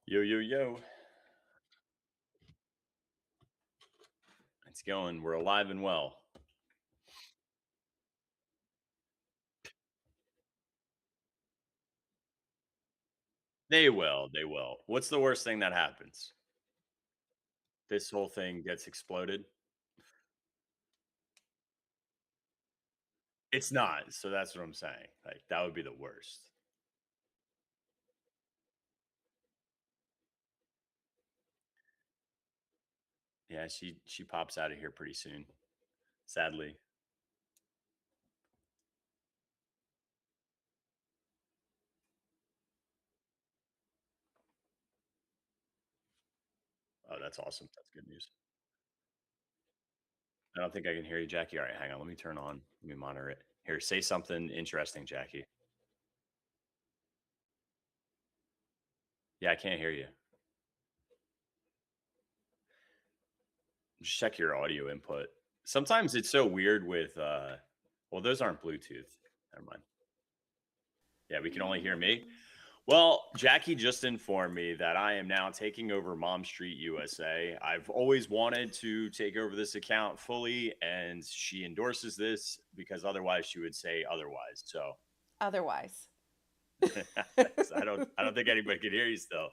Yo, yo, yo. It's going. We're alive and well. They will. They will. What's the worst thing that happens? This whole thing gets exploded. It's not. So that's what I'm saying. Like, that would be the worst. Yeah, she pops out of here pretty soon. Sadly. Oh, that's awesome. That's good news. I don't think I can hear you, Jackie. All right, hang on. Let me turn on. Let me monitor it. Here, say something interesting, Jackie. Yeah, I can't hear you. Just check your audio input. Sometimes it's so weird with well, those aren't Bluetooth. Never mind. Yeah, we can only hear me. Well, Jackie just informed me that I am now taking over Mom Street USA. I've always wanted to take over this account fully, and she endorses this because otherwise she would say otherwise. So Otherwise. I don't think anybody can hear you still.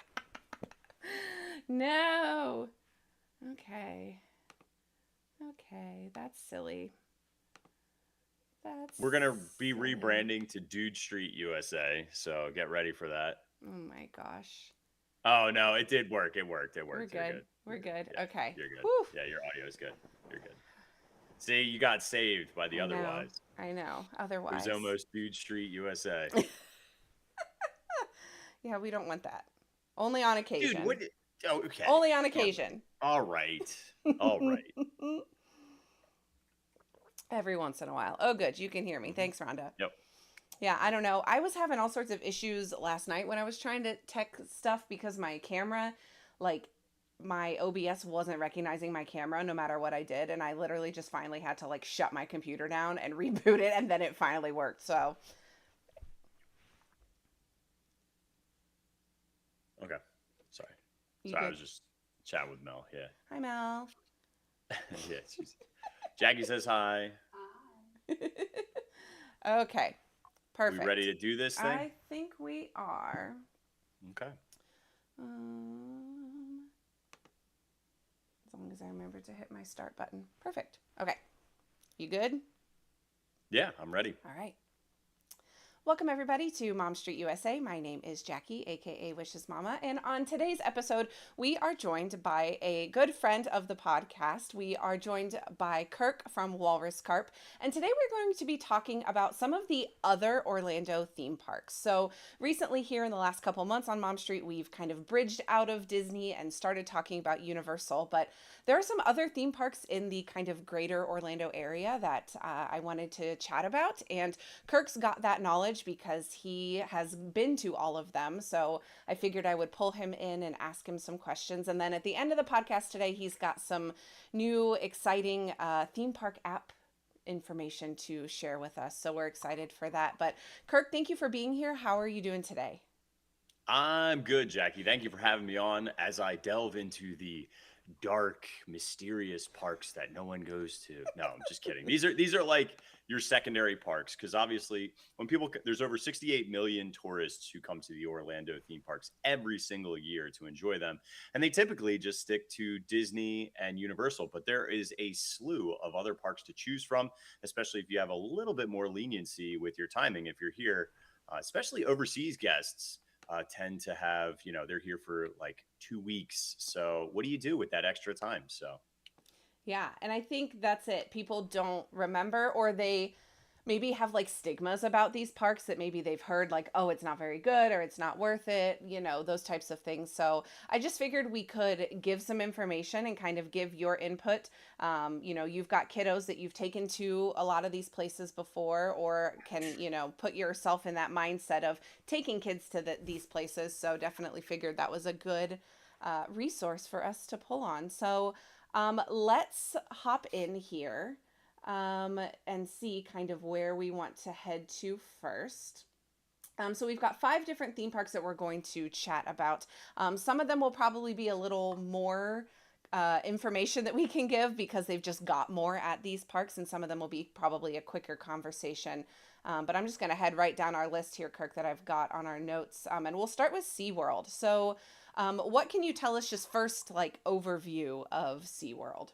No. Okay. Okay. That's silly. We're gonna That's be silly. rebranding to Dude Street USA, so get ready for that. Oh my gosh. Oh no, it did work. It worked. It We're worked. You're good. good. We're good. Yeah, Okay. you're good. Whew. Yeah, your audio is good. You're good. See, you got saved by the I know. otherwise. I know. It was Otherwise. almost Dude Street USA. Yeah, we don't want that. Only on Dude, occasion. what oh, okay. Only on All right. occasion. All right. All right. Every once in a while. Oh, good. You can hear me. Mhm. Thanks, Rhonda. Yep. Yeah, I don't know. I was having all sorts of issues last night when I was trying to tech stuff because my camera, like, my OBS wasn't recognizing my camera no matter what I did. And I literally just finally had to, like, shut my computer down and reboot it. And then it finally worked. So, Okay. Sorry. you Sorry, I good? was just chatting with Mel. Yeah. Hi, Mel. Yeah. Jackie says hi. Okay, We ready perfect. to do this thing? I think we are. Okay. Um, as long as I remember to hit my start button. Perfect. Okay. You good? Yeah, I'm ready. All right. Welcome, everybody, to Mom Street USA. My name is Jackie, aka Wishes Mama. And on today's episode, we are joined by a good friend of the podcast. We are joined by Kirk from Walrus Carp. And today we're going to be talking about some of the other Orlando theme parks. So, recently, here in the last couple months on Mom Street, we've kind of bridged out of Disney and started talking about Universal. But there are some other theme parks in the kind of greater Orlando area that I wanted to chat about. And Kirk's got that knowledge because he has been to all of them. So I figured I would pull him in and ask him some questions. And then at the end of the podcast today, he's got some new exciting theme park app information to share with us. So we're excited for that. But Kirk, thank you for being here. How are you doing today? I'm good, Jackie. Thank you for having me on as I delve into the dark, mysterious parks that no one goes to. No, I'm just kidding. These are like your secondary parks because obviously when there's over 68 million tourists who come to the Orlando theme parks every single year to enjoy them, and they typically just stick to Disney and Universal, but there is a slew of other parks to choose from, especially if you have a little bit more leniency with your timing if you're here, especially overseas guests tend to have, they're here for like 2 weeks. So what do you do with that extra time? So, Yeah, and I think that's it. People don't remember, or they maybe have like stigmas about these parks that maybe they've heard, like, oh, it's not very good or it's not worth it, those types of things. So I just figured we could give some information and kind of give your input. You've got kiddos that you've taken to a lot of these places before, or can, put yourself in that mindset of taking kids to these places. So definitely figured that was a good resource for us to pull on. So let's hop in here and see kind of where we want to head to first. So we've got five different theme parks that we're going to chat about. Some of them will probably be a little more information that we can give because they've just got more at these parks, and some of them will be probably a quicker conversation. But I'm just going to head right down our list here, Kirk, that I've got on our notes. And we'll start with SeaWorld. So, what can you tell us just first, like overview of SeaWorld?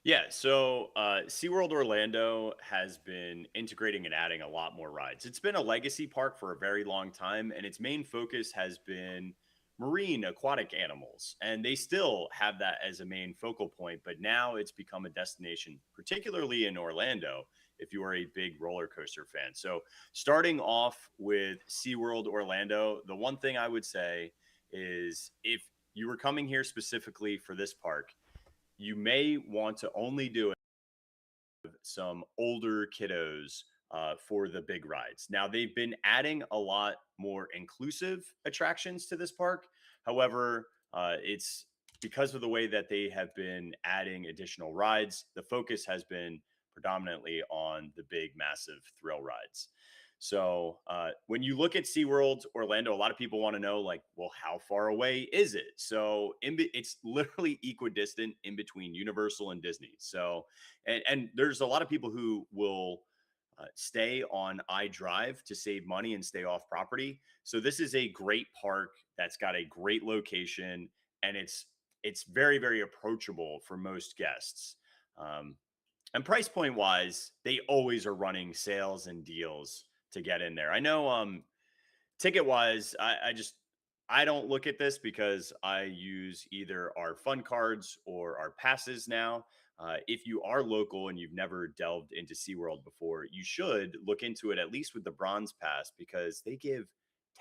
Yeah, so SeaWorld Orlando has been integrating and adding a lot more rides. It's been a legacy park for a very long time, and its main focus has been marine aquatic animals. And they still have that as a main focal point, but now it's become a destination, particularly in Orlando, if you are a big roller coaster fan. So, starting off with SeaWorld Orlando, the one thing I would say is if you were coming here specifically for this park, you may want to only do some older kiddos for the big rides. Now, they've been adding a lot more inclusive attractions to this park. However, it's because of the way that they have been adding additional rides, the focus has been predominantly on the big, massive thrill rides. So when you look at SeaWorld Orlando, a lot of people want to know, like, well, how far away is it? So it's literally equidistant in between Universal and Disney. So, and there's a lot of people who will stay on iDrive to save money and stay off property. So this is a great park that's got a great location, and it's very very approachable for most guests. Um, and price point wise, they always are running sales and deals to get in there. I know ticket wise, I don't look at this because I use either our fun cards or our passes now. If you are local and you've never delved into SeaWorld before, you should look into it at least with the bronze pass because they give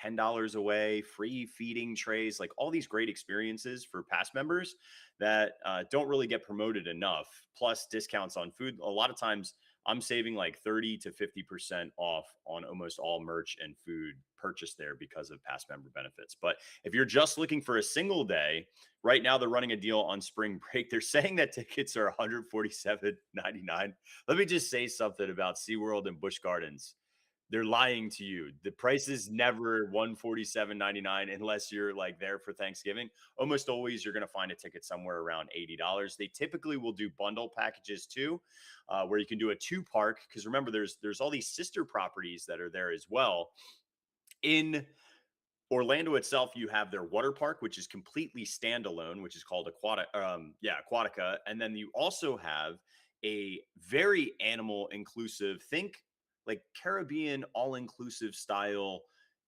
$10 away, free feeding trays, like all these great experiences for pass members that don't really get promoted enough, plus discounts on food. A lot of times I'm saving like 30 to 50% off on almost all merch and food purchased there because of past member benefits. But if you're just looking for a single day, right now they're running a deal on spring break. They're saying that tickets are $147.99. Let me just say something about SeaWorld and Busch Gardens. They're lying to you. The price is never 147.99 unless you're like there for Thanksgiving. Almost always you're going to find a ticket somewhere around $80. They typically will do bundle packages too, where you can do a two park because remember there's all these sister properties that are there as well. In Orlando itself, you have their water park, which is completely standalone, which is called Aquatica, and then you also have a very animal inclusive, think like Caribbean all inclusive style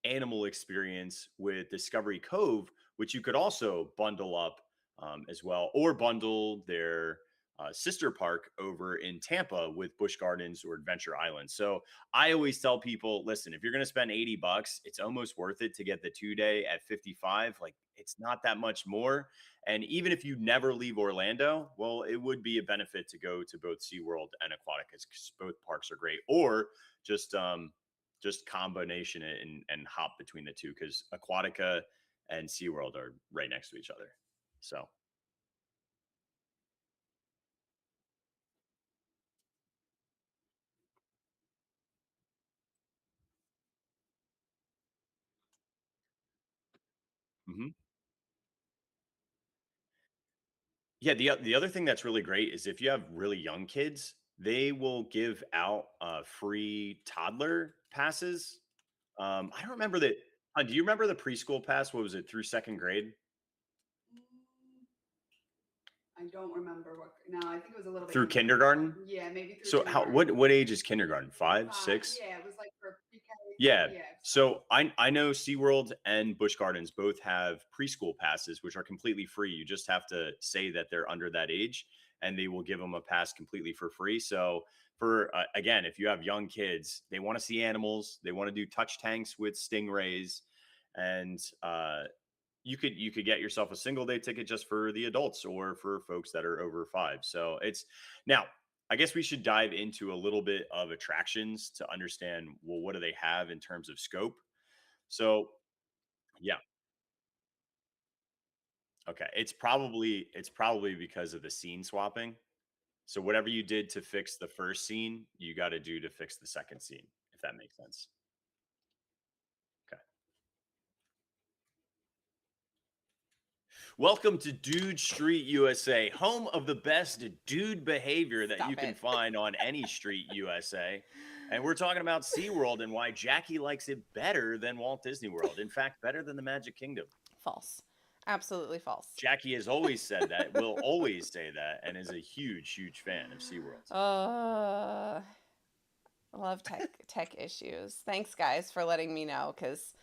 animal experience with Discovery Cove, which you could also bundle up as well, or bundle their sister park over in Tampa with Busch Gardens or Adventure Island. So I always tell people, listen, if you're going to spend $80, it's almost worth it to get the 2 day at 55. Like it's not that much more. And even if you never leave Orlando, well, it would be a benefit to go to both SeaWorld and Aquatica because both parks are great. Or just combination it and hop between the two because Aquatica and SeaWorld are right next to each other. So mhm. Yeah, the other thing that's really great is if you have really young kids, they will give out free toddler passes. I don't remember that. Do you remember the preschool pass? What was it through second grade? Mm, I don't remember what. No, I think it was a little bit Through younger than kindergarten? that. Yeah, maybe through So how kindergarten. what age is kindergarten? Five, six? Yeah, it was like for pre-K. Yeah. Yeah, so So I know SeaWorld and Busch Gardens both have preschool passes, which are completely free. You just have to say that they're under that age and they will give them a pass completely for free. So for again, if you have young kids, they want to see animals, they want to do touch tanks with stingrays and you could get yourself a single day ticket just for the adults or for folks that are over 5. So it's now I guess we should dive into a little bit of attractions to understand well what do they have in terms of scope. So yeah, okay. It's probably because of the scene swapping. So whatever you did to fix the first scene, you got to do to fix the second scene, if that makes sense. Welcome to Dude Street USA, home of the best dude behavior that you Stop can it. find on any street USA. And we're talking about SeaWorld and why Jackie likes it better than Walt Disney World. In fact, better than the Magic Kingdom. False. Absolutely false. Jackie has always said that, will always say that, and is a huge, huge fan of SeaWorld. I love tech issues. Thanks, guys, for letting me know, because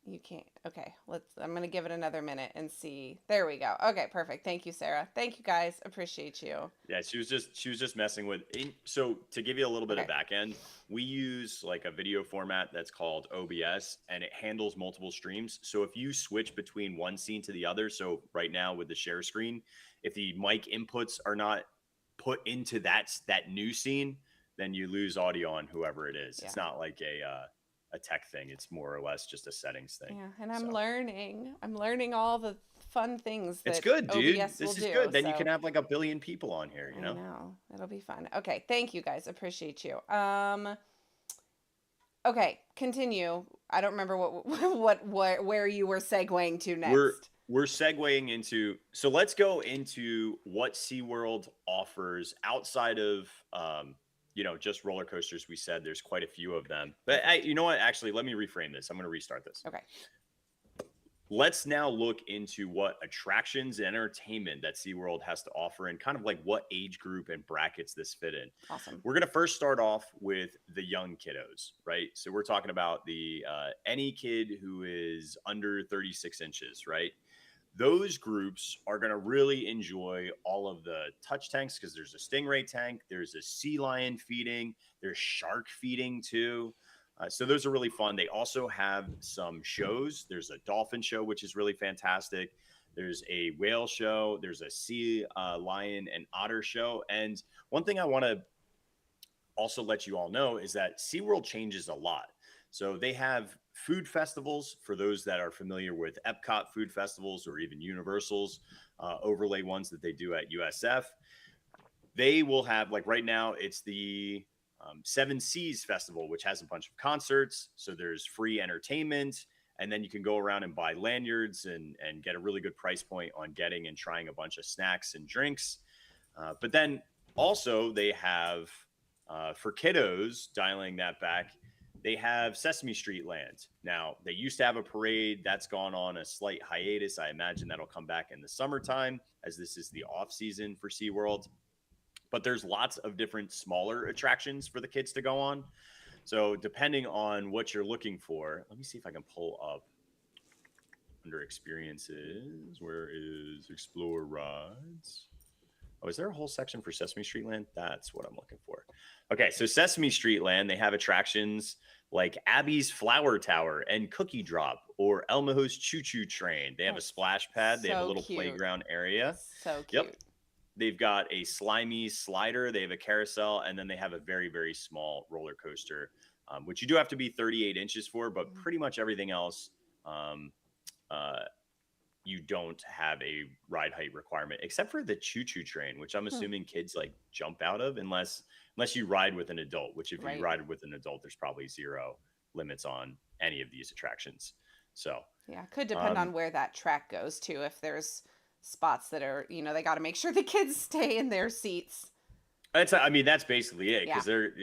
you can't. Okay, I'm gonna give it another minute and see. There we go. Okay, perfect. Thank you, Sarah. Thank you, guys. Appreciate you. Yeah, she was just messing with. So to give you a little bit of Okay. back end, we use like a video format that's called OBS, and it handles multiple streams. So if you switch between one scene to the other, so right now with the share screen, if the mic inputs are not put into that new scene, then you lose audio on whoever it is. Yeah. It's not like a tech thing. It's more or less just a settings thing. Yeah, and I'm So. learning. I'm learning all the fun things that It's good, dude. OBS This will is do. good. Then you so- can have like 1 billion people on here, you I know? know. It'll be fun. Okay, thank you, guys. Appreciate you. Okay, continue. I don't remember where you were segueing to next. We're segueing into, so let's go into what SeaWorld offers outside of just roller coasters. We said there's quite a few of them. But you know what? Actually, let me reframe this. I'm going to restart this. Okay. Let's now look into what attractions and entertainment that SeaWorld has to offer and kind of like what age group and brackets this fit in. Awesome. We're going to first start off with the young kiddos, right? So we're talking about the any kid who is under 36 inches, right? Those groups are going to really enjoy all of the touch tanks because there's a stingray tank, there's a sea lion feeding, there's shark feeding too. So those are really fun. They also have some shows. There's a dolphin show, which is really fantastic. There's a whale show. There's a sea lion and otter show. And one thing I want to also let you all know is that SeaWorld changes a lot. So they have food festivals for those that are familiar with Epcot food festivals or even Universal's overlay ones that they do at USF. They will have, like right now, it's the Seven Seas Festival, which has a bunch of concerts. So there's free entertainment, and then you can go around and buy lanyards and get a really good price point on getting and trying a bunch of snacks and drinks. But then also they have, for kiddos, dialing that back, they have Sesame Street Land. Now, they used to have a parade that's gone on a slight hiatus. I imagine that'll come back in the summertime, as this is the off season for SeaWorld. But there's lots of different smaller attractions for the kids to go on. So depending on what you're looking for, let me see if I can pull up under experiences. Where is Explore Rides? Oh, is there a whole section for Sesame Street Land? That's what I'm looking for. Okay, so Sesame Street Land, they have attractions like Abby's Flower Tower and Cookie Drop, or Elmo's Choo Choo Train. They have a splash pad. They have a little playground area. So cute. Yep. They've got a slimy slider. They have a carousel, and then they have a very, very small roller coaster, which you do have to be 38 inches for, but pretty much everything else, you don't have a ride height requirement, except for the Choo Choo Train, which I'm assuming kids like jump out of, unless you ride with an adult. Which, if you ride with an adult, there's probably zero limits on any of these attractions. So yeah, could depend on where that track goes too. If there's spots that are, they got to make sure the kids stay in their seats. That's basically it, because they're,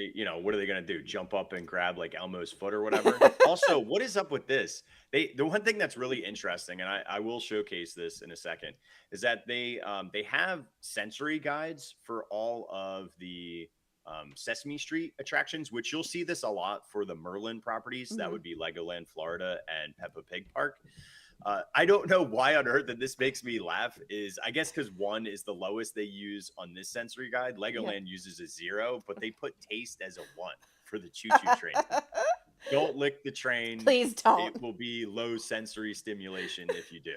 what are they going to do? Jump up and grab like Elmo's foot or whatever? Also, what is up with this? The one thing that's really interesting, and I will showcase this in a second, is that they have sensory guides for all of the Sesame Street attractions, which you'll see this a lot for the Merlin properties. Mm-hmm. That would be Legoland Florida and Peppa Pig Park. I don't know why on earth that this makes me laugh, is I guess because 1 is the lowest they use on this sensory guide. Legoland uses a 0, but they put taste as a 1 for the Choo Choo Train. Don't lick the train. Please don't. It will be low sensory stimulation if you do.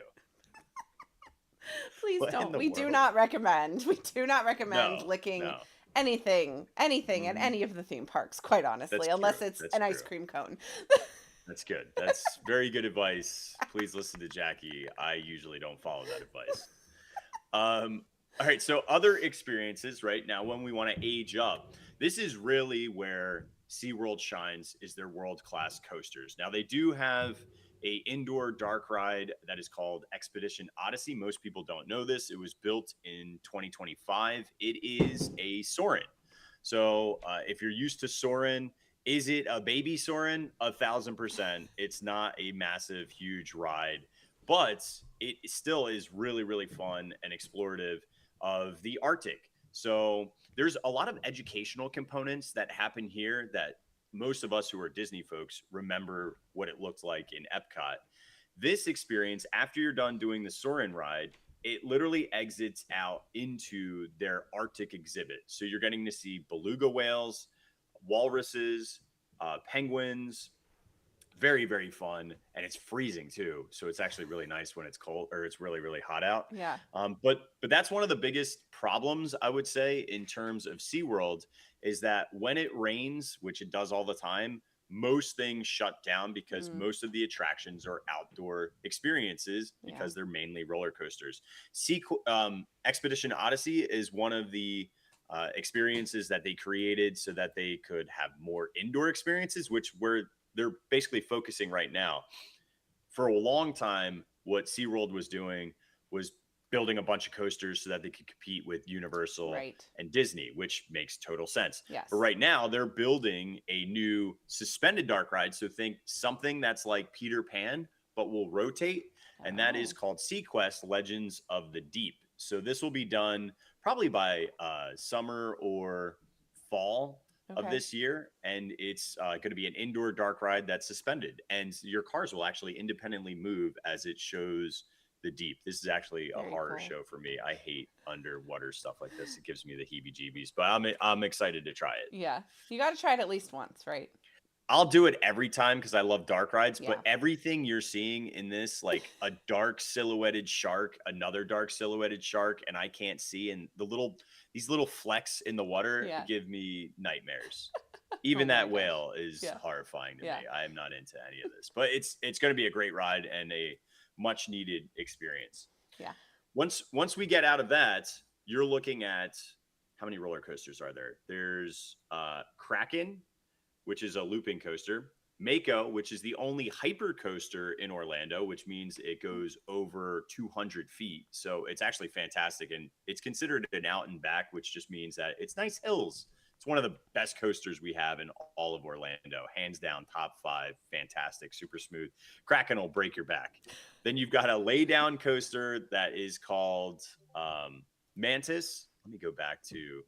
Please don't. We do not recommend. We do not recommend licking anything at any of the theme parks, quite honestly, unless it's an ice cream cone. That's good. That's very good advice. Please listen to Jackie. I usually don't follow that advice. All right. So other experiences right now, when we want to age up, this is really where SeaWorld shines, is their world-class coasters. Now, they do have a indoor dark ride that is called Expedition Odyssey. Most people don't know this. It was built in 2025. It is a Soarin'. So if you're used to Soarin', is it a baby Soarin'? 1,000%. It's not a massive, huge ride, but it still is really, really fun and explorative of the Arctic. So there's a lot of educational components that happen here that most of us who are Disney folks remember what it looked like in Epcot. This experience, after you're done doing the Soarin' ride, it literally exits out into their Arctic exhibit. So you're getting to see beluga whales, walruses, penguins. Very, very fun. And it's freezing too. So it's actually really nice when it's cold or it's really, really hot out. Yeah. But that's one of the biggest problems, I would say, in terms of SeaWorld is that when it rains, which it does all the time, most things shut down because most of the attractions are outdoor experiences because they're mainly roller coasters. Expedition Odyssey is one of the experiences that they created so that they could have more indoor experiences, which they're basically focusing right now. For a long time, what SeaWorld was doing was building a bunch of coasters so that they could compete with Universal and Disney, which makes total sense. Yes. But right now, they're building a new suspended dark ride. So think something that's like Peter Pan, but will rotate. And that is called SeaQuest Legends of the Deep. So this will be done probably by summer or fall of this year, and it's going to be an indoor dark ride that's suspended, and your cars will actually independently move as it shows the deep. This is actually a horror show for me. I hate underwater stuff like this. It gives me the heebie-jeebies, but I'm excited to try it. Yeah, you got to try it at least once, right? I'll do it every time because I love dark rides, but everything you're seeing in this, like a dark silhouetted shark, another dark silhouetted shark, and I can't see, and these little flecks in the water give me nightmares. Even that whale is horrifying to me. I am not into any of this, but it's going to be a great ride and a much needed experience. Yeah. Once we get out of that, you're looking at how many roller coasters are there? There's Kraken, which is a looping coaster, Mako, which is the only hyper coaster in Orlando, which means it goes over 200 feet. So it's actually fantastic. And it's considered an out and back, which just means that it's nice hills. It's one of the best coasters we have in all of Orlando. Hands down, top 5, fantastic, super smooth. Kraken will break your back. Then you've got a lay down coaster that is called Mantis. Let me go back to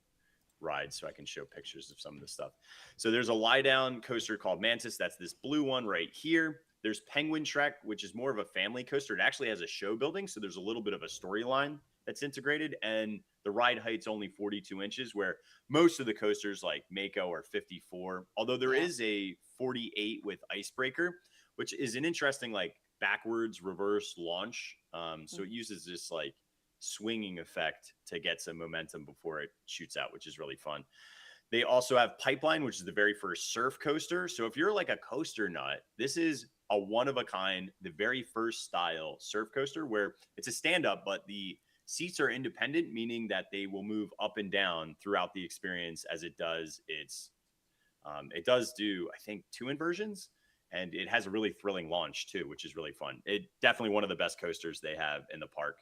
ride so I can show pictures of some of the stuff. So there's a lie down coaster called Mantis. That's this blue one right here. There's Penguin Trek, which is more of a family coaster. It actually has a show building, so there's a little bit of a storyline that's integrated, and the ride height's only 42 inches, where most of the coasters like Mako are 54, although there is a 48 with Icebreaker, which is an interesting like backwards reverse launch. So it uses this like swinging effect to get some momentum before it shoots out, which is really fun. They also have Pipeline, which is the very first surf coaster. So if you're like a coaster nut, this is a one of a kind, the very first style surf coaster where it's a stand up, but the seats are independent, meaning that they will move up and down throughout the experience as it does it does do, I think, 2 inversions, and it has a really thrilling launch too, which is really fun. It definitely one of the best coasters they have in the park.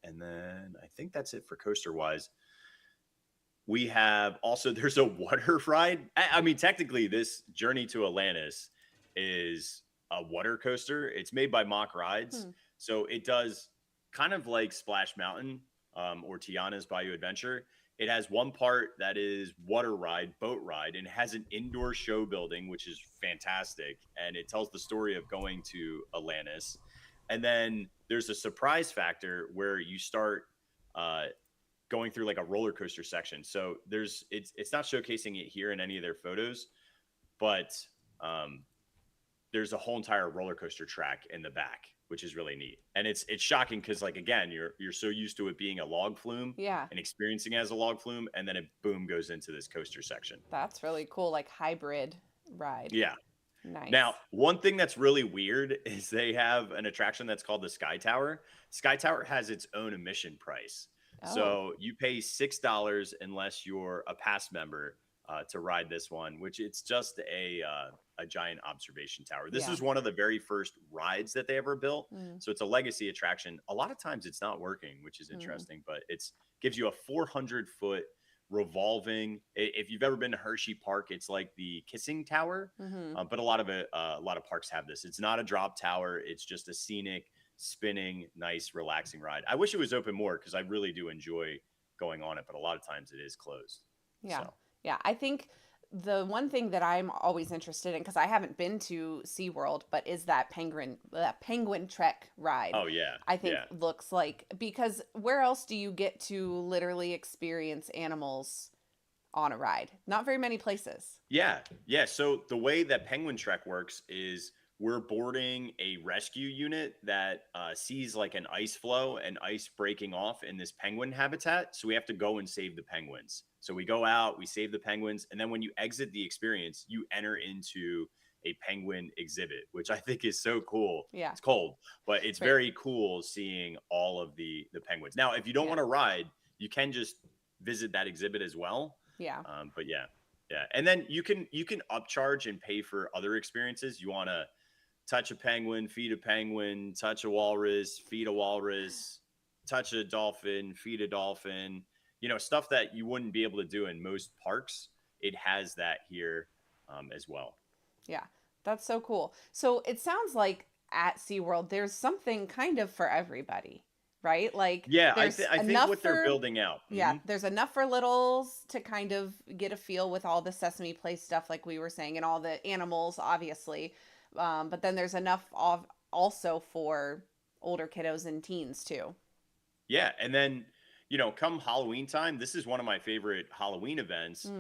And then I think that's it for coaster wise. We have also, there's a water ride. I mean, technically this Journey to Atlantis is a water coaster. It's made by Mock Rides. So it does kind of like Splash Mountain or Tiana's Bayou Adventure. It has one part that is water ride, boat ride, and it has an indoor show building, which is fantastic. And it tells the story of going to Atlantis. And then there's a surprise factor where you start going through like a roller coaster section. So it's not showcasing it here in any of their photos, but there's a whole entire roller coaster track in the back, which is really neat. And it's shocking because like, again, you're so used to it being a log flume and experiencing it as a log flume. And then it boom goes into this coaster section. That's really cool. Like hybrid ride. Yeah. Nice. Now, one thing that's really weird is they have an attraction that's called the Sky Tower. Sky Tower has its own admission price. So you pay $6 unless you're a pass member to ride this one, which it's just a a giant observation tower. This Yeah. is one of the very first rides that they ever built. Mm. So it's a legacy attraction. A lot of times it's not working, which is interesting, but it's gives you a 400-foot revolving. If you've ever been to Hershey Park, it's like the kissing tower. Mm-hmm. But a lot of parks have this. It's not a drop tower. It's just a scenic, spinning, nice, relaxing ride. I wish it was open more because I really do enjoy going on it, but a lot of times it is closed. Yeah. So. Yeah. I think the one thing that I'm always interested in, because I haven't been to SeaWorld, but is that penguin trek ride. Oh yeah. I think looks like, because where else do you get to literally experience animals on a ride? Not very many places. Yeah. Yeah. So the way that Penguin Trek works is we're boarding a rescue unit that sees like an ice flow and ice breaking off in this penguin habitat. So we have to go and save the penguins. So we go out, we save the penguins, and then when you exit the experience, you enter into a penguin exhibit, which I think is so cool. Yeah. It's cold, but it's Right. very cool seeing all of the penguins. Now, if you don't want to ride, you can just visit that exhibit as well. Yeah. But yeah. And then you can upcharge and pay for other experiences. You want to touch a penguin, feed a penguin, touch a walrus, feed a walrus, touch a dolphin, feed a dolphin, stuff that you wouldn't be able to do in most parks. It has that here as well. Yeah, that's so cool. So it sounds like at SeaWorld, there's something kind of for everybody, right? Like, yeah, I there's think enough what they're building out. Yeah, there's enough for littles to kind of get a feel with all the Sesame Place stuff, like we were saying, and all the animals, obviously. But then there's enough of also for older kiddos and teens too. Yeah, and then come Halloween time, this is one of my favorite Halloween events.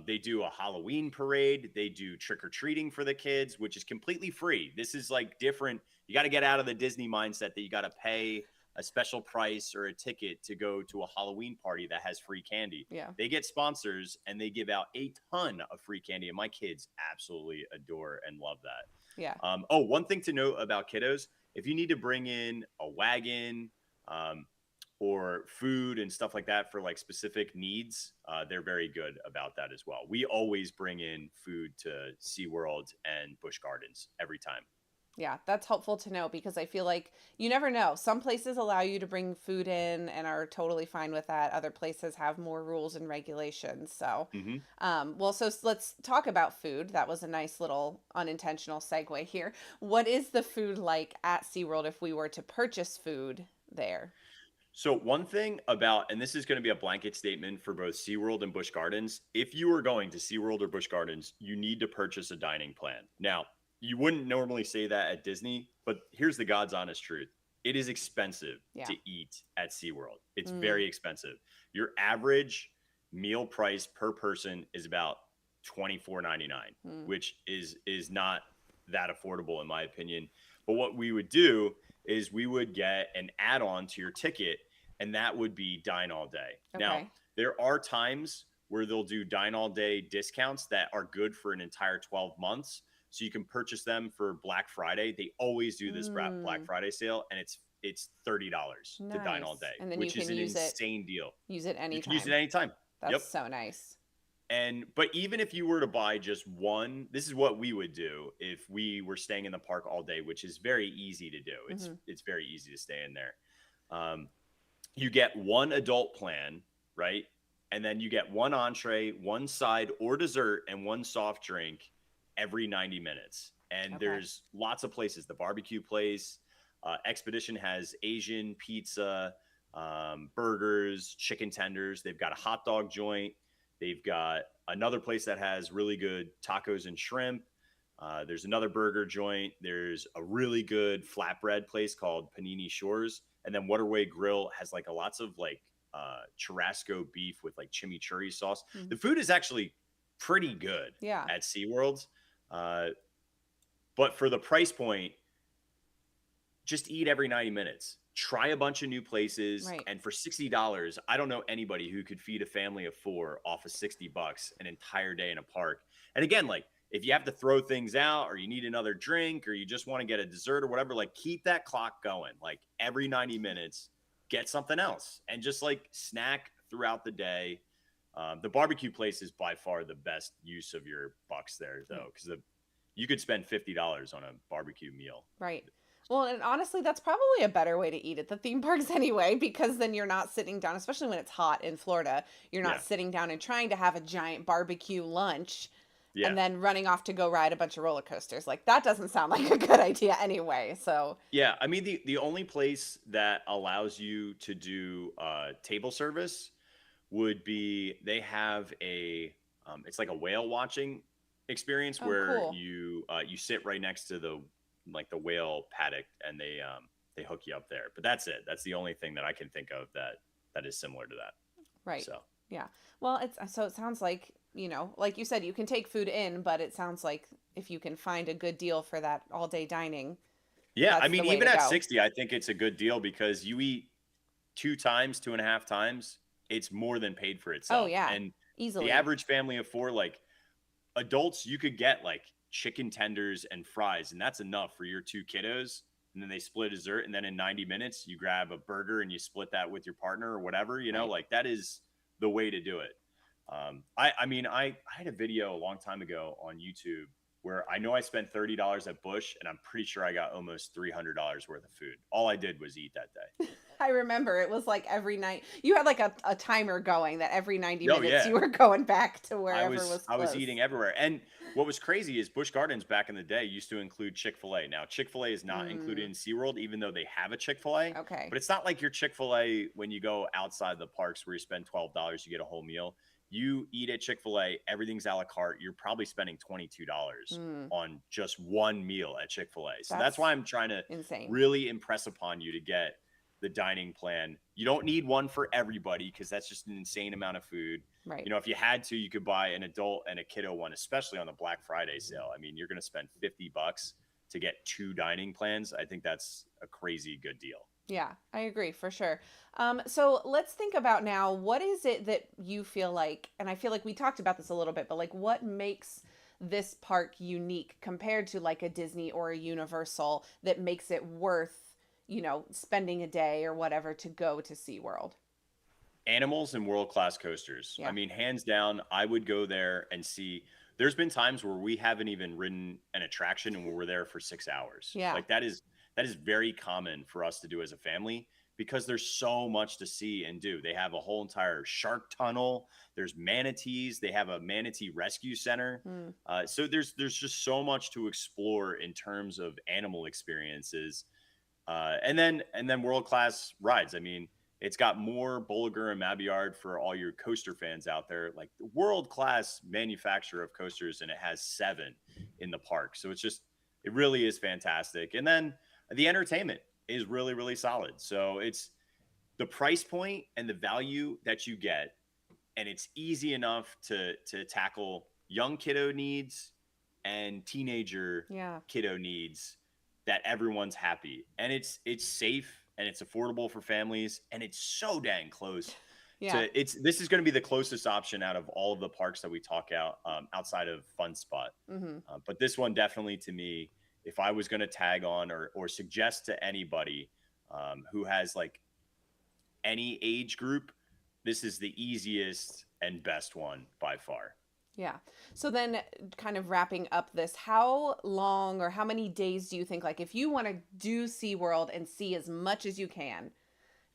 They do a Halloween parade. They do trick or treating for the kids, which is completely free. This is like different. You got to get out of the Disney mindset that you got to pay a special price or a ticket to go to a Halloween party that has free candy. Yeah. They get sponsors and they give out a ton of free candy, and my kids absolutely adore and love that. Yeah. One thing to note about kiddos, if you need to bring in a wagon or food and stuff like that for like specific needs, they're very good about that as well. We always bring in food to SeaWorld and Busch Gardens every time. Yeah, that's helpful to know, because I feel like you never know. Some places allow you to bring food in and are totally fine with that. Other places have more rules and regulations. So, so let's talk about food. That was a nice little unintentional segue here. What is the food like at SeaWorld if we were to purchase food there? So one thing about, and this is going to be a blanket statement for both SeaWorld and Busch Gardens, if you are going to SeaWorld or Busch Gardens, you need to purchase a dining plan. Now, you wouldn't normally say that at Disney, but here's the God's honest truth. It is expensive to eat at SeaWorld. It's very expensive. Your average meal price per person is about $24.99, which is not that affordable in my opinion. But what we would do is we would get an add-on to your ticket, and that would be Dine All Day. Okay. Now, there are times where they'll do Dine All Day discounts that are good for an entire 12 months. So you can purchase them for Black Friday. They always do this Black Friday sale, and it's $30 to Dine All Day, and then which you is can an use insane deal. Use it anytime. You can use it anytime. That's so nice. But even if you were to buy just one, this is what we would do if we were staying in the park all day, which is very easy to do. It's very easy to stay in there. You get one adult plan, right? And then you get one entree, one side or dessert, and one soft drink every 90 minutes. And there's lots of places. The barbecue place, Expedition has Asian pizza, burgers, chicken tenders. They've got a hot dog joint. They've got another place that has really good tacos and shrimp. There's another burger joint. There's a really good flatbread place called Panini Shores. And then Waterway Grill has like lots of like churrasco beef with like chimichurri sauce. The food is actually pretty good at SeaWorld. But for the price point, just eat every 90 minutes. Try a bunch of new places. Right. And for $60, I don't know anybody who could feed a family of 4 off of $60 an entire day in a park. And again, like if you have to throw things out or you need another drink or you just want to get a dessert or whatever, like keep that clock going. Like every 90 minutes, get something else and just like snack throughout the day. The barbecue place is by far the best use of your bucks there though. Cause you could spend $50 on a barbecue meal. Right. Well, and honestly, that's probably a better way to eat at the theme parks anyway, because then you're not sitting down, especially when it's hot in Florida, you're not Yeah. sitting down and trying to have a giant barbecue lunch Yeah. and then running off to go ride a bunch of roller coasters. Like that doesn't sound like a good idea anyway. So, Yeah. I mean, the only place that allows you to do table service would be they have it's like a whale watching experience oh, where cool. you sit right next to the whale paddock, and they hook you up there. But that's it. That's the only thing that I can think of that is similar to that. Right. So Yeah. Well, so it sounds like, like you said, you can take food in, but it sounds like if you can find a good deal for that all day dining, yeah, I that's the mean, way even to at go. 60, I think it's a good deal because you eat 2 times, 2.5 times, it's more than paid for Oh, itself. yeah. And the Easily. average family of four, like adults, you could get like chicken tenders and fries, and that's enough for your 2 kiddos. And then they split dessert, and then in 90 minutes, you grab a burger and you split that with your partner or whatever. Right. Like that is the way to do it. I mean, I had a video a long time ago on YouTube where I know I spent $30 at Busch, and I'm pretty sure I got almost $300 worth of food. All I did was eat that day. I remember it was like every night you had like a timer going that every 90 Oh minutes yeah, you were going back to I wherever was was I was close. eating everywhere. And what was crazy is Busch Gardens back in the day used to include Chick-fil-A. Now Chick-fil-A is not included in SeaWorld, even though they have a Chick-fil-A. Okay. But it's not like your Chick-fil-A when you go outside the parks where you spend $12, you get a whole meal. You eat at Chick-fil-A, everything's a la carte. You're probably spending $22 Mm, on just one meal at Chick-fil-A. So that's that's why I'm trying to insane. really impress upon you to get the dining plan. You don't need one for everybody because that's just an insane amount of food. Right. If you had to, you could buy an adult and a kiddo one, especially on the Black Friday sale. I mean, you're going to spend $50 to get 2 dining plans. I think that's a crazy good deal. Yeah, I agree for sure. So let's think about now, what is it that you feel like, and I feel like we talked about this a little bit, but like what makes this park unique compared to like a Disney or a Universal that makes it worth, spending a day or whatever to go to SeaWorld? Animals and world-class coasters. Yeah. I mean, hands down, I would go there and see. There's been times where we haven't even ridden an attraction and we're there for 6 hours. Yeah. Like that is very common for us to do as a family because there's so much to see and do. They have a whole entire shark tunnel. There's manatees. They have a manatee rescue center. Mm, So there's just so much to explore in terms of animal experiences. And then world-class rides. I mean, it's got more Bolliger and Mabillard for all your coaster fans out there, like the world-class manufacturer of coasters, and it has 7 in the park. So it really is fantastic. And then the entertainment is really, really solid. So it's the price point and the value that you get, and it's easy enough to tackle young kiddo needs and teenager yeah. kiddo needs that everyone's happy. And it's safe and it's affordable for families, and it's so dang close. Yeah. This is going to be the closest option out of all of the parks that we talk outside of Fun Spot. Mm-hmm. But this one definitely, to me, if I was going to tag on or suggest to anybody who has like any age group, this is the easiest and best one by far. Yeah. So then kind of wrapping up this, how long or how many days do you think, like if you want to do SeaWorld and see as much as you can,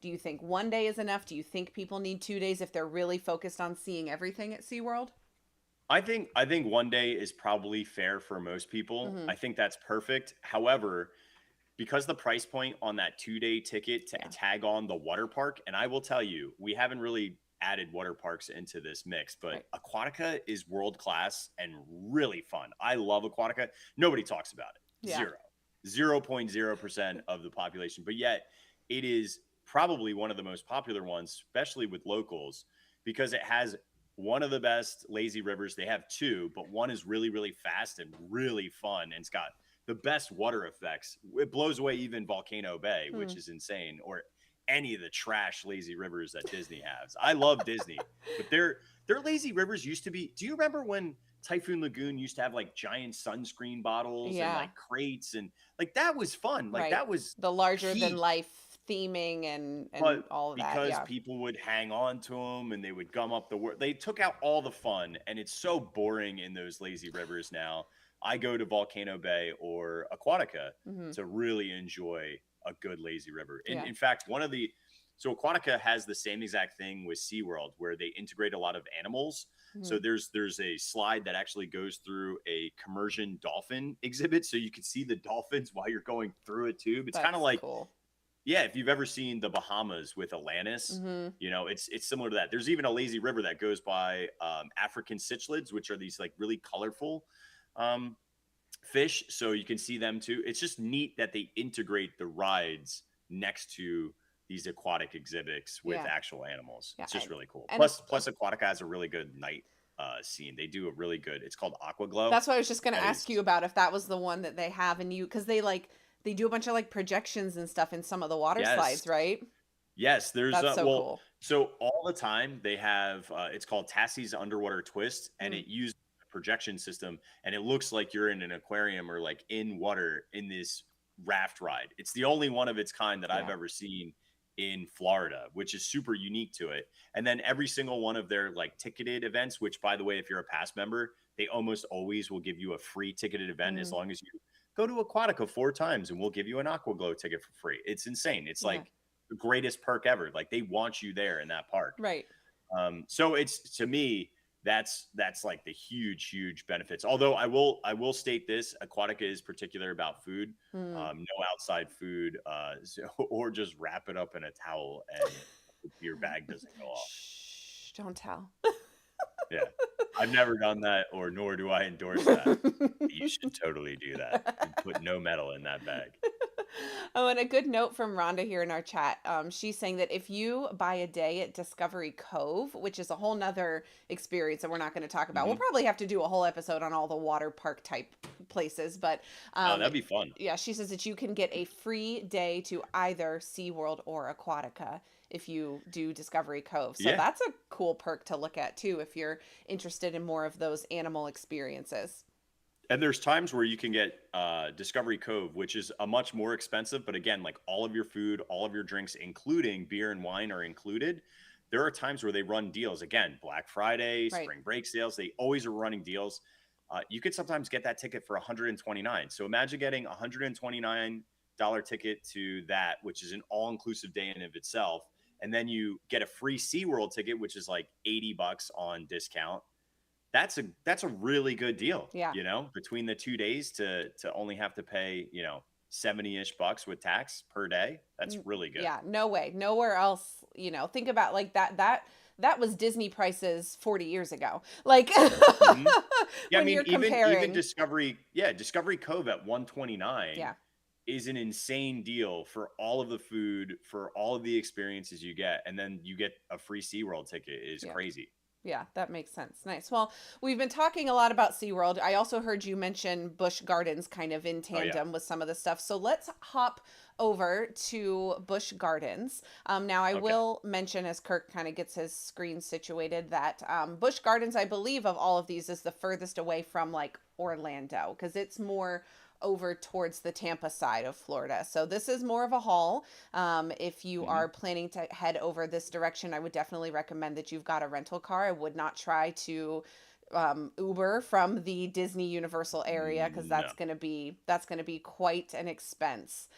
do you think one day is enough? Do you think people need 2 days if they're really focused on seeing everything at SeaWorld? I think one day is probably fair for most people. Mm-hmm. I think that's perfect. However, because the price point on that 2-day ticket to tag on the water park, and I will tell you, we haven't really added water parks into this mix, but Right. Aquatica is world class and really fun. I love Aquatica. Nobody talks about it. Yeah. 0.0% of the population, but yet it is probably one of the most popular ones, especially with locals, because it has one of the best lazy rivers. They have 2, but one is really, really fast and really fun, and it's got the best water effects. It blows away even Volcano Bay, which is insane, or any of the trash lazy rivers that Disney has. I love Disney, but their lazy rivers used to be. Do you remember when Typhoon Lagoon used to have like giant sunscreen bottles and like crates, and like that was fun. Like that was the larger than peak. life theming and But all of that. because Yeah. people would hang on to them and they would gum up the word, they took out all the fun, and it's so boring in those lazy rivers now. I go to Volcano Bay or Aquatica Hmm. to really enjoy a good lazy river. And Yeah. in fact, so Aquatica has the same exact thing with SeaWorld where they integrate a lot of animals. Hmm. So there's a slide that actually goes through a commercial dolphin exhibit, so you can see the dolphins while you're going through a tube. It's kind of That's like, cool. yeah, if you've ever seen the Bahamas with Atlantis, Hmm. it's similar to that. There's even a lazy river that goes by African cichlids, which are these like really colorful um, fish. So you can see them too. It's just neat that they integrate the rides next to these aquatic exhibits with Yeah. actual animals. Yeah. It's just really cool. And Plus Aquatica has a really good night scene. They do a really good. It's called Aqua Glow. that's what I was just going to That ask is you about, if that was the one that they have, and because they do a bunch of like projections and stuff in some of the water yes. slides, right? Yes, there's That's so cool. so all the time they have it's called Tassie's Underwater Twist, and Mm. it uses a projection system, and it looks like you're in an aquarium or like in water in this raft ride. It's the only one of its kind that I've Yeah. ever seen in Florida, which is super unique to it. And then every single one of their like ticketed events, which by the way, if you're a pass member, they almost always will give you a free ticketed event as Mm. long as you go to Aquatica 4 times, and we'll give you an Aqua Glow ticket for free. It's insane. It's Yeah. like the greatest perk ever. Like they want you there in that park. Right. So it's, to me, that's like the huge benefits. Although I will state this: Aquatica is particular about food. Mm. No outside food, or just wrap it up in a towel and your bag doesn't go off. Shh, don't tell. Yeah, I've never done that, or nor do I endorse that. You should totally do that and put no metal in that bag. Oh, and a good note from Rhonda here in our chat. She's saying that if you buy a day at Discovery Cove, which is a whole nother experience that we're not going to talk about, we'll Mhm. probably have to do a whole episode on all the water park type places. But Oh, that'd be fun. yeah, she says that you can get a free day to either SeaWorld or Aquatica if you do Discovery Cove. So Yeah. that's a cool perk to look at too if you're interested in more of those animal experiences. And there's times where you can get Discovery Cove, which is a much more expensive, but again, like all of your food, all of your drinks, including beer and wine, are included. There are times where they run deals. Again, Black Friday, Right. spring break sales, they always are running deals. You could sometimes get that ticket for $129. So imagine getting a $129 ticket to that, which is an all-inclusive day in of itself. And then you get a free SeaWorld ticket, which is like $80 on discount. That's a really good deal. Yeah. Between the 2 days to only have to pay, 70-ish bucks with tax per day. That's really good. Yeah, no way. Nowhere else, think about like that was Disney prices 40 years ago. Like Mhm. Yeah, I when mean, you're even comparing. Discovery Cove at 129 Yeah. is an insane deal for all of the food, for all of the experiences you get, and then you get a free SeaWorld ticket is Yeah. crazy. Yeah, that makes sense. Nice. Well, we've been talking a lot about SeaWorld. I also heard you mention Busch Gardens kind of in tandem with some of the stuff. So let's hop over to Busch Gardens. Now, I Okay. will mention, as Kirk kind of gets his screen situated, that Busch Gardens, I believe, of all of these, is the furthest away from like Orlando because it's more over towards the Tampa side of Florida. So this is more of a haul. If you Mhm. are planning to head over this direction, I would definitely recommend that you've got a rental car. I would not try to Uber from the Disney Universal area because No. that's going to be quite an expense.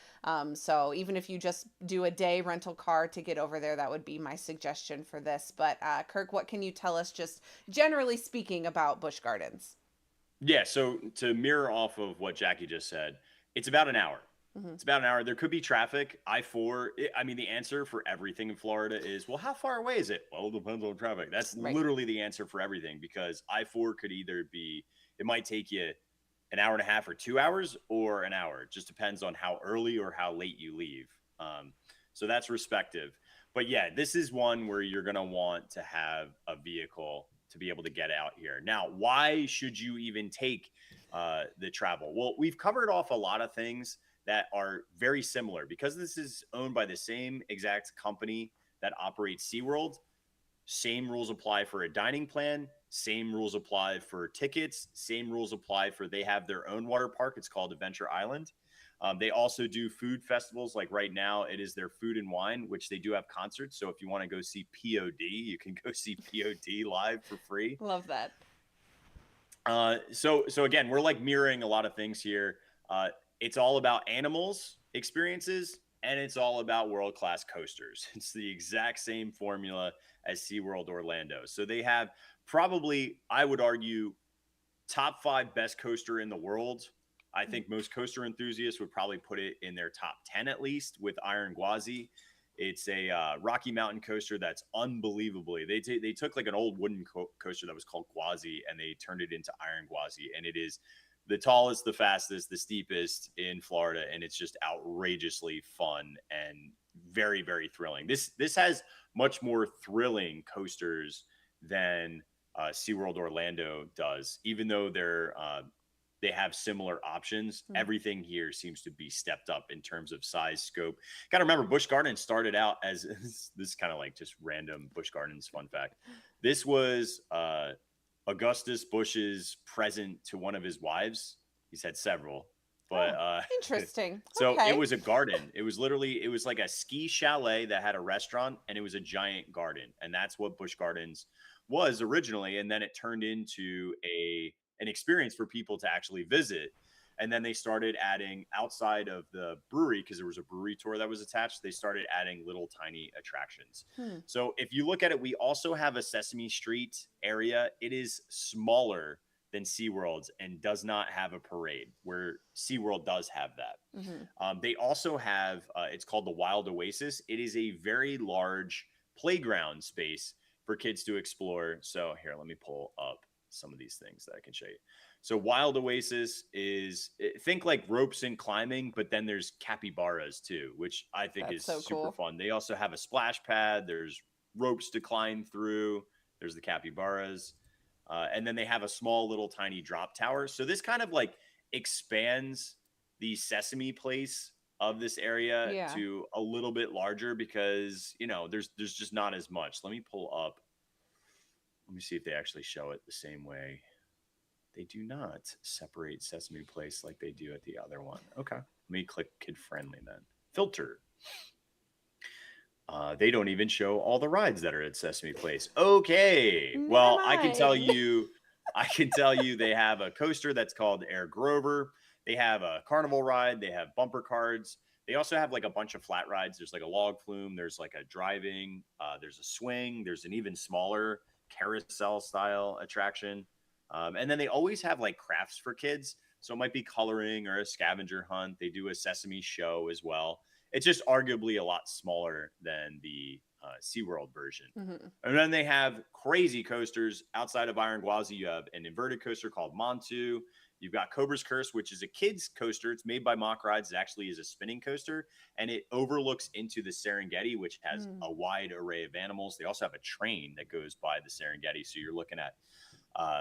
So even if you just do a day rental car to get over there, that would be my suggestion for this. But Kirk, what can you tell us just generally speaking about Busch Gardens? Yeah, so to mirror off of what Jackie just said, it's about an hour. Mhm. It's about an hour. There could be traffic. I-4, I mean, the answer for everything in Florida is, well, how far away is it? Well, it depends on traffic. That's Right. literally the answer for everything because I-4 could either be, it might take you an hour and a half or 2 hours or an hour. It just depends on how early or how late you leave. So that's respective. But yeah, this is one where you're going to want to have a vehicle to be able to get out here. Now, why should you even take the travel? Well, we've covered off a lot of things that are very similar because this is owned by the same exact company that operates SeaWorld. Same rules apply for a dining plan. Same rules apply for tickets. Same rules apply for they have their own water park. It's called Adventure Island. They also do food festivals. Like right now, it is their food and wine, which they do have concerts. So if you want to go see POD, you can go see POD live for free. Love that. So again, we're like mirroring a lot of things here. It's all about animals experiences, and it's all about world class coasters. It's the exact same formula as SeaWorld Orlando. So they have probably, I would argue, top five best coaster in the world. I Mm. think most coaster enthusiasts would probably put it in their top 10 at least with Iron Gwazi. It's a Rocky Mountain coaster that's unbelievably. They took like an old wooden coaster that was called Gwazi and they turned it into Iron Gwazi, and it is the tallest, the fastest, the steepest in Florida, and it's just outrageously fun and very very thrilling. This has much more thrilling coasters than SeaWorld Orlando does, even though they have similar options. Mm. Everything here seems to be stepped up in terms of size, scope. Got to remember, Busch Gardens started out as this kind of like just random Busch Gardens fun fact. This was Augustus Busch's present to one of his wives. He's had several, but Interesting. so Okay. it was a garden. It was like a ski chalet that had a restaurant, and it was a giant garden, and that's what Busch Gardens was originally. And then it turned into an experience for people to actually visit. And then they started adding outside of the brewery, because there was a brewery tour that was attached. They started adding little tiny attractions. Hmm. So if you look at it, we also have a Sesame Street area. It is smaller than SeaWorld's and does not have a parade, where SeaWorld does have that. Mm-hmm. They also have, it's called the Wild Oasis. It is a very large playground space for kids to explore. So here, let me pull up some of these things that I can show you. So Wild Oasis is, think like ropes and climbing, but then there's capybaras too, which I think That's is so super cool. fun. They also have a splash pad. There's ropes to climb through. There's the capybaras. And then they have a small little tiny drop tower. So this kind of like expands the Sesame Place of this area Yeah. to a little bit larger, because there's just not as much. Let me pull up. Let me see if they actually show it the same way. They do not separate Sesame Place like they do at the other one. Okay. Let me click kid friendly then. Filter. They don't even show all the rides that are at Sesame Place. Okay. Never Well, I can tell mind. you they have a coaster that's called Air Grover. They have a carnival ride. They have bumper cards. They also have like a bunch of flat rides. There's like a log flume. There's like a driving. There's a swing. There's an even smaller carousel style attraction. And then they always have like crafts for kids. So it might be coloring or a scavenger hunt. They do a Sesame show as well. It's just arguably a lot smaller than the SeaWorld version. Mm-hmm. And then they have crazy coasters outside of Iron Gwazi. You have an inverted coaster called Montu. You've got Cobra's Curse, which is a kid's coaster. It's made by Mock Rides. It actually is a spinning coaster, and it overlooks into the Serengeti, which has a wide array of animals. They also have a train that goes by the Serengeti. So you're looking at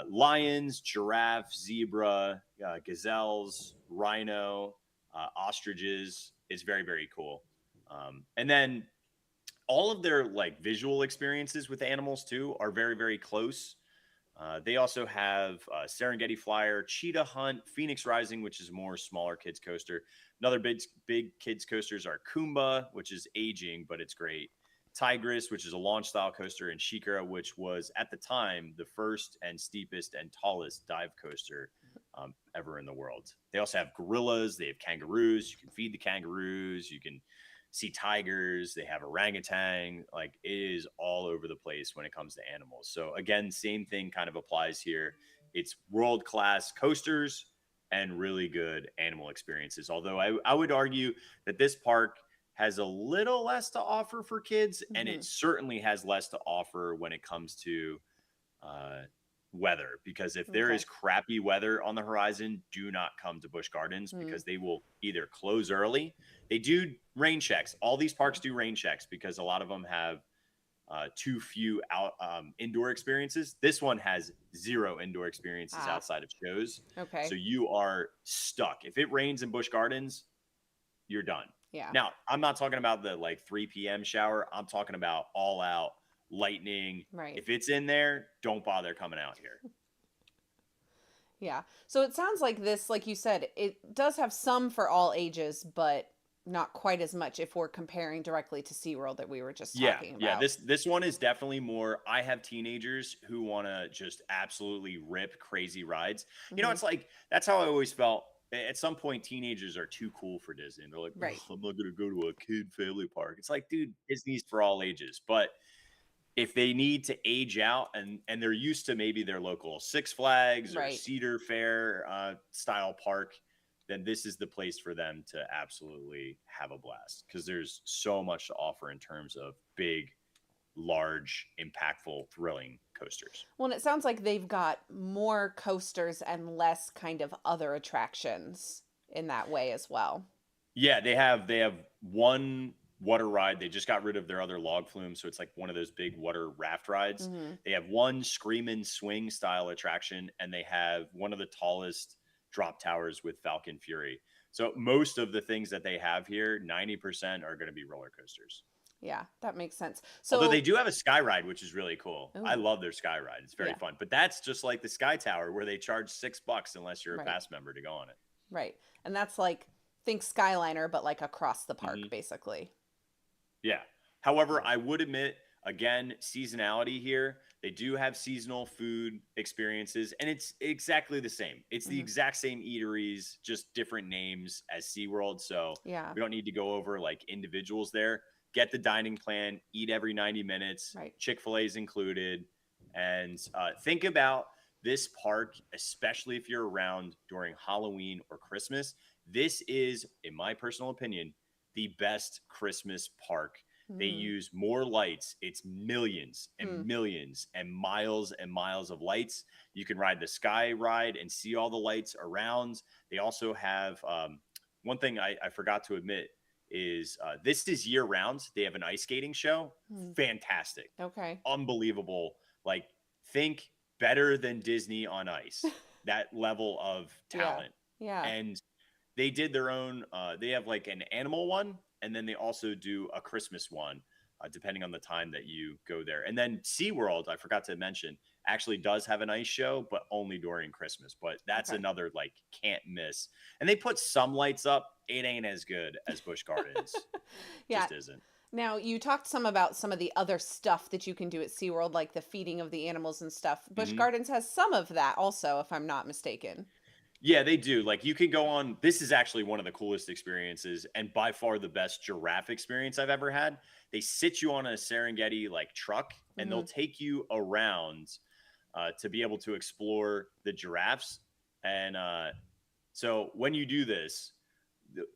lions, giraffe, zebra, gazelles, rhino, ostriches. It's very, very cool. And then all of their like visual experiences with animals too are very, very close. They also have Serengeti Flyer, Cheetah Hunt, Phoenix Rising, which is a more smaller kids coaster. Another big kids coasters are Kumba, which is aging, but it's great. Tigris, which is a launch style coaster, and Shikara, which was at the time the first and steepest and tallest dive coaster ever in the world. They also have gorillas. They have kangaroos. You can feed the kangaroos. You can see tigers. They have orangutan. Like, it is all over the place when it comes to animals. So again, same thing kind of applies here. It's world-class coasters and really good animal experiences. Although I would argue that this park has a little less to offer for kids, and it certainly has less to offer when it comes to weather, because if there is crappy weather on the horizon, do not come to Busch Gardens, because they will either close early. They do rain checks. All these parks do rain checks because a lot of them have too few indoor experiences. This one has 0 indoor experiences outside of shows. Okay. So you are stuck. If it rains in Busch Gardens, you're done. Yeah. Now, I'm not talking about the like 3 p.m. shower. I'm talking about all out lightning. Right. If it's in there, don't bother coming out here. Yeah. So it sounds like this, like you said, it does have some for all ages, but not quite as much if we're comparing directly to SeaWorld that we were just Yeah, talking yeah. about. This one is definitely more. I have teenagers who want to just absolutely rip crazy rides. Hmm. It's like that's how I always felt. At some point, teenagers are too cool for Disney. They're like, "Ugh, Right. I'm not gonna go to a kid family park." It's like, dude, Disney's for all ages. But if they need to age out and they're used to maybe their local Six Flags or Right. Cedar Fair style park, then this is the place for them to absolutely have a blast because there's so much to offer in terms of big, large, impactful, thrilling coasters. Well, and it sounds like they've got more coasters and less kind of other attractions in that way as well. Yeah, they have one water ride. They just got rid of their other log flume, so it's like one of those big water raft rides. Hmm. They have one screamin' swing style attraction, and they have one of the tallest drop towers with Falcon Fury. So most of the things that they have here, 90% are going to be roller coasters. Yeah, that makes sense. Although they So, do have a sky ride, which is really cool. I oh, love their sky ride. It's very yeah, fun. But that's just like the Sky Tower where they charge $6 unless you're a right, pass member to go on it. right. And that's like, think Skyliner, but like across the park, Mhm. basically. Yeah. However, I would admit, again, seasonality here. They do have seasonal food experiences, and it's exactly the same. It's the Hmm. exact same eateries, just different names as SeaWorld. So Yeah, we don't need to go over like individuals there. Get the dining plan, eat every 90 minutes, right. Chick-fil-A is included. And think about this park, especially if you're around during Halloween or Christmas. This is, in my personal opinion, the best Christmas park. They Mm. use more lights. It's millions Hmm. and millions and miles of lights. You can ride the sky ride and see all the lights around. They also have one thing I forgot to admit is this is year round. They have an ice skating show. Hmm. Fantastic, Okay. unbelievable. Like think better than Disney on ice. That level of Yeah. talent. Yeah. And they did their own they have like an animal one and then they also do a Christmas one depending on the time that you go there. And then SeaWorld, I forgot to mention, actually does have an ice show but only during Christmas, but that's Okay. another like can't miss. And they put some lights up. It ain't as good as Busch Gardens. Yeah. Just isn't. Now, you talked some about some of the other stuff that you can do at SeaWorld, like the feeding of the animals and stuff. Busch Mhm. Gardens has some of that also, if I'm not mistaken. Yeah, they do. Like you can go on. This is actually one of the coolest experiences and by far the best giraffe experience I've ever had. They sit you on a Serengeti like truck and they'll Hmm. take you around to be able to explore the giraffes. And so when you do this,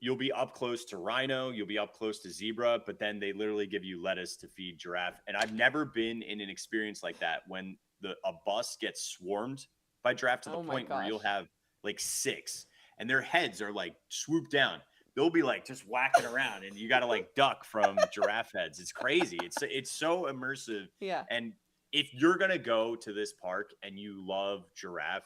you'll be up close to rhino, you'll be up close to zebra, but then they literally give you lettuce to feed giraffe. And I've never been in an experience like that when a bus gets swarmed by giraffe to the Oh my point where you'll gosh. have like six and their heads are like swooped down. They'll be like just whacking around and you got to like duck from giraffe heads. It's crazy. It's so immersive. Yeah. And if you're going to go to this park and you love giraffe,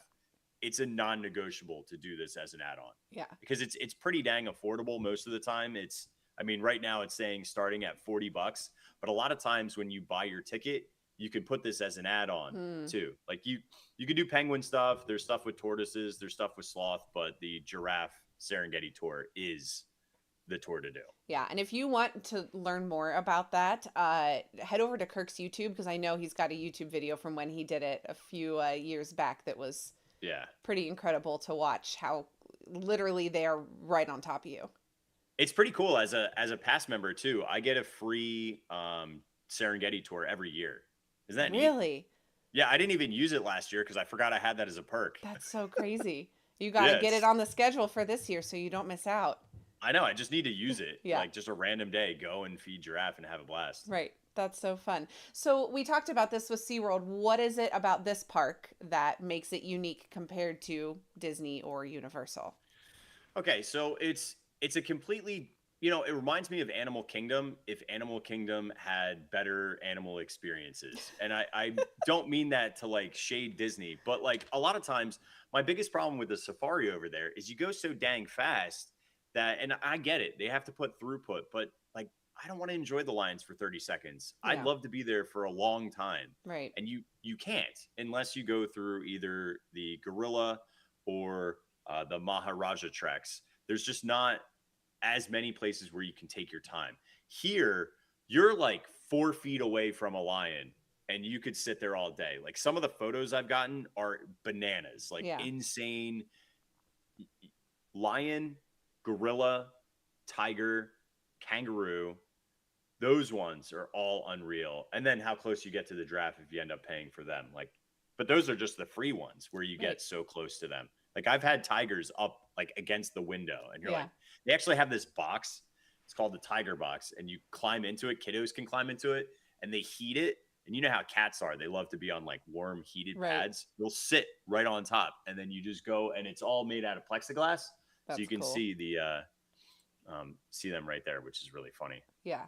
it's a non-negotiable to do this as an add-on Yeah. because it's pretty dang affordable most of the time. It's I mean right now it's saying starting at $40, but a lot of times when you buy your ticket, you can put this as an add-on Hmm. too. Like you can do penguin stuff, there's stuff with tortoises, there's stuff with sloth, but the giraffe Serengeti tour is the tour to do. Yeah. And if you want to learn more about that, head over to Kirk's YouTube because I know he's got a YouTube video from when he did it a few years back that was Yeah. pretty incredible to watch how literally they are right on top of you. It's pretty cool as a pass member too. I get a free Serengeti tour every year. Isn't that neat? Really? Yeah, I didn't even use it last year because I forgot I had that as a perk. That's so crazy. You got to Yeah, get it on the schedule for this year so you don't miss out. I know. I just need to use it. Yeah. Like just a random day, go and feed giraffe and have a blast. Right. That's so fun. So we talked about this with SeaWorld. What is it about this park that makes it unique compared to Disney or Universal? Okay, so it's a completely it reminds me of Animal Kingdom if Animal Kingdom had better animal experiences. And I don't mean that to like shade Disney, but like a lot of times my biggest problem with the safari over there is you go so dang fast that and I get it, they have to put throughput, but like I don't want to enjoy the lines for 30 seconds. I'd Yeah. love to be there for a long time. Right. And you can't unless you go through either the gorilla or the Maharaja treks. There's just not as many places where you can take your time. Here, you're like 4 feet away from a lion and you could sit there all day. Like some of the photos I've gotten are bananas, like Yeah. insane. Lion, gorilla, tiger, kangaroo, those ones are all unreal. And then how close you get to the giraffe if you end up paying for them. Like, but those are just the free ones where you Right. get so close to them. Like I've had tigers up like against the window, and you're Yeah. like, they actually have this box. It's called the tiger box, and you climb into it. Kiddos can climb into it, and they heat it. And you know how cats are; they love to be on like warm, heated Right. pads. They'll sit right on top, and then you just go, and it's all made out of plexiglass, so That's you can cool. see see them right there, which is really funny. Yeah.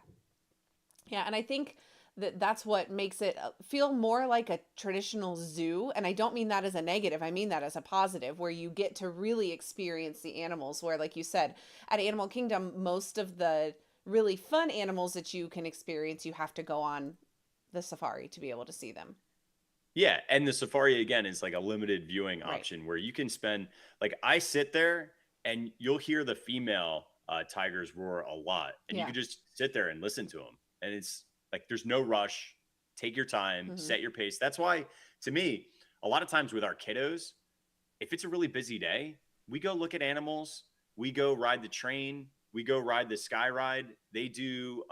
Yeah, and I think that that's what makes it feel more like a traditional zoo, and I don't mean that as a negative. I mean that as a positive, where you get to really experience the animals, where like you said, at Animal Kingdom, most of the really fun animals that you can experience, you have to go on the safari to be able to see them. Yeah, and the safari again is like a limited viewing Right. option where you can spend like I sit there and you'll hear the female tigers roar a lot, and you Yeah. can just sit there and listen to them, and it's like there's no rush. Take your time, Hmm. set your pace. That's why, to me, a lot of times with our kiddos, if it's a really busy day, we go look at animals, we go ride the train, we go ride the sky ride. They do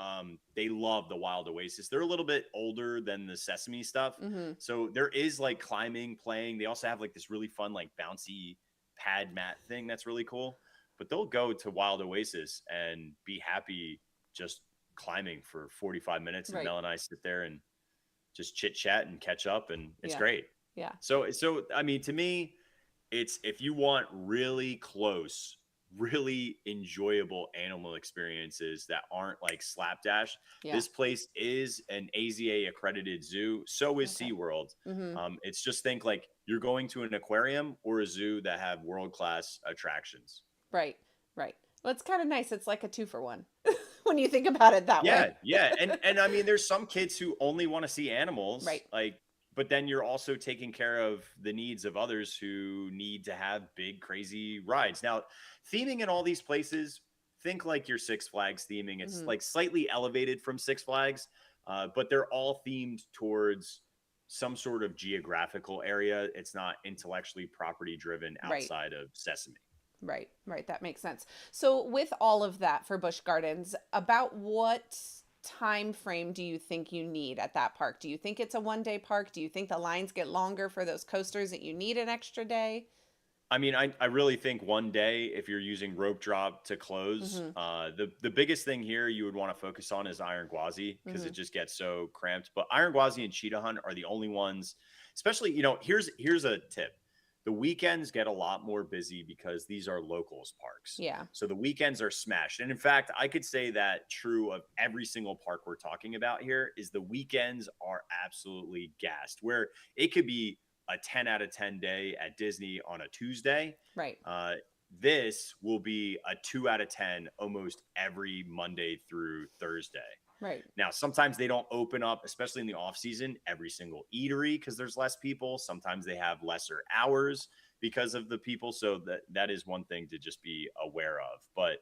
they love the Wild Oasis. They're a little bit older than the Sesame stuff. Hmm. So there is like climbing, playing. They also have like this really fun like bouncy pad mat thing that's really cool. But they'll go to Wild Oasis and be happy just climbing for 45 minutes, and Right. Mel and I sit there and just chit chat and catch up, and it's Yeah. great. Yeah. So I mean, to me, it's if you want really close, really enjoyable animal experiences that aren't like slapdash, Yeah. this place is an AZA accredited zoo. So is Okay. SeaWorld. Hmm. It's just think like you're going to an aquarium or a zoo that have world-class attractions. Right. Right. Well, it's kind of nice. It's like a 2-for-1 when you think about it that Yeah, way. yeah. And I mean there's some kids who only want to see animals, Right. like but then you're also taking care of the needs of others who need to have big crazy rides. Now, theming in all these places, think like your Six Flags theming. It's Hmm. like slightly elevated from Six Flags, but they're all themed towards some sort of geographical area. It's not intellectually property driven Right. outside of Sesame. Right, right. That makes sense. So, with all of that for Busch Gardens, about what time frame do you think you need at that park? Do you think it's a 1-day park? Do you think the lines get longer for those coasters that you need an extra day? I mean, I really think one day, if you're using rope drop to close, Mm-hmm. the biggest thing here you would want to focus on is Iron Gwazi because Mm-hmm. it just gets so cramped. But Iron Gwazi and Cheetah Hunt are the only ones, especially, here's a tip. The weekends get a lot more busy because these are locals parks. Yeah. So the weekends are smashed. And in fact, I could say that true of every single park we're talking about here is the weekends are absolutely gassed, where it could be a 10 out of 10 day at Disney on a Tuesday. Right. This will be a 2 out of 10 almost every Monday through Thursday. Right. Now, sometimes they don't open up, especially in the off season, every single eatery because there's less people. Sometimes they have lesser hours because of the people. So that is one thing to just be aware of. But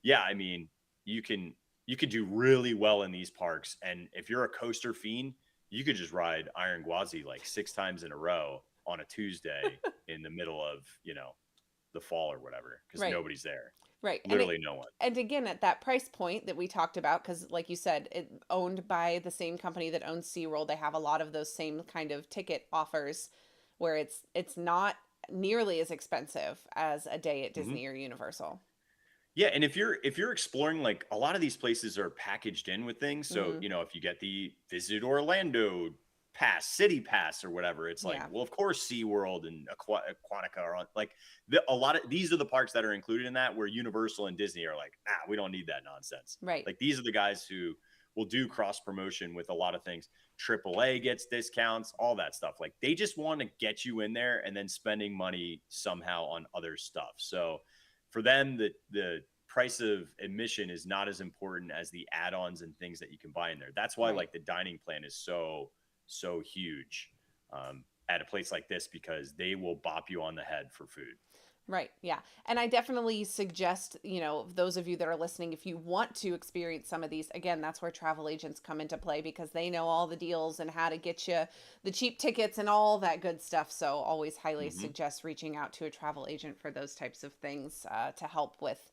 yeah, I mean, you could do really well in these parks. And if you're a coaster fiend, you could just ride Iron Gwazi like 6 times in a row on a Tuesday in the middle of, the fall or whatever, because Right. nobody's there. Right. Literally no one. And again, at that price point that we talked about, because like you said, it owned by the same company that owns SeaWorld, they have a lot of those same kind of ticket offers where it's not nearly as expensive as a day at Mhm. Disney or Universal. Yeah, and if you're exploring, like a lot of these places are packaged in with things. So, Hmm. if you get the Visit Orlando pass, city pass or whatever, it's like, Yeah. well, of course SeaWorld and Aquatica are on like a lot of these are the parks that are included in that, where Universal and Disney are like, we don't need that nonsense. Right. Like these are the guys who will do cross promotion with a lot of things. AAA gets discounts, all that stuff. Like they just want to get you in there and then spending money somehow on other stuff. So for them, the price of admission is not as important as the add-ons and things that you can buy in there. That's why Right. like the dining plan is so huge at a place like this, because they will bop you on the head for food. Right. Yeah. And I definitely suggest, those of you that are listening, if you want to experience some of these, again, that's where travel agents come into play because they know all the deals and how to get you the cheap tickets and all that good stuff. So always highly Hmm. suggest reaching out to a travel agent for those types of things to help with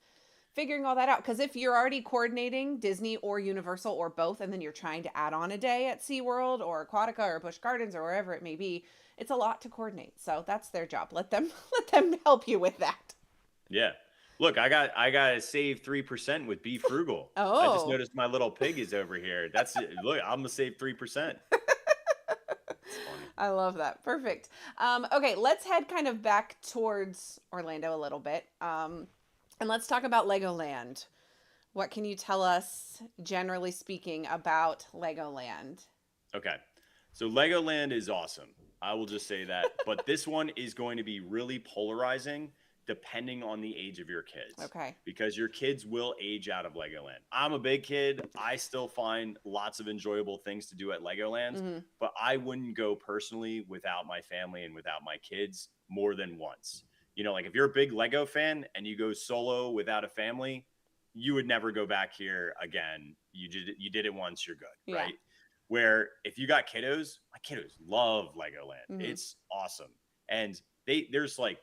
figuring all that out. Because if you're already coordinating Disney or Universal or both, and then you're trying to add on a day at SeaWorld or Aquatica or Busch Gardens or wherever it may be, it's a lot to coordinate. So that's their job. Let them let them help you with that. Yeah. Look, I got to save 3% with Be Frugal. I just Oh, noticed my little pig is over here. That's it. Look, I'm gonna save 3%. It's funny. I love that. Perfect. Okay, let's head kind of back towards Orlando a little bit. And let's talk about Legoland. What can you tell us, generally speaking, about Legoland? Okay. So Legoland is awesome. I will just say that. But this one is going to be really polarizing depending on the age of your kids. Okay. Because your kids will age out of Legoland. I'm a big kid. I still find lots of enjoyable things to do at Legoland, Hmm. but I wouldn't go personally without my family and without my kids more than once. Like if you're a big Lego fan and you go solo without a family, you would never go back here again. You did it once, you're good, Yeah. right? Where if you got kiddos, my kiddos love Legoland. Hmm. It's awesome. And there's like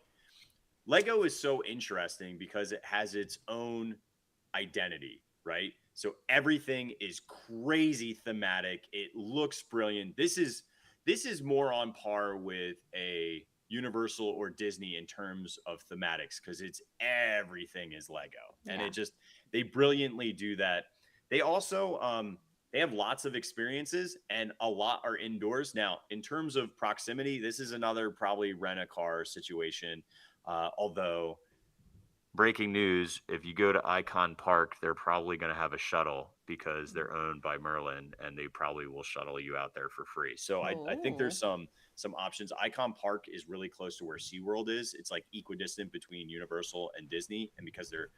Lego is so interesting because it has its own identity, right? So everything is crazy thematic. It looks brilliant. This is more on par with a Universal or Disney in terms of thematics because it's everything is Lego. And Yeah. they brilliantly do that. They also they have lots of experiences and a lot are indoors. Now, in terms of proximity, this is another probably rent a car situation. Although breaking news, if you go to Icon Park, they're probably going to have a shuttle because they're owned by Merlin and they probably will shuttle you out there for free. So I think Oh. there's some options. Icon Park is really close to where SeaWorld is. It's like equidistant between Universal and Disney. And because they're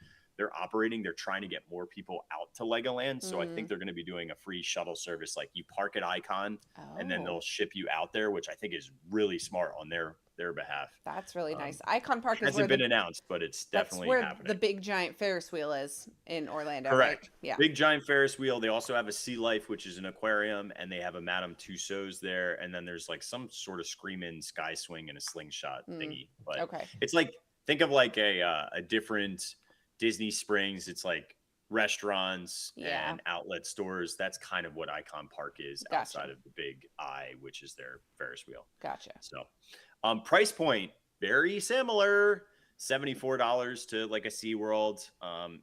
operating, they're trying to get more people out to Legoland. So I think Mm. they're going to be doing a free shuttle service. Like you park at Icon and then Oh, they'll ship you out there, which I think is really smart on their behalf. that's really Um, nice. Icon Park is where Hasn't been announced, but it's that's definitely where the happening. big giant Ferris wheel is in Orlando, right? Correct. Yeah. Big giant Ferris wheel. They also have a Sea Life, which is an aquarium, and they have a Madame Tussauds there. And then there's like some sort of screaming sky swing and a slingshot Mm. thingy. But Okay. it's like think of like a different Disney Springs. It's like restaurants Yeah. and outlet stores. That's kind of what Icon Park is Gotcha. outside of the Big Eye, which is their Ferris wheel. Gotcha. So, price point very similar, $74 to like a SeaWorld.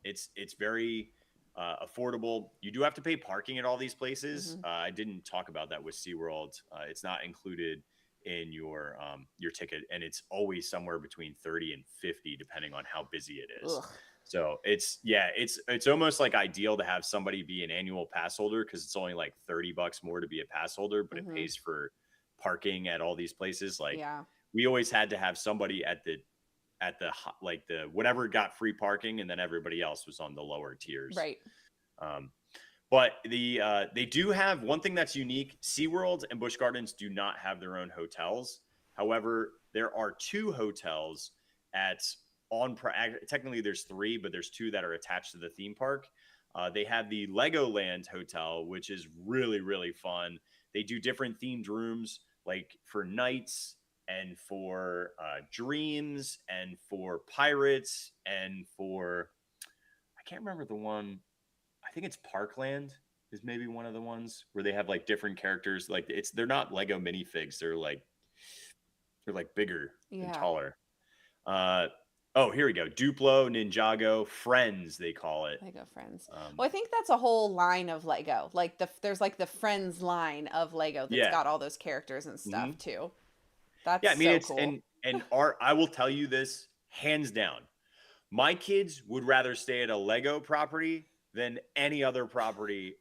It's very affordable. You do have to pay parking at all these places. Hmm. I didn't talk about that with SeaWorld. It's not included in your ticket, and it's always somewhere between 30 and 50 depending on how busy it is. Ugh. So it's almost like ideal to have somebody be an annual pass holder because it's only like $30 more to be a pass holder, but it Hmm. pays for parking at all these places. Like Yeah. we always had to have somebody like the whatever got free parking, and then everybody else was on the lower tiers. Right. Um, but they do have one thing that's unique. SeaWorld and Busch Gardens do not have their own hotels. However, there are two hotels at technically there's three, but there's two that are attached to the theme park. They have the Legoland Hotel, which is really, really fun. They do different themed rooms like for nights and for dreams and for pirates and for I can't remember the one. I think it's Parkland is maybe one of the ones where they have like different characters. Like they're not Lego minifigs. They're like bigger and Yeah. taller. Uh oh, here we go. Duplo, Ninjago, Friends they call it. Lego Friends. Um Well, I think that's a whole line of Lego. Like there's like the Friends line of Lego that's yeah. got all those characters and Hmm. stuff too. That's Yeah, I mean so it's cool. and art I will tell you this hands down. My kids would rather stay at a Lego property than any other property.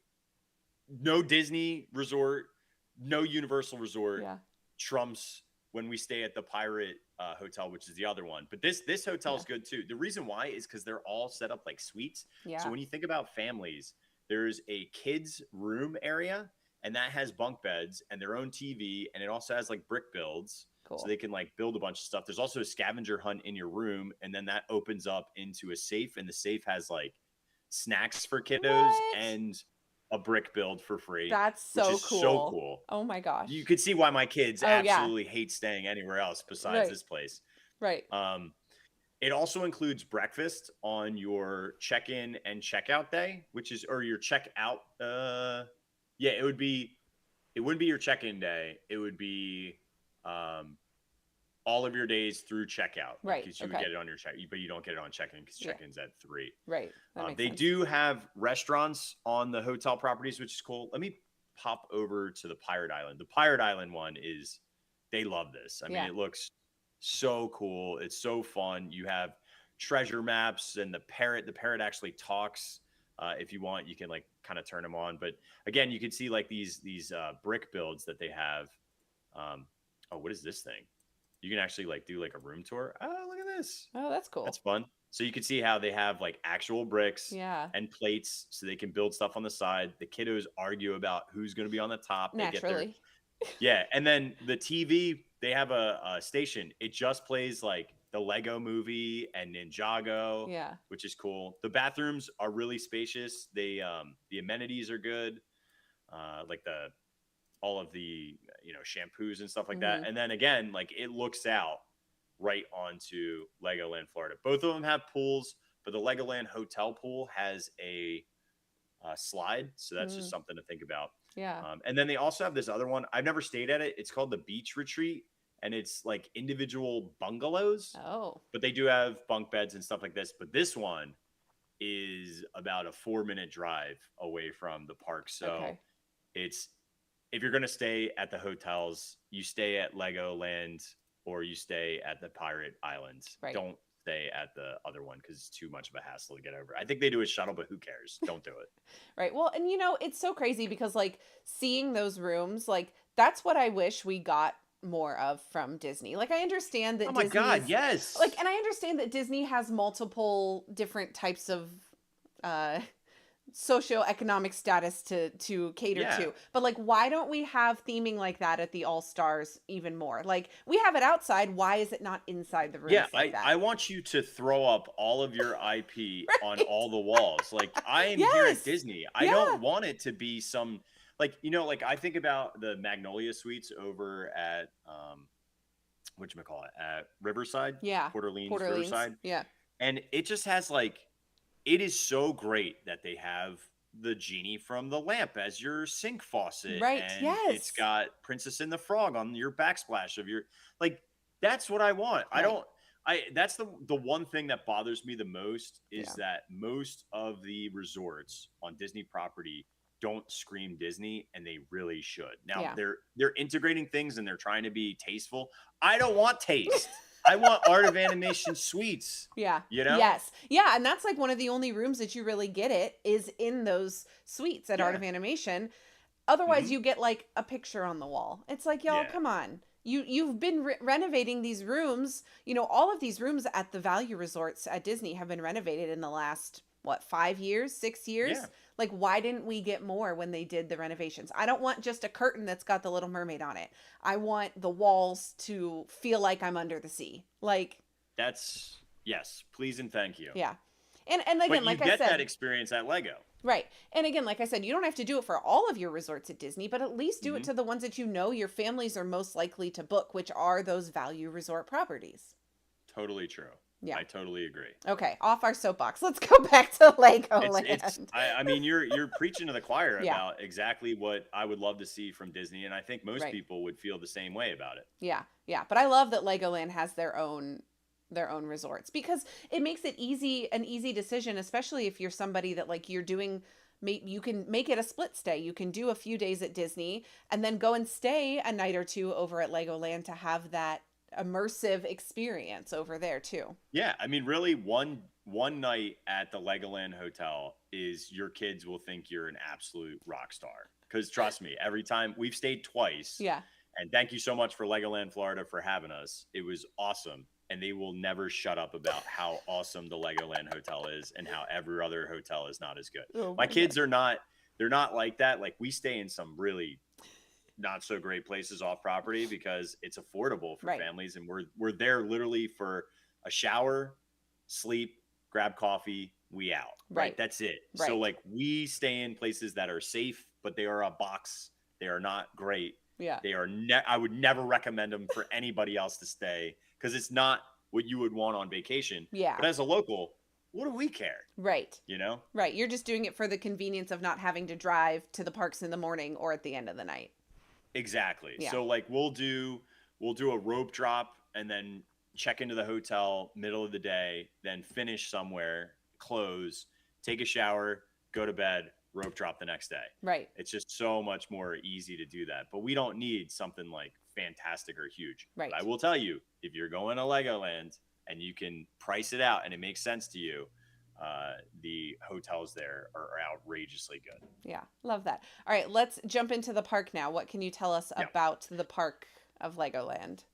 No Disney resort, no Universal resort Yeah. trumps when we stay at the Pirate Hotel, which is the other one. But this hotel Yeah. is good too. The reason why is because they're all set up like suites. So Yeah. when you think about families, there's a kids' room area, and that has bunk beds and their own TV, and it also has like brick builds. Cool. So they can like build a bunch of stuff. There's also a scavenger hunt in your room, and then that opens up into a safe, and the safe has like snacks for kiddos What? and a brick build for free, That's which so is so cool. cool. Oh my gosh. You could see why my kids Oh yeah. absolutely hate staying anywhere else besides Right. this place. Right. It also includes breakfast on your check-in and checkout day, which is, or your checkout. Yeah, it wouldn't be your check-in day. It would be all of your days through checkout. Right. Because you would Okay. get it on your check, but you don't get it on check-in because Yeah. check-in's at 3. Right. That makes They sense. do have restaurants on the hotel properties, which is cool. Let me pop over to the Pirate Island. The Pirate Island one is, they love this. I mean, Yeah. it looks so cool. It's so fun. You have treasure maps, and the parrot actually talks. If you want, you can like kind of turn them on. But again, you can see like these brick builds that they have. Oh, what is this thing? You can actually like do like a room tour. Oh, look at this. Oh, that's cool. That's fun. So you can see how they have like actual bricks Yeah. and plates, so they can build stuff on the side. The kiddos argue about who's going to be on the top. Naturally. Yeah, and then the TV, they have a station. It just plays like the Lego Movie and Ninjago, Yeah. which is cool. The bathrooms are really spacious. They the amenities are good, like all of the shampoos and stuff like that. And then again, like it looks out right onto Legoland, Florida. Both of them have pools, but the Legoland hotel pool has a slide, so that's just something to think about. Yeah. And then they also have this other one. I've never stayed at it. It's called the Beach Retreat, and it's like individual bungalows, Oh. but they do have bunk beds and stuff like this. But this one is about a 4-minute drive away from the park. So Okay. it's, if you're going to stay at the hotels, you stay at Legoland or you stay at the Pirate Islands. Right. Don't stay at the other one because it's too much of a hassle to get over. I think they do a shuttle, but who cares? Don't do it. Right. Well, and it's so crazy because like seeing those rooms, like that's what I wish we got more of from Disney. Like I understand that Oh my God, yes. Like, and I understand that Disney has multiple different types of socioeconomic status to cater to. But like, why don't we have theming like that at the All Stars even more? Like, we have it outside. Why is it not inside the rooms? Yeah, like that? I want you to throw up all of your IP on Right. all the walls. Like, I am here Yes. at Disney. I Yeah. don't want it to be some, like, like I think about the Magnolia Suites over at whatchamacallit, at Riverside. Yeah. Port Orleans, Port Orleans. Riverside. Yeah. And it just has like, it is so great that they have the genie from the lamp as your sink faucet. Right, And yes. it's got Princess and the Frog on your backsplash of your, like, that's what I want. Right. That's the one thing that bothers me the most is Yeah. that most of the resorts on Disney property don't scream Disney, and they really should. Now Yeah. they're integrating things and they're trying to be tasteful. I don't want taste. I want Art of Animation suites. Yeah. You know? Yes. Yeah. And that's like one of the only rooms that you really get it is in those suites at Art Yeah. of Animation. Otherwise, Mhm. you get like a picture on the wall. It's like, y'all, Yeah. come on. You've been renovating these rooms. All of these rooms at the value resorts at Disney have been renovated in the last, 5 years, 6 years? Yeah. Like, why didn't we get more when they did the renovations? I don't want just a curtain that's got the Little Mermaid on it. I want the walls to feel like I'm under the sea. Like, That's, yes, please and thank you. yeah. And again, But you like I get said, that experience at Lego. right. And again, like I said, you don't have to do it for all of your resorts at Disney, but at least do it to the ones that your families are most likely to book, which are those value resort properties. Totally true. Yeah. I totally agree. Okay, off our soapbox. Let's go back to Legoland. I mean, you're preaching to the choir Yeah. about exactly what I would love to see from Disney, and I think most Right. people would feel the same way about it. Yeah, yeah. But I love that Legoland has their own resorts because it makes it an easy decision, especially if you're somebody that like you're doing. You can make it a split stay. You can do a few days at Disney and then go and stay a night or two over at Legoland to have that immersive experience over there too. Yeah, I mean, really, one night at the Legoland Hotel is your kids will think you're an absolute rock star. Because trust me, every time we've stayed twice. Yeah. And thank you so much for Legoland Florida for having us. It was awesome. And they will never shut up about how awesome the Legoland Hotel is and how every other hotel is not as good. Oh My kids are not, they're not like that. Like we stay in some really not so great places off property because it's affordable for Right. families, and we're there literally for a shower, sleep, grab coffee, we out. Right? Right. That's it. So Right. like we stay in places that are safe, but they are a box. They are not great. Yeah. They are I would never recommend them for anybody else to stay because it's not what you would want on vacation. Yeah. But as a local, what do we care? Right. You know? Right. You're just doing it for the convenience of not having to drive to the parks in the morning or at the end of the night. Exactly. Yeah. So like we'll do a rope drop and then check into the hotel middle of the day, then finish somewhere, close, take a shower, go to bed, rope drop the next day. Right. It's just so much more easy to do that. But we don't need something like fantastic or huge. Right. But I will tell you, if you're going to Legoland and you can price it out and it makes sense to you, the hotels there are outrageously good. Yeah, love that. All right, let's jump into the park now. What can you tell us about the park of Legoland?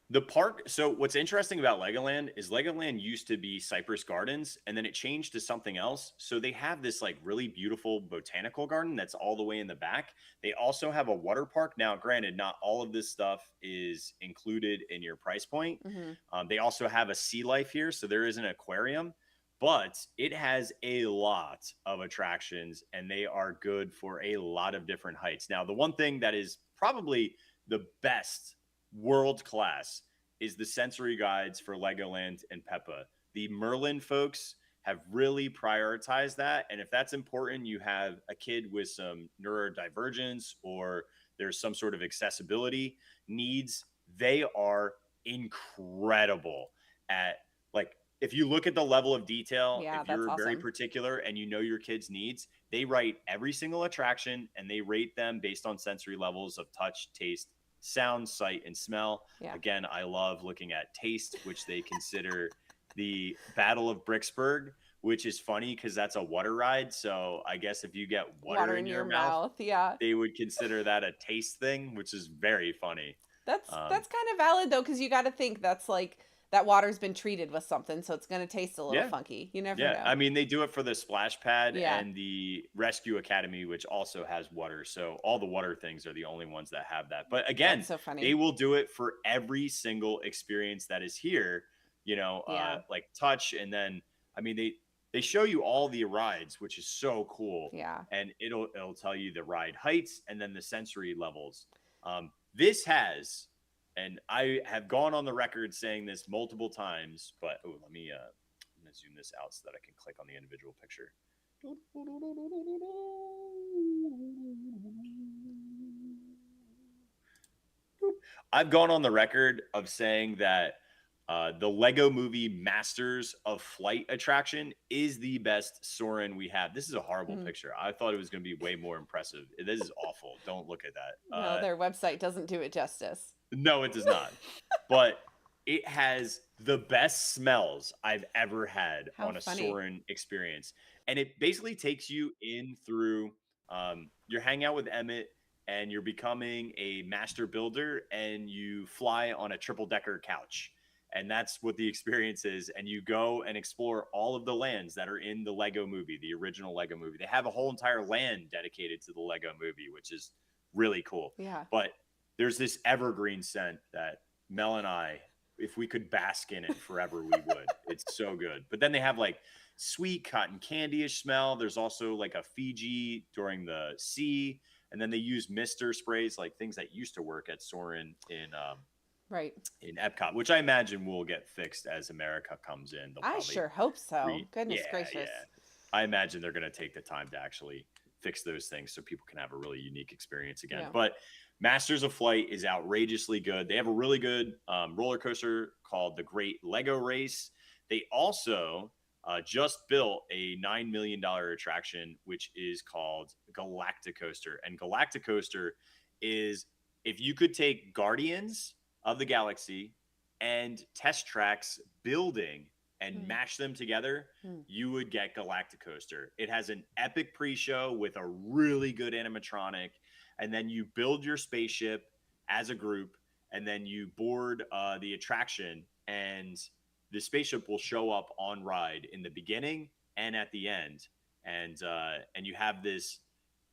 The park. So what's interesting about Legoland is Legoland used to be Cypress Gardens and then it changed to something else. So they have this like really beautiful botanical garden that's all the way in the back. They also have a water park. Now, granted, not all of this stuff is included in your price point. Mm-hmm. They also have a sea life here. So there is an aquarium, but it has a lot of attractions and they are good for a lot of different heights. Now, the one thing that is probably the best world class is the sensory guides for Legoland and Peppa. The Merlin folks have really prioritized that. And if that's important, you have a kid with some neurodivergence or there's some sort of accessibility needs, they are incredible at like, if you look at the level of detail, if you're that's very awesome. particular and you know your kids' needs, they write every single attraction and they rate them based on sensory levels of touch, taste, sound, sight, and smell. Yeah. Again, I love looking at taste, which they consider the Battle of Bricksburg, which is funny because that's a water ride. So I guess if you get water in your mouth, yeah, they would consider that a taste thing, which is very funny. That's kind of valid though, because you got to think that's like that water's been treated with something, so it's going to taste a little funky. You never know. I mean, they do it for the splash pad Yeah. and the Rescue Academy, which also has water. So all the water things are the only ones that have that. But again, That's so funny. they will do it for every single experience that is here, you know, like touch. And then, I mean, they show you all the rides, which is so cool. Yeah. And it'll tell you the ride heights and then the sensory levels. This has, and I have gone on the record saying this multiple times, but I'm gonna zoom this out so that I can click on the individual picture. I've gone on the record of saying that the Lego Movie Masters of Flight attraction is the best Soarin' we have. This is a horrible picture. I thought it was going to be way more impressive. This is awful. Don't look at that. No, their website doesn't do it justice. No, it does not. But it has the best smells I've ever had on a Soarin' experience. And it basically takes you in through, you're hanging out with Emmett and you're becoming a master builder and you fly on a triple decker couch. And that's what the experience is. And you go and explore all of the lands that are in the Lego movie, the original Lego movie. They have a whole entire land dedicated to the Lego movie, which is really cool. Yeah. But there's this evergreen scent that Mel and I, if we could bask in it forever, we would. It's so good. But then they have like sweet cotton candy-ish smell. There's also like a Fiji during the sea. And then they use mister sprays, like things that used to work at Soarin' in Epcot, which I imagine will get fixed as America comes in. I sure hope so. Goodness gracious. Yeah. I imagine they're going to take the time to actually fix those things so people can have a really unique experience again. Yeah. But Masters of Flight is outrageously good. They have a really good roller coaster called the Great Lego Race. They also just built a $9 million attraction, which is called Galacticoaster. And Galacticoaster is, if you could take Guardians of the Galaxy and Test Track's building and mash them together, you would get Galacticoaster. It has an epic pre-show with a really good animatronic, and then you build your spaceship as a group, and then you board the attraction, and the spaceship will show up on ride in the beginning and at the end, and you have this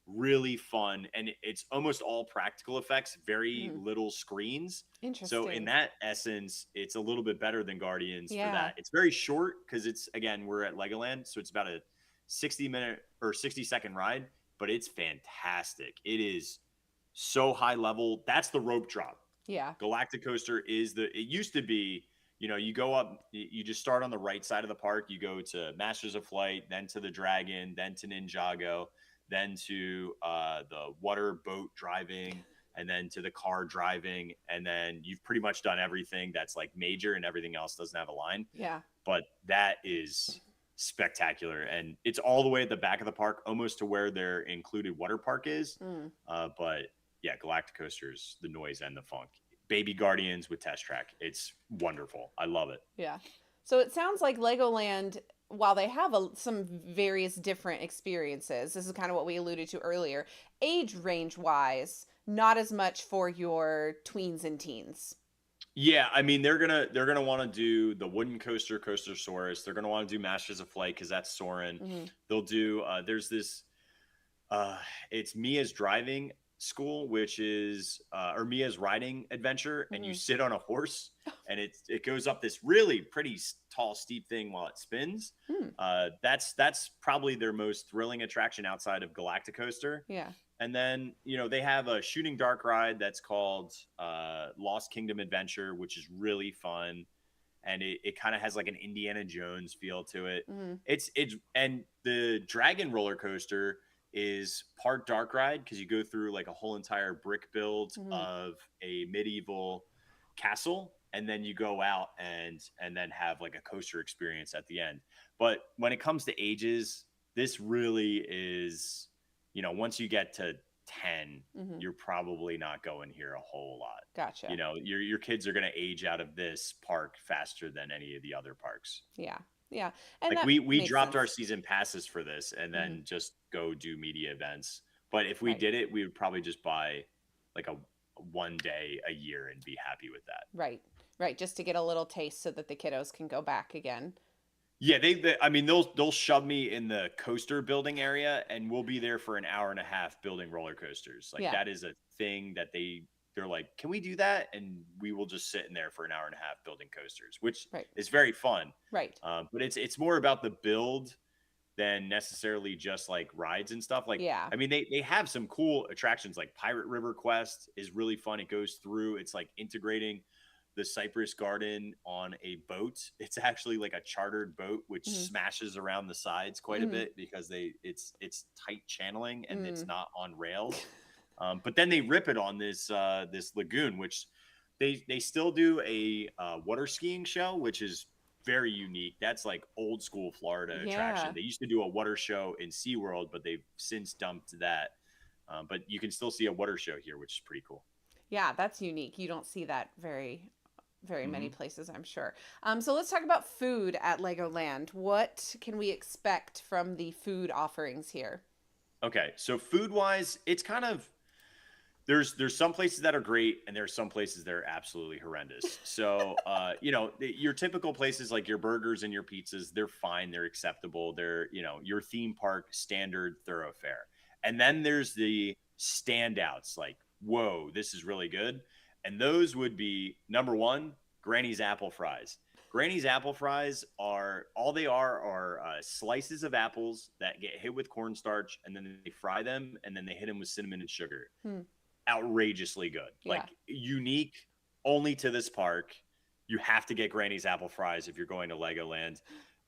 really fun, and it's almost all practical effects, very Mm, little screens. So in interesting. that essence, it's a little bit better than Guardians for Yeah. that. It's very short because it's, again, we're at Legoland, so it's about a 60-minute or 60-second ride, but it's fantastic. It is so high level. That's the rope drop. Yeah. Galactic Coaster is it used to be, you go up, you just start on the right side of the park. You go to Masters of Flight, then to the Dragon, then to Ninjago, then to the water boat driving, and then to the car driving. And then you've pretty much done everything that's like major, and everything else doesn't have a line. Yeah. But that is spectacular. And it's all the way at the back of the park, almost to where their included water park is. Mm. But yeah, Galactic Coaster's the noise and the funk. Baby Guardians with Test Track. It's wonderful. I love it. Yeah. So it sounds like Legoland, while they have some various different experiences, this is kind of what we alluded to earlier, age range wise, not as much for your tweens and teens. Yeah, I mean they're gonna want to do the wooden coaster, Coastersaurus. They're gonna want to do Masters of Flight because that's Soren. Hmm. They'll do there's this it's Mia's driving school, which is or Mia's riding adventure, and you Hmm. sit on a horse, and it goes up this really pretty tall, steep thing while it spins. Hmm. That's probably their most thrilling attraction outside of Galactic Coaster. Yeah. And then, they have a shooting dark ride that's called Lost Kingdom Adventure, which is really fun. And it kind of has like an Indiana Jones feel to it. Hmm. And the Dragon roller coaster is part dark ride because you go through like a whole entire brick build Hmm. of a medieval castle, and then you go out and then have like a coaster experience at the end. But when it comes to ages, this really is, once you get to 10, Hmm. you're probably not going here a whole lot. Gotcha. Your kids are going to age out of this park faster than any of the other parks. Yeah. Yeah. And Like that we makes dropped our sense. season passes for this and Hmm. then just go do media events. But if we Right. did it, we would probably just buy like a one day a year and be happy with that. Right. Right. Just to get a little taste so that the kiddos can go back again. Yeah, I mean, they'll shove me in the coaster building area, and we'll be there for an hour and a half building roller coasters. Like Yeah. that is a thing that they're like, can we do that? And we will just sit in there for an hour and a half building coasters, which Right. is very fun. Right. But it's more about the build than necessarily just like rides and stuff. Like, Yeah. I mean, they have some cool attractions. Like Pirate River Quest is really fun. It goes through. It's like integrating the Cypress Garden on a boat. It's actually like a chartered boat, which Hmm. smashes around the sides quite a Hmm. bit because it's tight channeling and it's Mm. not on rails. But then they rip it on this lagoon, which they still do a water skiing show, which is very unique. That's like old school Florida Yeah. attraction. They used to do a water show in SeaWorld, but they've since dumped that. But you can still see a water show here, which is pretty cool. Yeah, that's unique. You don't see that very many Hmm. places, I'm sure. So let's talk about food at Legoland. What can we expect from the food offerings here? Okay, so food wise, it's kind of there's some places that are great and there's some places that are absolutely horrendous. So your typical places like your burgers and your pizzas, they're fine, they're acceptable, they're your theme park standard thoroughfare. And then there's the standouts like, whoa, this is really good. And those would be number one, Granny's apple fries. Granny's apple fries are all they are slices of apples that get hit with cornstarch, and then they fry them, and then they hit them with cinnamon and sugar. Hmm. Outrageously good, Yeah. like unique only to this park. You have to get Granny's apple fries if you're going to Legoland.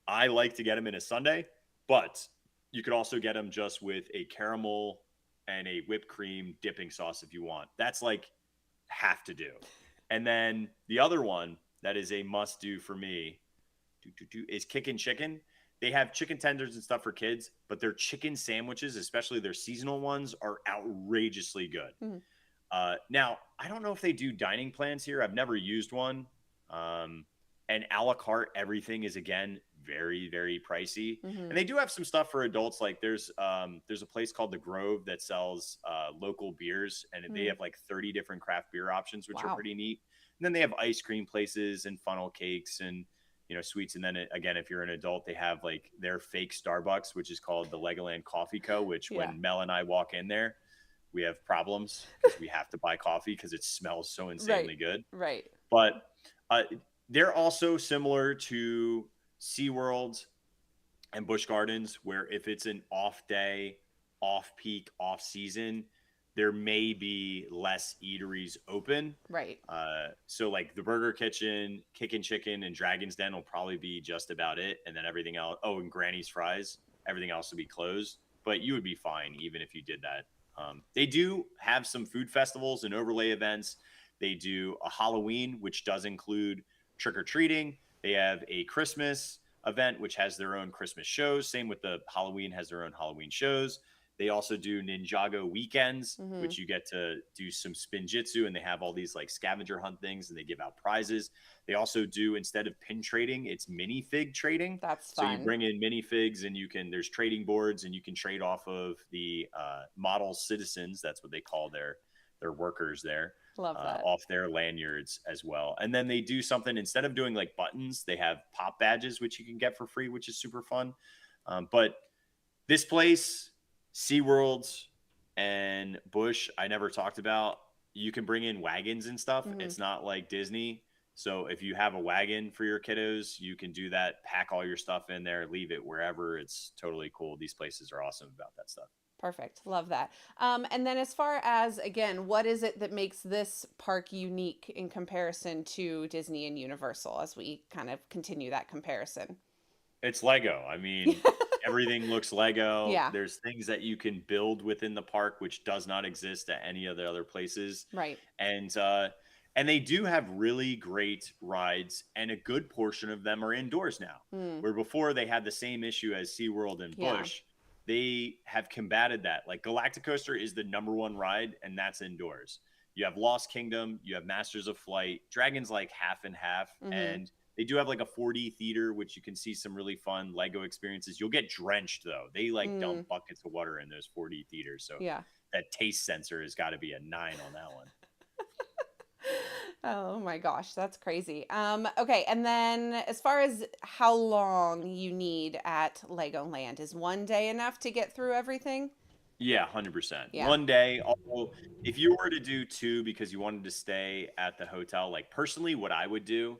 I like to get them in a sundae, but you could also get them just with a caramel and a whipped cream dipping sauce if you want. That's like have to do. And then the other one that is a must do for me is Kickin' Chicken. They have chicken tenders and stuff for kids, but their chicken sandwiches, especially their seasonal ones, are outrageously good. Hmm. Now, I don't know if they do dining plans here. I've never used one. And a la carte, everything is, again, very, very pricey. Hmm. And they do have some stuff for adults. Like there's a place called The Grove that sells local beers, and they Hmm. have like 30 different craft beer options, which are Wow. pretty neat. And then they have ice cream places and funnel cakes and sweets. And then again, if you're an adult, they have like their fake Starbucks, which is called the Legoland Coffee Co., which Yeah. when Mel and I walk in there, we have problems because we have to buy coffee because it smells so insanely good. Right. But uh, they're also similar to SeaWorld and Busch Gardens, where if it's an off day, off peak, off season, there may be less eateries open. Right. So like the Burger Kitchen, Kickin' Chicken, and Dragon's Den will probably be just about it, and then everything else. Oh, and Granny's Fries, everything else will be closed. But you would be fine even if you did that. They do have some food festivals and overlay events. They do a Halloween, which does include trick or treating. They have a Christmas event, which has their own Christmas shows. Same with the Halloween, has their own Halloween shows. They also do Ninjago weekends, which you get to do some spin jitsu, and they have all these like scavenger hunt things, and they give out prizes. They also do, instead of pin trading, it's minifig trading. That's So you fun. bring in minifigs, and there's trading boards, and you can trade off of the model citizens. That's what they call their workers there. Love that. Off their lanyards as well. And then they do something, instead of doing like buttons, they have pop badges, which you can get for free, which is super fun. But this place, SeaWorld and Busch, I never talked about. You can bring in wagons and stuff. It's not like Disney. So if you have a wagon for your kiddos, you can do that, pack all your stuff in there, leave it wherever. It's totally cool. These places are awesome about that stuff. Perfect. Love that. And then as far as, again, what is it that makes this park unique in comparison to Disney and Universal as we kind of continue that comparison? It's Lego. I mean, everything looks Lego. Yeah. There's things that you can build within the park, which does not exist at any of the other places. Right. And they do have really great rides, and a good portion of them are indoors now. Where before they had the same issue as SeaWorld and Busch. They have combated that. Like Galacticoaster is the #1 ride, and that's indoors. You have Lost Kingdom, you have Masters of Flight, Dragon's like half and half, and they do have like a 4D theater, which you can see some really fun Lego experiences. You'll get drenched though. They like dump buckets of water in those 4D theaters. So that taste sensor has got to be a 9 on that one. Oh my gosh, that's crazy. Okay, and then as far as how long you need at Legoland, is one day enough to get through everything? Yeah, 100%. Yeah. One day, although if you were to do 2 because you wanted to stay at the hotel, like personally, what I would do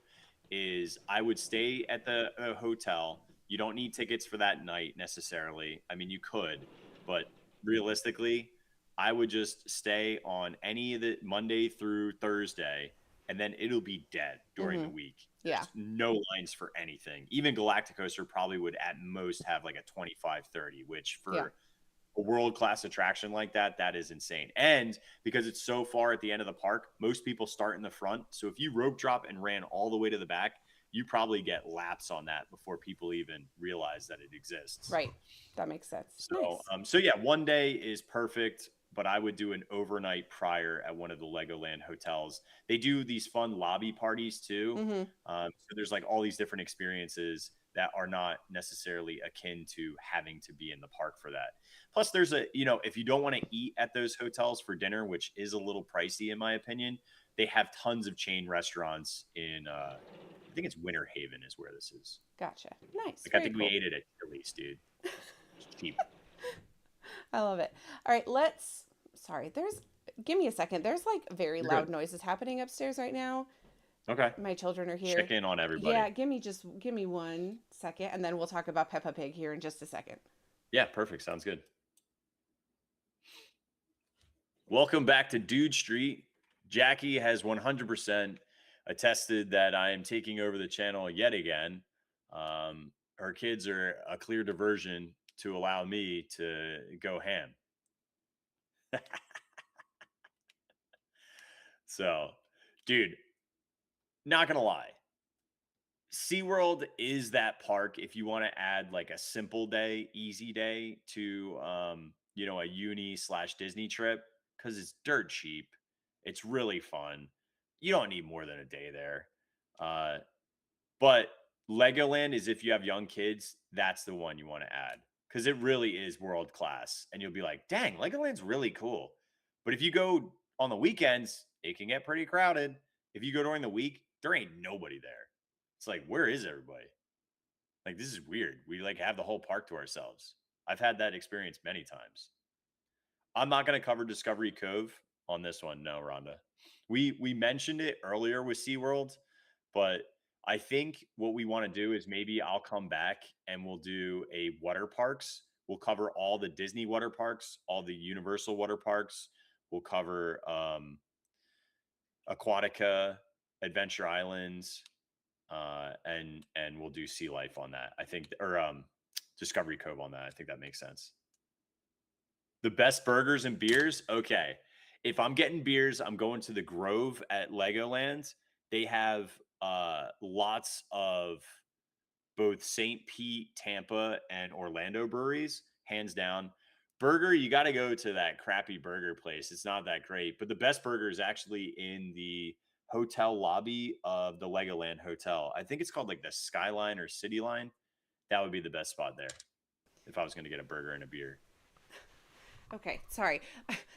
is I would stay at the hotel. You don't need tickets for that night necessarily. I mean, you could, but realistically, I would just stay on any of the Monday through Thursday, and then it'll be dead during the week. There's no lines for anything. Even Galacticoaster probably would at most have like a 25-30, which for a world-class attraction like that, that is insane. And because it's so far at the end of the park, most people start in the front. So if you rope drop and ran all the way to the back, you probably get laps on that before people even realize that it exists. Right. That makes sense. So, Nice. so yeah, one day is perfect, but I would do an overnight prior at one of the Legoland hotels. They do these fun lobby parties too. So there's like all these different experiences that are not necessarily akin to having to be in the park for that. Plus there's if you don't want to eat at those hotels for dinner, which is a little pricey in my opinion, they have tons of chain restaurants in, I think it's Winter Haven is where this is. Gotcha. Nice. Like I think we ate it at Chili's, dude. It's cheap. I love it. All right, give me a second. There's like very loud noises happening upstairs right now. Okay. My children are here. Check in on everybody. Yeah, give me 1 second, and then we'll talk about Peppa Pig here in just a second. Yeah, perfect. Sounds good. Welcome back to Dude Street. Jackie has 100% attested that I am taking over the channel yet again. Her kids are a clear diversion to allow me to go ham. So, dude, not gonna lie. SeaWorld is that park if you want to add like a simple day, easy day to a uni/Disney trip, because it's dirt cheap. It's really fun. You don't need more than a day there. But Legoland is, if you have young kids, that's the one you want to add, because it really is world class. And you'll be like, dang, Legoland's really cool. But if you go on the weekends, it can get pretty crowded. If you go during the week, there ain't nobody there. It's like, where is everybody? Like, this is weird. We like have the whole park to ourselves. I've had that experience many times. I'm not going to cover Discovery Cove on this one. No, Rhonda. We mentioned it earlier with SeaWorld, but I think what we want to do is maybe I'll come back and we'll do a water parks. We'll cover all the Disney water parks, all the Universal water parks. We'll cover Aquatica, Adventure Islands, and we'll do Sea Life on that. I think, or Discovery Cove on that. I think that makes sense. The best burgers and beers. Okay, if I'm getting beers, I'm going to the Grove at Legoland. They have lots of both St. Pete, Tampa, and Orlando breweries, hands down. Burger, you got to go to that crappy burger place. It's not that great, but the best burger is actually in the hotel lobby of the Legoland Hotel. I think it's called like the Skyline or City Line. That would be the best spot there if I was going to get a burger and a beer. Okay, sorry.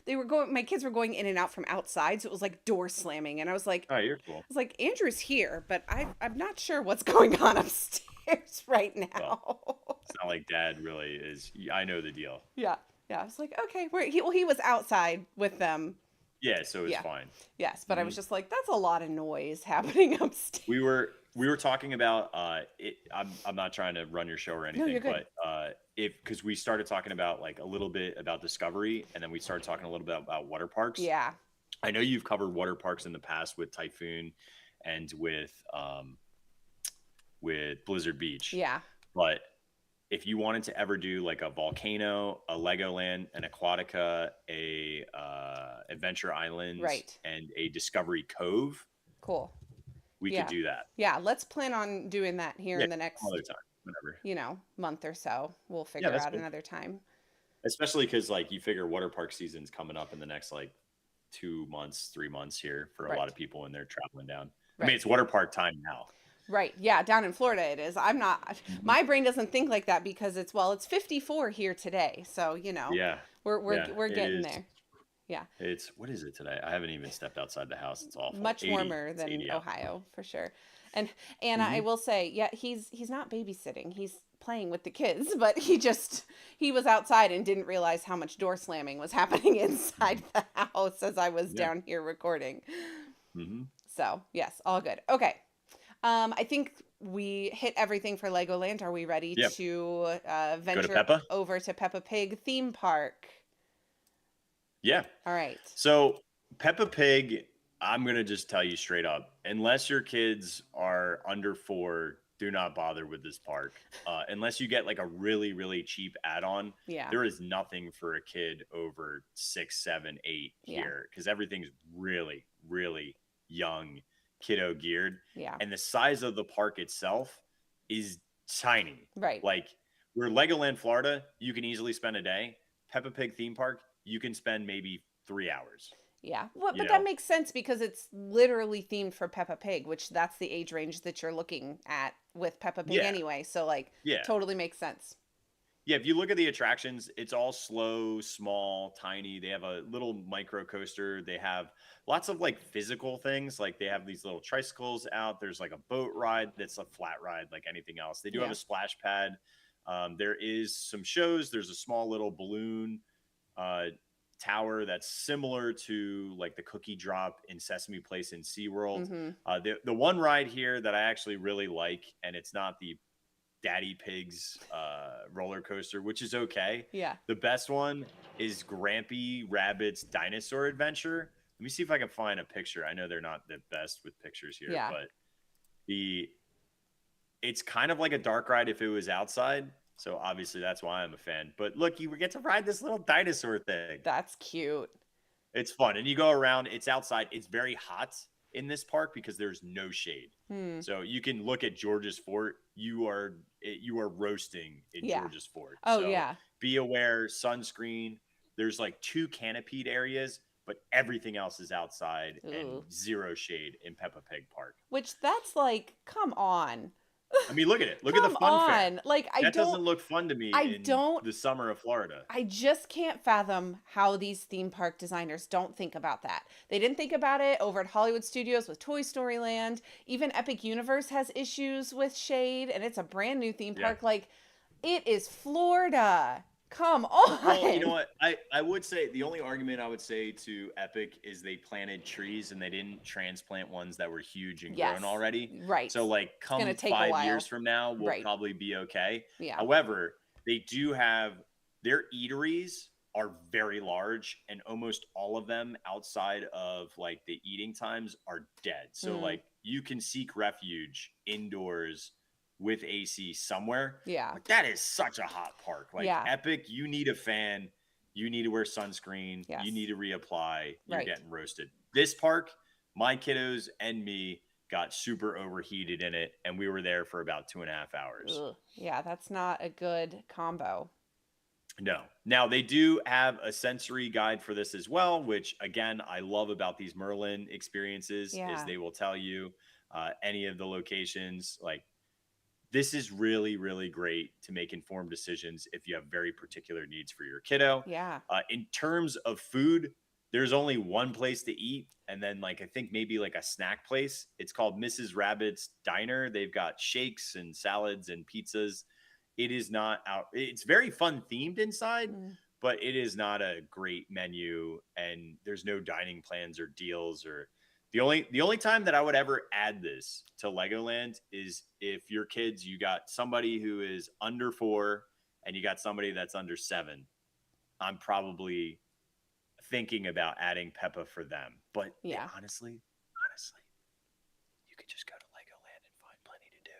My kids were going in and out from outside, so it was like door slamming. And I was like, Oh, you're cool. Andrew's here, but I'm not sure what's going on upstairs right now. Well, it's not like Dad really is. I know the deal. Yeah. I was like, okay, he was outside with them. Yeah, so it's fine. Yes, but I was just like, that's a lot of noise happening upstairs. We were talking about it. I'm not trying to run your show or anything, you're good. but because we started talking about like a little bit about Discovery, and then we started talking a little bit about water parks. Yeah. I know you've covered water parks in the past with Typhoon and with Blizzard Beach. Yeah. But if you wanted to ever do like a volcano, a Legoland, an Aquatica, a Adventure Islands, right, and a Discovery Cove, cool. We could do that. Yeah, let's plan on doing that here in the next other time, whenever. Month or so. We'll figure out another time. Especially because like you figure water park season's coming up in the next like 2 months, 3 months here for a lot of people when they're traveling down. I mean, it's water park time now. Right. Yeah. Down in Florida it is. I'm not, my brain doesn't think like that because it's 54 here today. So, we're getting there. Yeah. What is it today? I haven't even stepped outside the house. It's awful. Much warmer than Ohio for sure. And Anna, I will say, he's not babysitting. He's playing with the kids, but he was outside and didn't realize how much door slamming was happening inside the house as I was down here recording. Mm-hmm. So yes, all good. Okay. I think we hit everything for Legoland. Are we ready to venture over to Peppa Pig theme park? Yeah. All right. So Peppa Pig, I'm going to just tell you straight up, unless your kids are under 4, do not bother with this park. Unless you get like a really, really cheap add-on, there is nothing for a kid over 6, 7, 8 here because everything's really, really young, kiddo geared. Yeah. And the size of the park itself is tiny. Right. Like where Legoland, Florida, you can easily spend a day. Peppa Pig theme park, you can spend maybe 3 hours. Yeah. Well, but that makes sense because it's literally themed for Peppa Pig, which that's the age range that you're looking at with Peppa Pig anyway. So totally makes sense. Yeah, if you look at the attractions, it's all slow, small, tiny. They have a little micro coaster. They have lots of like physical things. Like they have these little tricycles out. There's like a boat ride that's a flat ride like anything else. They do have a splash pad. There is some shows. There's a small little balloon tower that's similar to like the cookie drop in Sesame Place in SeaWorld. Mm-hmm. The one ride here that I actually really like, and it's not the Daddy Pig's roller coaster, which is okay. Yeah. The best one is Grampy Rabbit's Dinosaur Adventure. Let me see if I can find a picture. I know they're not the best with pictures here, but it's kind of like a dark ride if it was outside. So obviously that's why I'm a fan. But look, you get to ride this little dinosaur thing. That's cute. It's fun. And you go around, it's outside. It's very hot in this park because there's no shade. So you can look at George's Fort. You are roasting in George's Fort. Oh, so be aware, sunscreen. There's like 2 canopied areas, but everything else is outside and 0 shade in Peppa Pig Park. Which that's like, come on. I mean, look at it. Look at the Come fun fair. on. Like, That doesn't look fun to me I in don't, the summer of Florida. I just can't fathom how these theme park designers don't think about that. They didn't think about it over at Hollywood Studios with Toy Story Land. Even Epic Universe has issues with shade, and it's a brand new theme Yeah. park. Like, it is Florida. Come Well, you know on. what? I would say the only argument I would say to Epic is they planted trees and they didn't transplant ones that were huge and Yes. grown already. Right. So like It's going to come take a 5 years while. from now, we'll Right. probably be okay. Yeah. However, they do have their eateries are very large, and almost all of them outside of like the eating times are dead. So like you can seek refuge indoors with AC somewhere. Yeah. Like, that is such a hot park. Like Yeah. Epic, you need a fan. You need to wear sunscreen. Yes. You need to reapply. You're Right. getting roasted. This park, my kiddos and me got super overheated in it, and we were there for about 2.5 hours. Ugh. Yeah, that's not a good combo. No. Now, they do have a sensory guide for this as well, which, again, I love about these Merlin experiences Yeah. is they will tell you any of the locations. Like, this is really, really great to make informed decisions if you have very particular needs for your kiddo. Yeah. In terms of food, there's only one place to eat, and then like I think maybe like a snack place. It's called Mrs. Rabbit's Diner. They've got shakes and salads and pizzas. It is not out. It's very fun themed inside, but it is not a great menu, and there's no dining plans or deals. Or the only time that I would ever add this to Legoland is if your kids, you got somebody who is under 4 and you got somebody that's under 7. I'm probably thinking about adding Peppa for them. But Yeah. honestly, you could just go to Legoland and find plenty to do.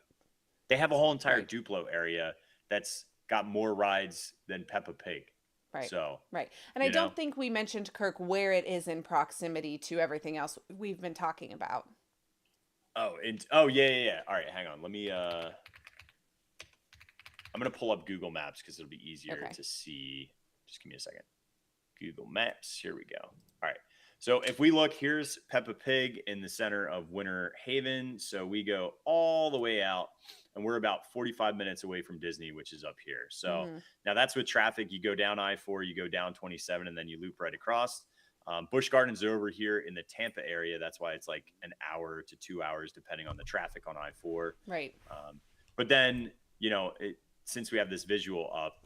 They have a whole entire Right. Duplo area that's got more rides than Peppa Pig. Right. So, Right. And I don't think we mentioned, Kirk, where it is in proximity to everything else we've been talking about. yeah. All right, hang on. Let me I'm going to pull up Google Maps because it'll be easier to see. Just give me a second. Google Maps. Here we go. All right. So if we look, here's Peppa Pig in the center of Winter Haven. So we go all the way out, and we're about 45 minutes away from Disney, which is up here. So now that's with traffic. You go down I-4, you go down 27, and then you loop right across. Busch Gardens are over here in the Tampa area. That's why it's like an hour to 2 hours, depending on the traffic on I-4. Right. But then, since we have this visual up,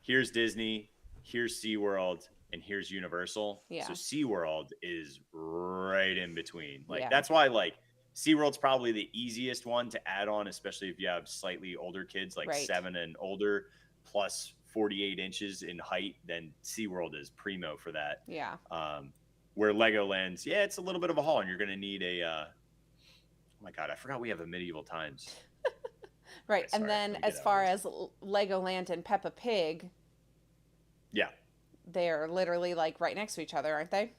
here's Disney, here's SeaWorld, and here's Universal. Yeah. So SeaWorld is right in between. Like, Yeah. that's why, like, SeaWorld's probably the easiest one to add on, especially if you have slightly older kids, like 7 and older, plus 48 inches in height. Then SeaWorld is primo for that. Yeah. Where Legoland's, it's a little bit of a haul, and you're going to need a, oh my God, I forgot we have a Medieval Times. Right. Sorry, And then as far as Legoland and Peppa Pig, yeah, they're literally like right next to each other, aren't they?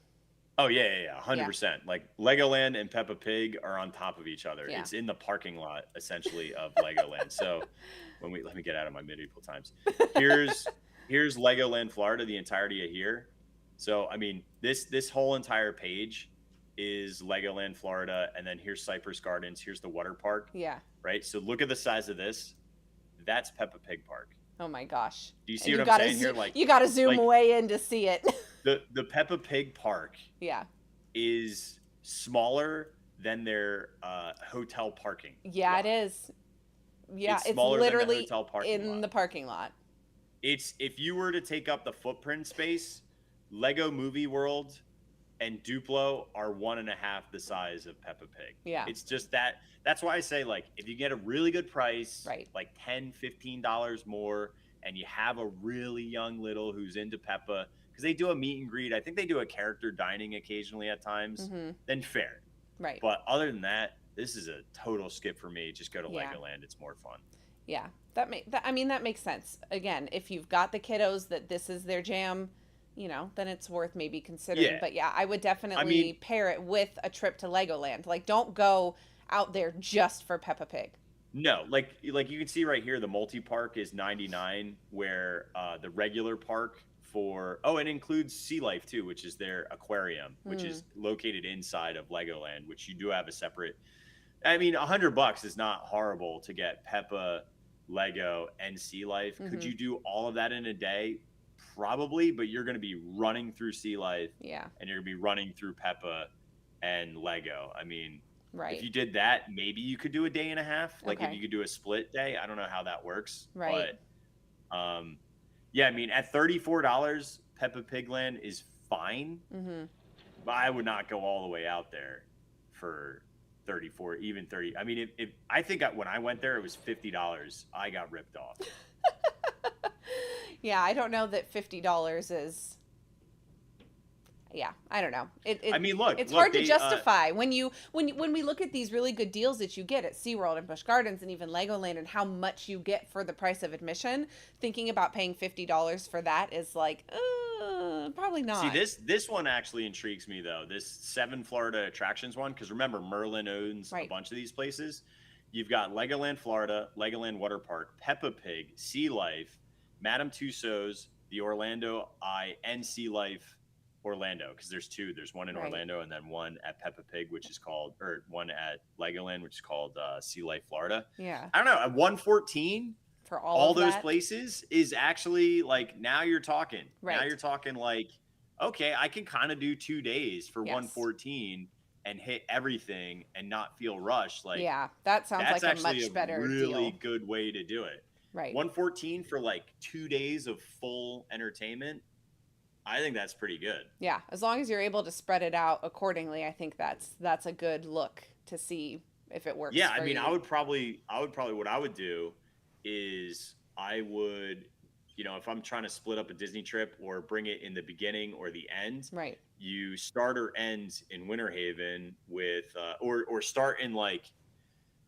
Oh, yeah, 100%. Like, Legoland and Peppa Pig are on top of each other. Yeah. It's in the parking lot, essentially, of Legoland. So let me get out of my Medieval Times. Here's Legoland, Florida, the entirety of here. So, I mean, this whole entire page is Legoland, Florida, and then here's Cypress Gardens. Here's the water park. Yeah. Right? So look at the size of this. That's Peppa Pig Park. Oh my gosh. Do you see what I'm saying here? Like, you got to zoom way in to see it. the Peppa Pig Park is smaller than their hotel parking. Yeah, lot. It is. Yeah, it's literally in the parking lot. It's, if you were to take up the footprint space, Lego Movie World and Duplo are 1.5 the size of Peppa Pig. Yeah. It's just that. That's why I say, like, if you get a really good price, like $10, $15 more, and you have a really young little who's into Peppa, because they do a meet and greet. I think they do a character dining occasionally at times, then fair. Right. But other than that, this is a total skip for me. Just go to Legoland. It's more fun. Yeah. That makes sense. Again, if you've got the kiddos that this is their jam, then it's worth maybe considering. Yeah. But yeah, I would definitely pair it with a trip to Legoland. Like, don't go out there just for Peppa Pig. No, like you can see right here, the multi-park is $99, where the regular park it includes Sea Life too, which is their aquarium, which is located inside of Legoland, which you do have a separate I mean, $100 is not horrible to get Peppa, Lego, and Sea Life. Could you do all of that in a day? Probably, but you're going to be running through Sea Life Yeah. and you're going to be running through Peppa and Lego. I mean, Right. if you did that, maybe you could do a day and a half. Like if Okay. you could do a split day. I don't know how that works. Right. But yeah, I mean, at $34, Peppa Pig Land is fine. But I would not go all the way out there for 34, even 30. I mean, if I think when I went there, it was $50. I got ripped off. Yeah, I don't know that $50 is. Yeah, I don't know. I mean, look, it's hard to justify when we look at these really good deals that you get at SeaWorld and Busch Gardens and even Legoland and how much you get for the price of admission. Thinking about paying $50 for that is like, probably not. See, this one actually intrigues me though. This 7 Florida attractions one, because remember, Merlin owns a bunch of these places. You've got Legoland Florida, Legoland Water Park, Peppa Pig, Sea Life, Madame Tussauds, the Orlando Eye, and Sea Life Orlando, because there's 2. There's one in Orlando and then one at Peppa Pig, which is called, or one at Legoland, which is called Sea Life Florida. Yeah. I don't know. At $114 for all those places is actually like, now you're talking. Right. Now you're talking like, okay, I can kind of do 2 days for $114 and hit everything and not feel rushed. Like, yeah, that sounds like a much better really deal. good way to do it. Right. $114 for like 2 days of full entertainment. I think that's pretty good. Yeah, as long as you're able to spread it out accordingly, I think that's a good look to see if it works. Yeah, for I mean, you. I would probably what I would do is I would, if I'm trying to split up a Disney trip or bring it in the beginning or the end, right. You start or end in Winter Haven with or start in, like,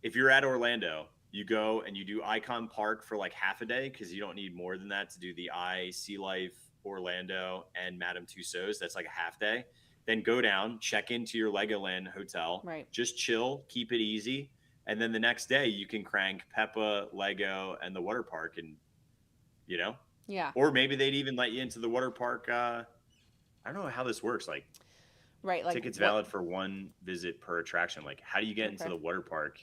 if you're at Orlando, you go and you do Icon Park for like half a day, because you don't need more than that to do the Sea Life Orlando and Madame Tussauds. That's like a half day. Then go down, check into your Legoland hotel, right. Just chill, keep it easy, and then the next day you can crank Peppa, Lego, and the water park, and yeah. Or maybe they'd even let you into the water park. I don't know how this works. Like, right, like tickets valid for 1 visit per attraction. Like, how do you get into the water park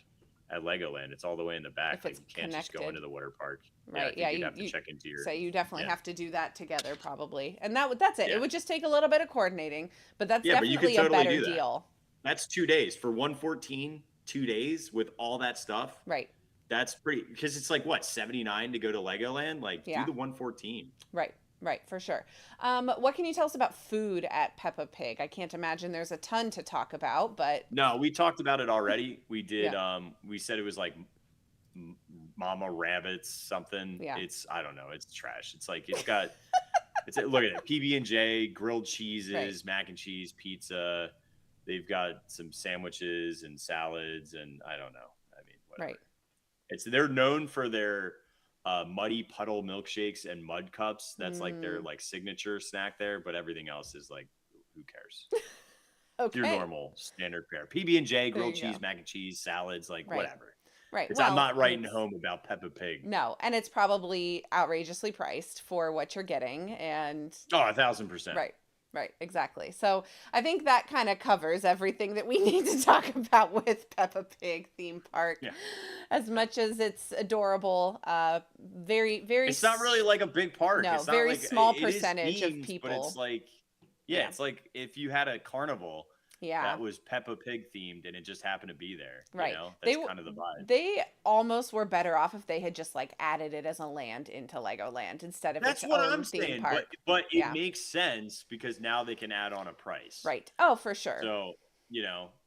at Legoland? It's all the way in the back. If it's you can't connected. Just go into the water park. Right. Yeah, you'd have to check into your. So you definitely have to do that together, probably. And that's it. Yeah. It would just take a little bit of coordinating, but that's but you could definitely totally a better do that. deal. That's 2 days for $114. 2 days with all that stuff. Right. That's pretty, because it's like what, $79 to go to Legoland? Like, do the $114. Right, for sure. What can you tell us about food at Peppa Pig? I can't imagine there's a ton to talk about, but no, we talked about it already. We did. We said it was like Mama Rabbit's something. Yeah. I don't know. It's trash. It's like, it's got. Look at it. PB&J, grilled cheeses, mac and cheese, pizza. They've got some sandwiches and salads, and I don't know. I mean, whatever. Right. They're known for their muddy puddle milkshakes and mud cups. That's like their like signature snack there, but everything else is like, who cares? Okay. Your normal standard fare. PB&J, grilled cheese, mac and cheese, salads, like whatever. Right. I'm not writing home about Peppa Pig. No, and it's probably outrageously priced for what you're getting, and 1,000%. Right, exactly. So I think that kind of covers everything that we need to talk about with Peppa Pig theme park. Yeah. As much as it's adorable, very, very. It's not really like a big park. No, it's not very like, small it percentage themed, of people. But it's like, it's like if you had a carnival. Yeah. That was Peppa Pig themed, and it just happened to be there. Right. That's kind of the vibe. They almost were better off if they had just like added it as a land into Legoland instead of its own I'm theme saying. park. But it makes sense because now they can add on a price. Right. Oh, for sure. So,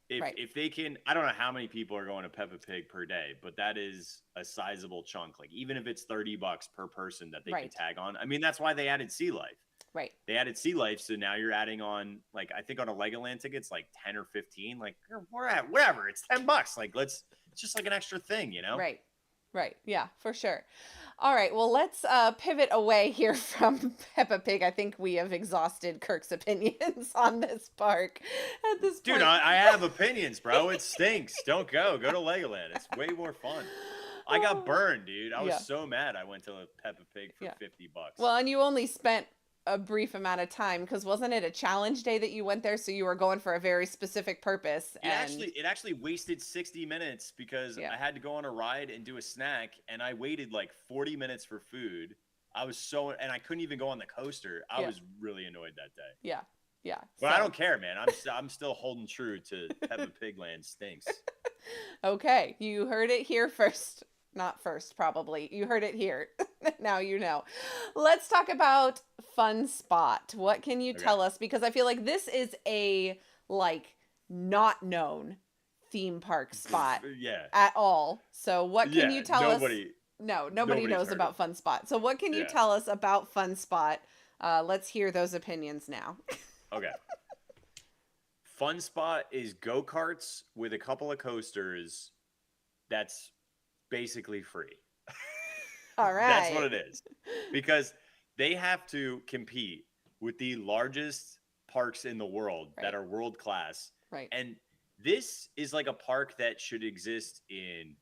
if they can, I don't know how many people are going to Peppa Pig per day, but that is a sizable chunk. Like, even if it's $30 per person that they can tag on. I mean, that's why they added Sea Life. Right. They added Sea Life, so now you're adding on, like, I think on a Legoland ticket, it's like 10 or 15. Like, whatever, it's $10. Like, it's just like an extra thing, Right. Yeah, for sure. All right. Well, let's pivot away here from Peppa Pig. I think we have exhausted Kirk's opinions on this park at this point. Dude, I have opinions, bro. It stinks. Don't go. Go to Legoland. It's way more fun. I got burned, dude. I was so mad. I went to Peppa Pig for $50. Well, and you only spent a brief amount of time, because wasn't it a challenge day that you went there? So you were going for a very specific purpose. It actually wasted 60 minutes because Yeah. I had to go on a ride and do a snack, and I waited like 40 minutes for food. And I couldn't even go on the coaster. I Yeah. was really annoyed that day. Yeah. Yeah. But I don't care, man. I'm still holding true to Peppa Pig Land stinks. Okay, you heard it here first. Not first, probably. You heard it here. Now you know. Let's talk about Fun Spot. What can you tell us? Because I feel like this is a not known theme park spot at all. So what can you tell us? No, nobody knows about Fun Spot. So what can you tell us about Fun Spot? Let's hear those opinions now. Okay. Fun Spot is go-karts with a couple of coasters. That's basically free. All right. That's what it is. Because they have to compete with the largest parks in the world that are world class. Right. And this is like a park that should exist in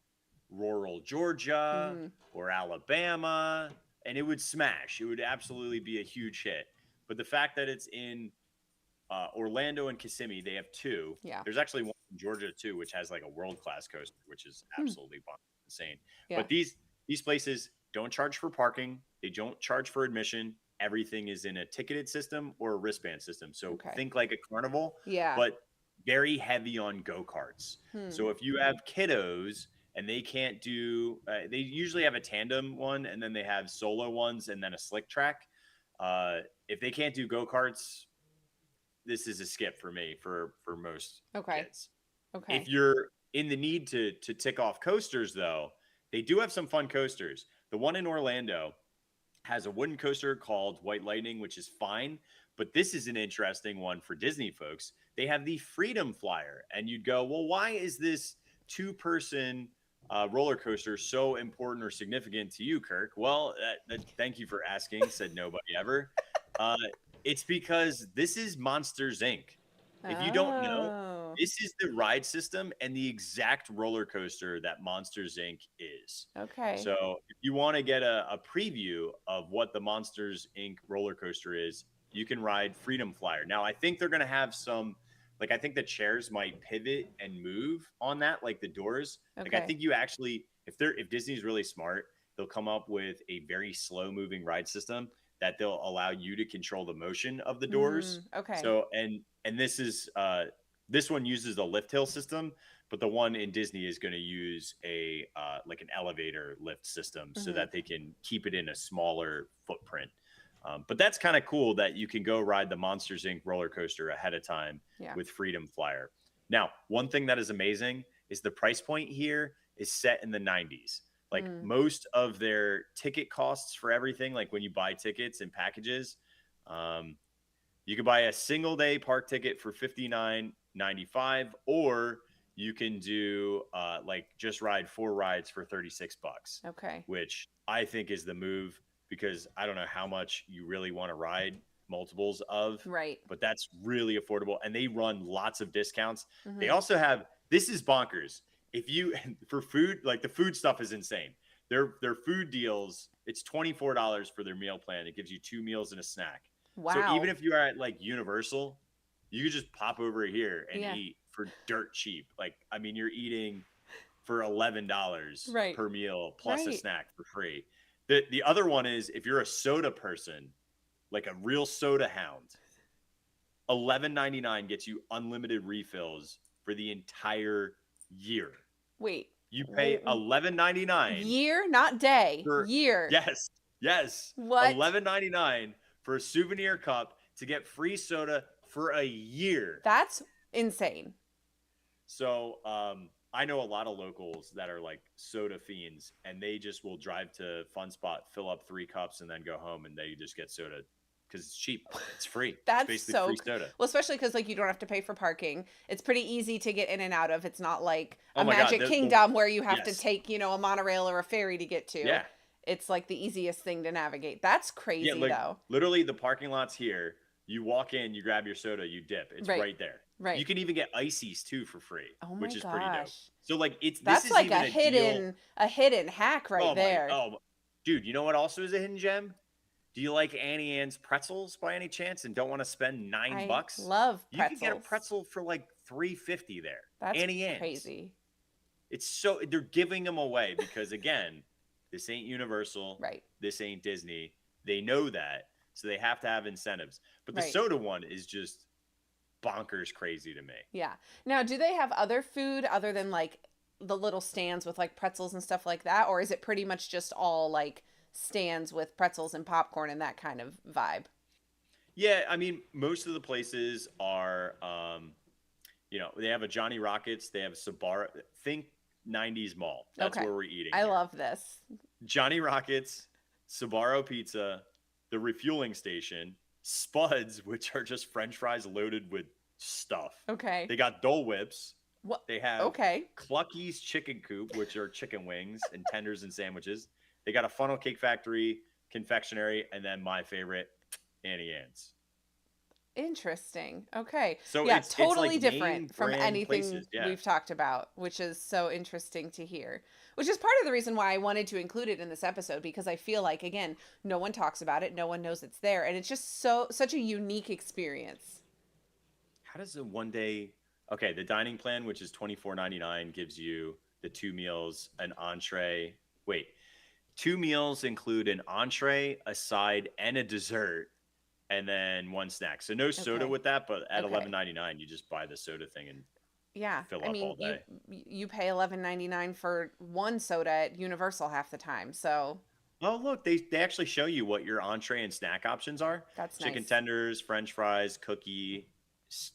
rural Georgia or Alabama, and it would smash. It would absolutely be a huge hit. But the fact that it's in Orlando and Kissimmee, they have two. Yeah. There's actually one in Georgia too, which has like a world-class coaster, which is absolutely insane. Yeah. But these places don't charge for parking. They don't charge for admission. Everything is in a ticketed system or a wristband system. So think like a carnival, but very heavy on go-karts. So if you have kiddos and they can't do, they usually have a tandem one, and then they have solo ones, and then a slick track. If they can't do go-karts, this is a skip for me for most kids. Okay. If you're in the need to tick off coasters, though, they do have some fun coasters. The one in Orlando has a wooden coaster called White Lightning, which is fine. But this is an interesting one for Disney folks. They have the Freedom Flyer. And you'd go, well, why is this two-person roller coaster so important or significant to you, Kirk? Well, thank you for asking, said nobody ever. It's because this is Monsters, Inc. If you don't know, this is the ride system and the exact roller coaster that Monsters, Inc. is. Okay. So if you want to get a preview of what the Monsters, Inc. roller coaster is, you can ride Freedom Flyer. Now, I think they're going to have some, I think the chairs might pivot and move on that, like the doors. Okay. I think you actually, if Disney's really smart, they'll come up with a very slow moving ride system that they'll allow you to control the motion of the doors. Okay. So, and this is, this one uses the lift hill system, but the one in Disney is going to use a, an elevator lift system so that they can keep it in a smaller footprint. But that's kind of cool that you can go ride the Monsters, Inc. roller coaster ahead of time with Freedom Flyer. Now, one thing that is amazing is the price point here is set in the 90s. Most of their ticket costs for everything, like when you buy tickets and packages, you could buy a single day park ticket for $59.95, or you can do just ride 4 rides for $36. Okay. Which I think is the move, because I don't know how much you really want to ride multiples of. Right. But that's really affordable, and they run lots of discounts. They also have, this is bonkers. If you, for food, the food stuff is insane. Their food deals, it's $24 for their meal plan. It gives you 2 meals and a snack. Wow. So even if you are at Universal, you could just pop over here and eat for dirt cheap. You're eating for $11 per meal plus a snack for free. The other one is, if you're a soda person, like a real soda hound, $11.99 gets you unlimited refills for the entire year. Wait. You pay $11.99 year, not day. Year. Yes. What? $11.99 for a souvenir cup to get free soda for a year. That's insane. So, I know a lot of locals that are soda fiends, and they just will drive to Fun Spot, fill up 3 cups, and then go home, and they just get soda because it's cheap. It's free. That's it's basically free soda. Well, especially because you don't have to pay for parking. It's pretty easy to get in and out of. It's not like a Magic Kingdom where you have to take a monorail or a ferry to get to. Yeah. It's the easiest thing to navigate. That's crazy though. Literally, the parking lot's here. You walk in, you grab your soda, you dip. It's right there. Right. You can even get ices too for free, which is pretty dope. So that's a hidden hack right there. Dude, you know what also is a hidden gem? Do you like Annie Ann's pretzels by any chance and don't want to spend I $9? love You can get a pretzels. pretzel for like $3.50 there. That's Annie Ann's. crazy. It's so they're giving them away because again, this ain't Universal, Right. this ain't Disney. They know that, so they have to have incentives. But the Right. soda one is just bonkers crazy to me. Yeah. Now, do they have other food other than like the little stands with like pretzels and stuff like that? Or is it pretty much just all like stands with pretzels and popcorn and that kind of vibe? Yeah, I mean, most of the places are, they have a Johnny Rockets, they have a Sabara. Think 90s mall. That's Okay. where we're eating. I here. love this. Johnny Rockets, Sabaro Pizza, the refueling station, Spuds, which are just French fries loaded with stuff. Okay. They got Dole Whips. What? They have Okay. Clucky's Chicken Coop, which are chicken wings and tenders and sandwiches. They got a Funnel Cake Factory, confectionery, and then my favorite, Annie Ann's. Interesting. Okay. So yeah, it's totally like different name from brand anything places. Yeah. we've talked about, which is so interesting to hear. Which is part of the reason why I wanted to include it in this episode because I feel like again, no one talks about it, no one knows it's there, and it's just such a unique experience. How does a one day? Okay, the dining plan, which is $24.99, gives you the 2 meals, an entree. Wait, 2 meals include an entree, a side, and a dessert, and then 1 snack. So no soda Okay. with that, but at Okay. $11.99, you just buy the soda thing and Yeah. fill I up mean, all day. you pay $11.99 for one soda at Universal half the time. So Oh, look, they actually show you what your entree and snack options are. that's Chicken nice. tenders, French fries, cookie,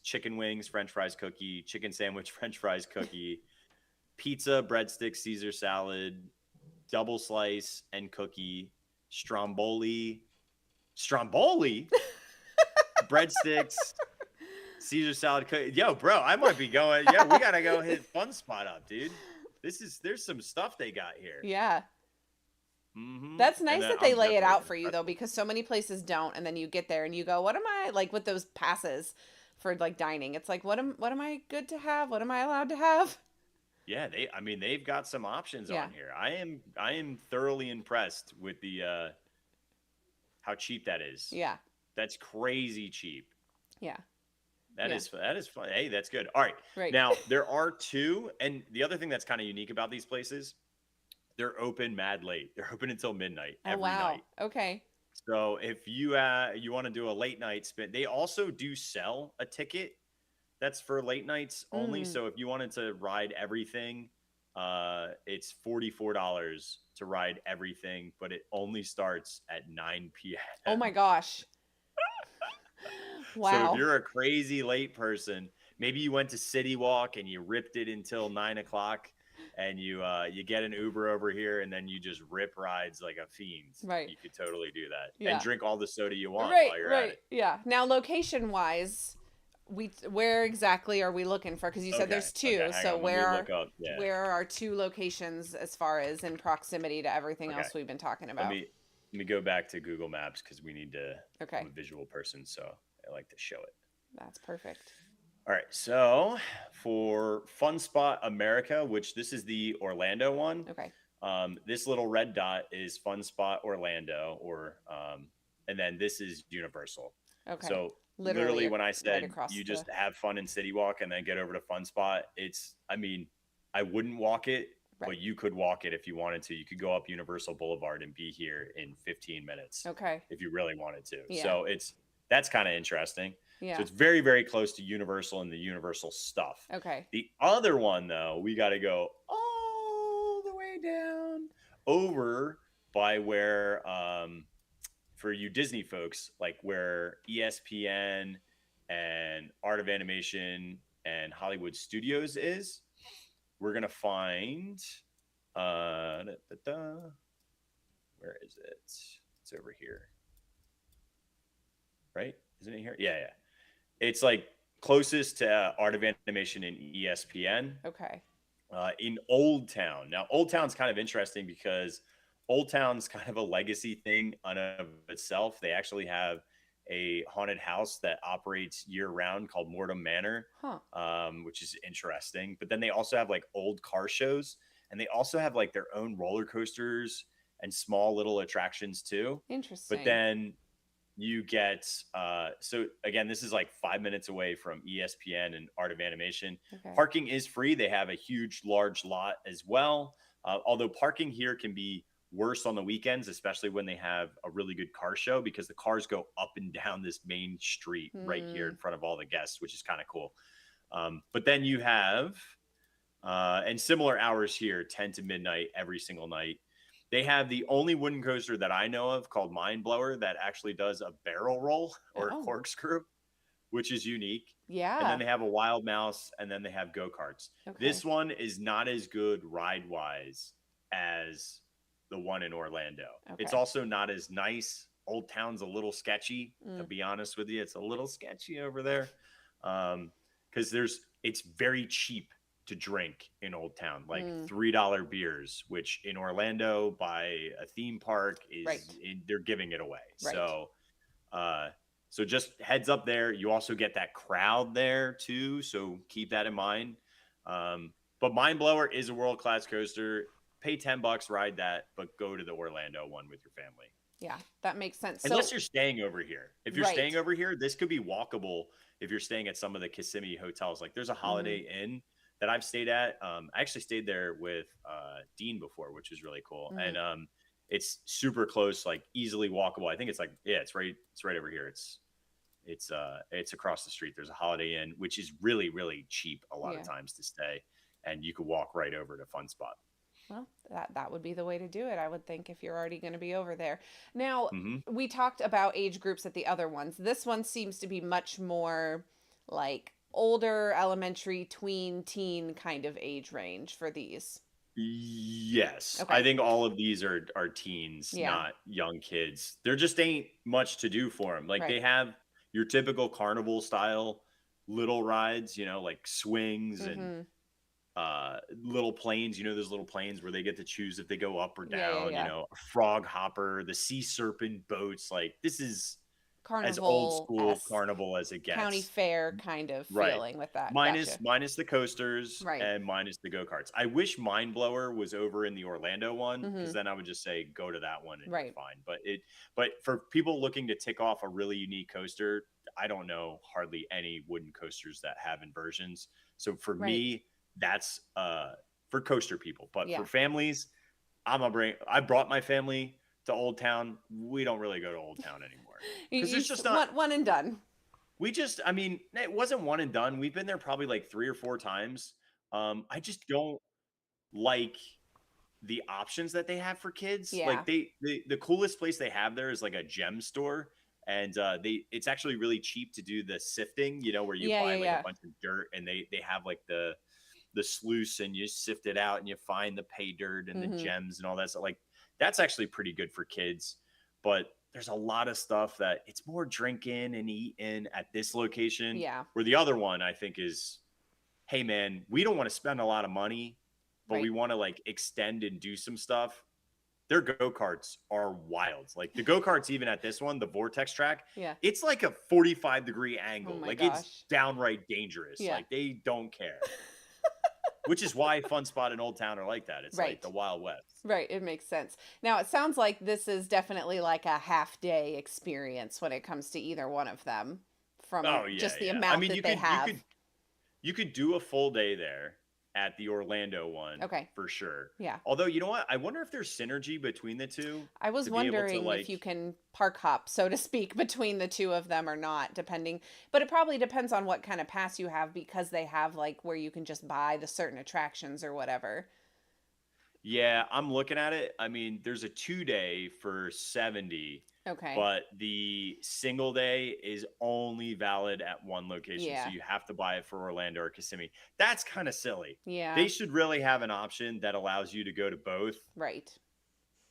chicken wings, French fries, cookie, chicken sandwich, French fries, cookie, pizza, breadsticks, Caesar salad, double slice and cookie, stromboli, breadsticks, Caesar salad. Yo, bro, I might be going. Yeah, we gotta go hit Fun Spot up, dude. There's some stuff they got here. Yeah. Mm-hmm. That's nice that they lay it out for you though, pretzels. because so many places don't, and then you get there and you go, "What am I like with those passes for like dining?" It's like, what am I good to have? What am I allowed to have? Yeah, they've got some options Yeah. on here. I am thoroughly impressed with the how cheap that is. Yeah, That's crazy cheap. yeah, That Yeah. is fun. Hey, that's good. All right. right. Now, there are 2, and the other thing that's kind of unique about these places, they're open mad late. They're open until midnight Oh every wow. night. Okay. So if you want to do a late night spin, they also do sell a ticket that's for late nights only. Mm. So if you wanted to ride everything, it's $44 to ride everything, but it only starts at 9 p.m. Oh my gosh. So Wow. if you're a crazy late person, maybe you went to City Walk and you ripped it until 9 o'clock, and you get an Uber over here, and then you just rip rides like a fiend. Right. You could totally do that Yeah. and drink all the soda you want Right, while you're right. at it. Yeah. Now, location wise, where exactly are we looking for? Because you said Okay, there's 2. okay, hang So on, let me where look up. Yeah. where are 2 locations as far as in proximity to everything Okay. else we've been talking Let about? me go back to Google Maps because we need to. Okay. I'm a visual person, so I like to show it. That's perfect. All right, so for Fun Spot America, which this is the Orlando one, Okay. this little red dot is Fun Spot Orlando, and then this is Universal. Okay. So Literally literally, when I said across you the- just have fun in City Walk and then get over to Fun Spot, I wouldn't walk it, Right. but you could walk it if you wanted to. You could go up Universal Boulevard and be here in 15 minutes Okay. if you really wanted to. Yeah. So that's kind of interesting. Yeah. So it's very, very close to Universal and the Universal stuff. Okay. The other one, though, we got to go all the way down over by where, for you Disney folks, like where ESPN and Art of Animation and Hollywood Studios is. We're going to find, where is it? It's over here. Right? Isn't it here? Yeah. It's like closest to Art of Animation and ESPN Okay. in Old Town. Now, Old Town's kind of interesting because Old Town's kind of a legacy thing on of itself. They actually have a haunted house that operates year round called Mortem Manor, which is interesting. But then they also have like old car shows, and they also have like their own roller coasters and small little attractions too. But Interesting. then you get so again, this is like 5 minutes away from ESPN and Art of Animation. Okay. Parking is free. They have a huge, large lot as well. Although parking here can be worse on the weekends, especially when they have a really good car show, because the cars go up and down this main street right here in front of all the guests, which is kind of cool. But then you have, and similar hours here, 10 to midnight every single night. They have the only wooden coaster that I know of called Mind Blower that actually does a barrel roll or a corkscrew, which is unique. Yeah. And then they have a Wild Mouse, and then they have go-karts. Okay. This one is not as good ride-wise as the one in Orlando. Okay. It's also not as nice. Old Town's a little sketchy, to be honest with you. It's a little sketchy over there because it's very cheap to drink in Old Town, like $3 beers, which in Orlando by a theme park is they're giving it away. Right. So just heads up there. You also get that crowd there too, so keep that in mind. But Mind Blower is a world-class coaster. Pay $10, ride that, but go to the Orlando one with your family. Yeah, that makes sense. Unless you're staying over here. If you're staying over here, this could be walkable if you're staying at some of the Kissimmee hotels. Like there's a Holiday Inn that I've stayed at. I actually stayed there with Dean before, which was really cool. And it's super close, like easily walkable. I think it's like, it's right over here. It's across the street. There's a Holiday Inn, which is really, really cheap a lot of times to stay. And you could walk right over to Fun Spot. Well, that would be the way to do it, I would think, if you're already going to be over there. Now, we talked about age groups at the other ones. This one seems to be much more like older, elementary, tween, teen kind of age range for these. Yes. Okay. I think all of these are teens, not young kids. There just ain't much to do for them. Like they have your typical carnival style little rides, like swings and little planes, those little planes where they get to choose if they go up or down, a frog hopper, the sea serpent boats. Like this is carnival, as old school carnival as it gets. County fair kind of feeling with that. Minus the coasters and minus the go-karts. I wish Mind Blower was over in the Orlando one, because then I would just say go to that one and you're fine. But for people looking to tick off a really unique coaster, I don't know hardly any wooden coasters that have inversions. So for me, that's for coaster people. But for families, I brought my family to Old Town. We don't really go to Old Town anymore. Because it's just not one and done. It wasn't one and done. We've been there probably like 3 or 4 times. I just don't like the options that they have for kids. Like the coolest place they have there is like a gem store. And it's actually really cheap to do the sifting, where you buy a bunch of dirt, and they have like the sluice, and you sift it out and you find the pay dirt and the gems and all that stuff. Like that's actually pretty good for kids. But there's a lot of stuff that it's more drinking and eating at this location. Yeah. Where the other one I think is, hey man, we don't want to spend a lot of money, but we want to like extend and do some stuff. Their go-karts are wild. Like the go-karts, even at this one, the Vortex track, it's like a 45-degree angle. Like it's downright dangerous. Like they don't care. Which is why Fun Spot and Old Town are like that. It's like the Wild West. Right. It makes sense. Now, it sounds like this is definitely like a half-day experience when it comes to either one of them from just the amount that they have. You could do a full day there at the Orlando one for sure. Yeah. Although, you know what? I wonder if there's synergy between the two. I was wondering if you can park hop, so to speak, between the two of them or not, depending. But it probably depends on what kind of pass you have, because they have like where you can just buy the certain attractions or whatever. Yeah, I'm looking at it. There's a 2-day for $70. Okay. But the single day is only valid at one location. So you have to buy it for Orlando or Kissimmee. That's kind of silly. Yeah. They should really have an option that allows you to go to both. Right.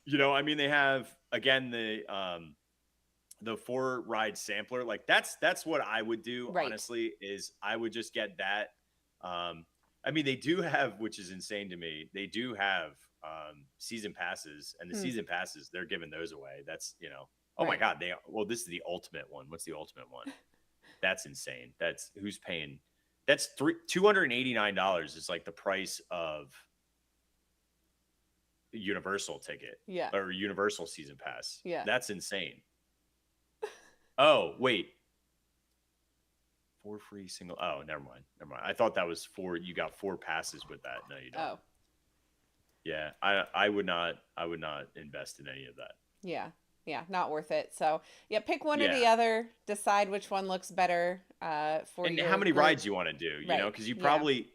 They have, again, the 4-ride sampler. Like that's what I would do, honestly, is I would just get that. They do have, which is insane to me, they do have season passes, and the season passes, they're giving those away. That's, oh my God, this is the ultimate one. What's the ultimate one? That's insane. That's who's paying. That's $289 is like the price of Universal ticket Yeah. or Universal season pass. Yeah. That's insane. Oh, wait. 4 free single. Oh, never mind. Never mind. I thought that was 4. You got 4 passes with that. No, you don't. Oh, Yeah. I would not invest in any of that. yeah. Yeah, not worth it. So, yeah, pick one or Yeah. the other, decide which one looks better for And your how many group. rides you want to do, Right. because you Yeah. probably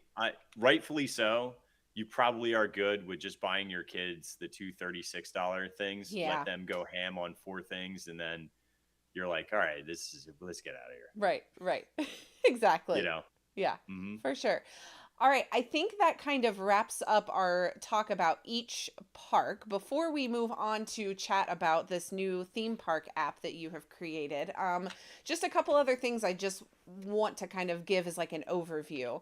rightfully so, you probably are good with just buying your kids the two $36 things, Yeah. let them go ham on 4 things, and then you're like, all right, let's get out of here. Right. Exactly. You know? Yeah, Hmm. for sure. All right, I think that kind of wraps up our talk about each park. Before we move on to chat about this new theme park app that you have created, just a couple other things I just want to kind of give as like an overview.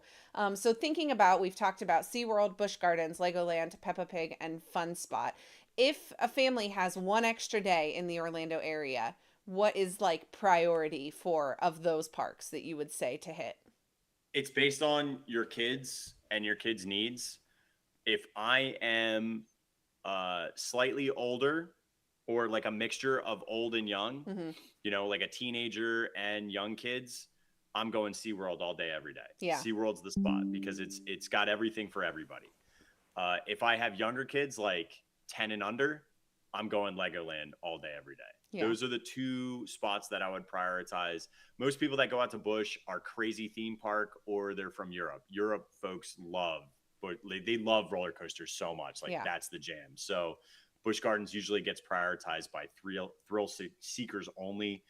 So thinking about, we've talked about SeaWorld, Busch Gardens, Legoland, Peppa Pig, and Fun Spot. If a family has one extra day in the Orlando area, what is like priority for of those parks that you would say to hit? It's based on your kids and your kids' needs. If I am slightly older or like a mixture of old and young, Mm-hmm. like a teenager and young kids, I'm going SeaWorld all day, every day. Yeah. SeaWorld's the spot because it's got everything for everybody. If I have younger kids like 10 and under, I'm going Legoland all day, every day. Yeah. Those are the 2 spots that I would prioritize. Most people that go out to Busch are crazy theme park or they're from Europe. Europe folks they love roller coasters so much. Like Yeah. that's the jam. So Busch Gardens usually gets prioritized by thrill seekers only.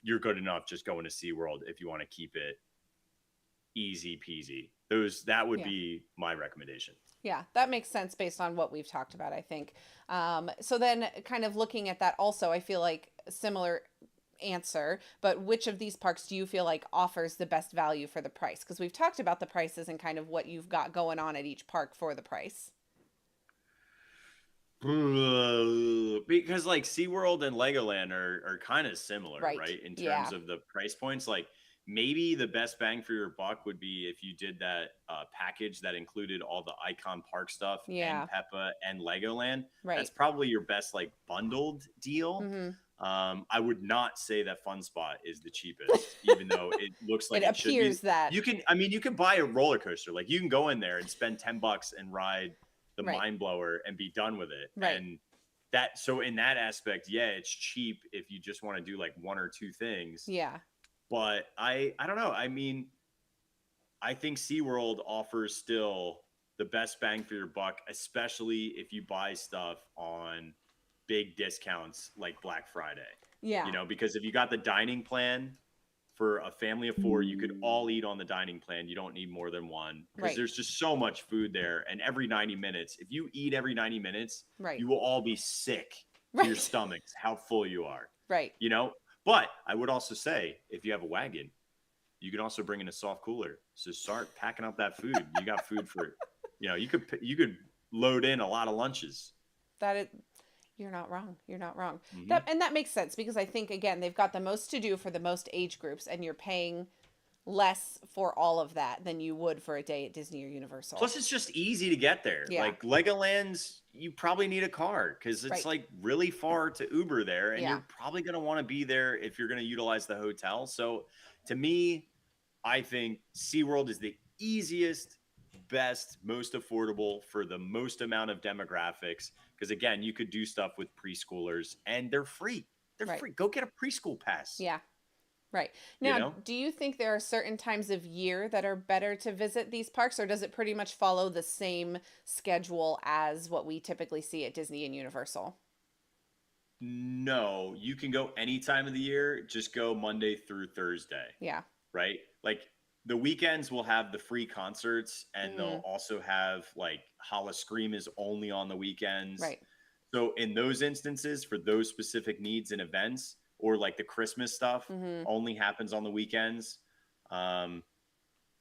You're good enough just going to SeaWorld if you want to keep it easy peasy. That would Yeah. be my recommendation. Yeah, that makes sense based on what we've talked about, I think. So then kind of looking at that also, I feel like a similar answer, but which of these parks do you feel like offers the best value for the price? Because we've talked about the prices and kind of what you've got going on at each park for the price. Because like SeaWorld and Legoland are kind of similar, Right. right? In Yeah. terms of the price points. Like maybe the best bang for your buck would be if you did that package that included all the Icon Park stuff Yeah. and Peppa and Legoland. Right. That's probably your best like bundled deal. Mm-hmm. I would not say that Fun Spot is the cheapest, even though it looks like It it should be. appears that. You can buy a roller coaster. Like you can go in there and spend $10 and ride the Right. Mind Blower and be done with it. Right. And so in that aspect, yeah, it's cheap if you just want to do like 1 or 2 things. Yeah. But I don't know. I mean, I think SeaWorld offers still the best bang for your buck, especially if you buy stuff on big discounts like Black Friday. Yeah. Because if you got the dining plan for a family of 4, you could all eat on the dining plan. You don't need more than one because Right. there's just so much food there. And every 90 minutes, if you eat every 90 minutes, Right. you will all be sick to Right. your stomachs, how full you are, Right. But I would also say if you have a wagon, you can also bring in a soft cooler. So start packing up that food. You got food for, you could load in a lot of lunches. You're not wrong. You're not wrong. Mhm. That makes sense because I think again they've got the most to do for the most age groups, and you're paying less for all of that than you would for a day at Disney or Universal. Plus, it's just easy to get there. Yeah. Like Legoland's, you probably need a car because it's Right. like really far to Uber there, and Yeah. you're probably going to want to be there if you're going to utilize the hotel. So, to me, I think SeaWorld is the easiest, best, most affordable for the most amount of demographics. Because again, you could do stuff with preschoolers, and they're free. They're Right. free. Go get a preschool pass. Yeah. Right. You Now, know? do you think there are certain times of year that are better to visit these parks, or does it pretty much follow the same schedule as what we typically see at Disney and Universal? No, you can go any time of the year. Just go Monday through Thursday. Yeah. Right? Like the weekends will have the free concerts and they'll Mm-hmm. also have like Holla-Scream is only on the weekends. Right. So in those instances, for those specific needs and events, or like the Christmas stuff Mm-hmm. only happens on the weekends.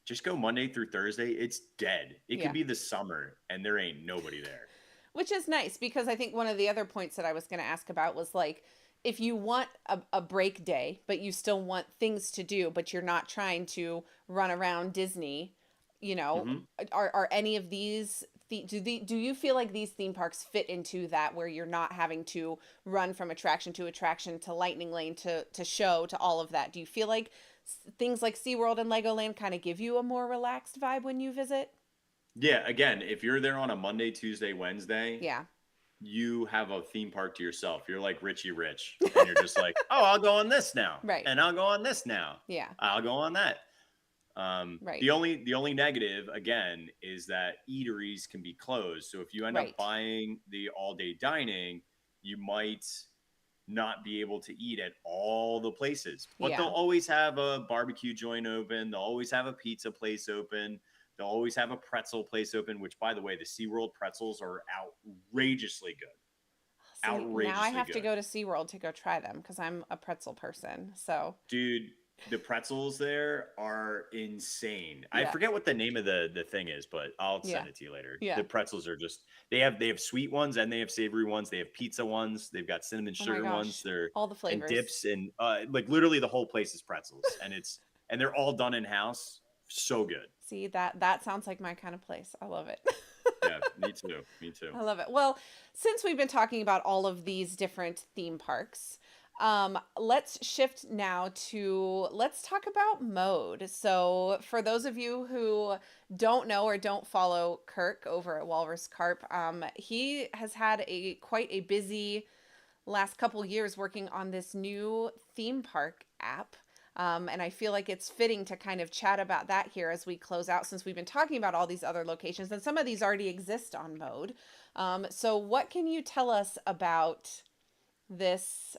Just go Monday through Thursday. It's dead. It Yeah. could be the summer and there ain't nobody there. Which is nice because I think one of the other points that I was going to ask about was like, if you want a break day, but you still want things to do, but you're not trying to run around Disney, you know, Mhm. are any of these do you feel like these theme parks fit into that, where you're not having to run from attraction to lightning lane to show to all of that? Do you feel like things like SeaWorld and Legoland kind of give you a more relaxed vibe when you visit? Yeah, again, if you're there on a Monday, Tuesday, Wednesday, Yeah. you have a theme park to yourself. You're like Richie Rich, and you're just like, "Oh, I'll go on this now, Right. and I'll go on this now. Yeah. I'll go on that." Right. The only negative again is that eateries can be closed. So if you end up Right. buying the all day dining, you might not be able to eat at all the places. But they'll Yeah. always have a barbecue joint open. They'll always have a pizza place open. They'll always have a pretzel place open, which, by the way, the SeaWorld pretzels are outrageously good. See, now I Outrageously have to good. go to SeaWorld to go try them because I'm a pretzel person. So, Dude, the pretzels there are insane. I yeah. forget what the name of the thing is, but I'll Yeah. send it to you later. Yeah. The pretzels are just they have sweet ones and they have savory ones. They have pizza ones. They've got cinnamon Oh my sugar ones. gosh. They're All the and flavors. dips and like literally the whole place is pretzels and they're all done in house. So good. See, that sounds like my kind of place. I love it. Yeah, me too. Me too. I love it. Well, since we've been talking about all of these different theme parks, let's shift now to let's talk about mode. So, for those of you who don't know or don't follow Kirk over at Walrus Carp, he has had a quite a busy last couple years working on this new theme park app. And I feel like it's fitting to kind of chat about that here as we close out, since we've been talking about all these other locations and some of these already exist on Mode. So, what can you tell us about this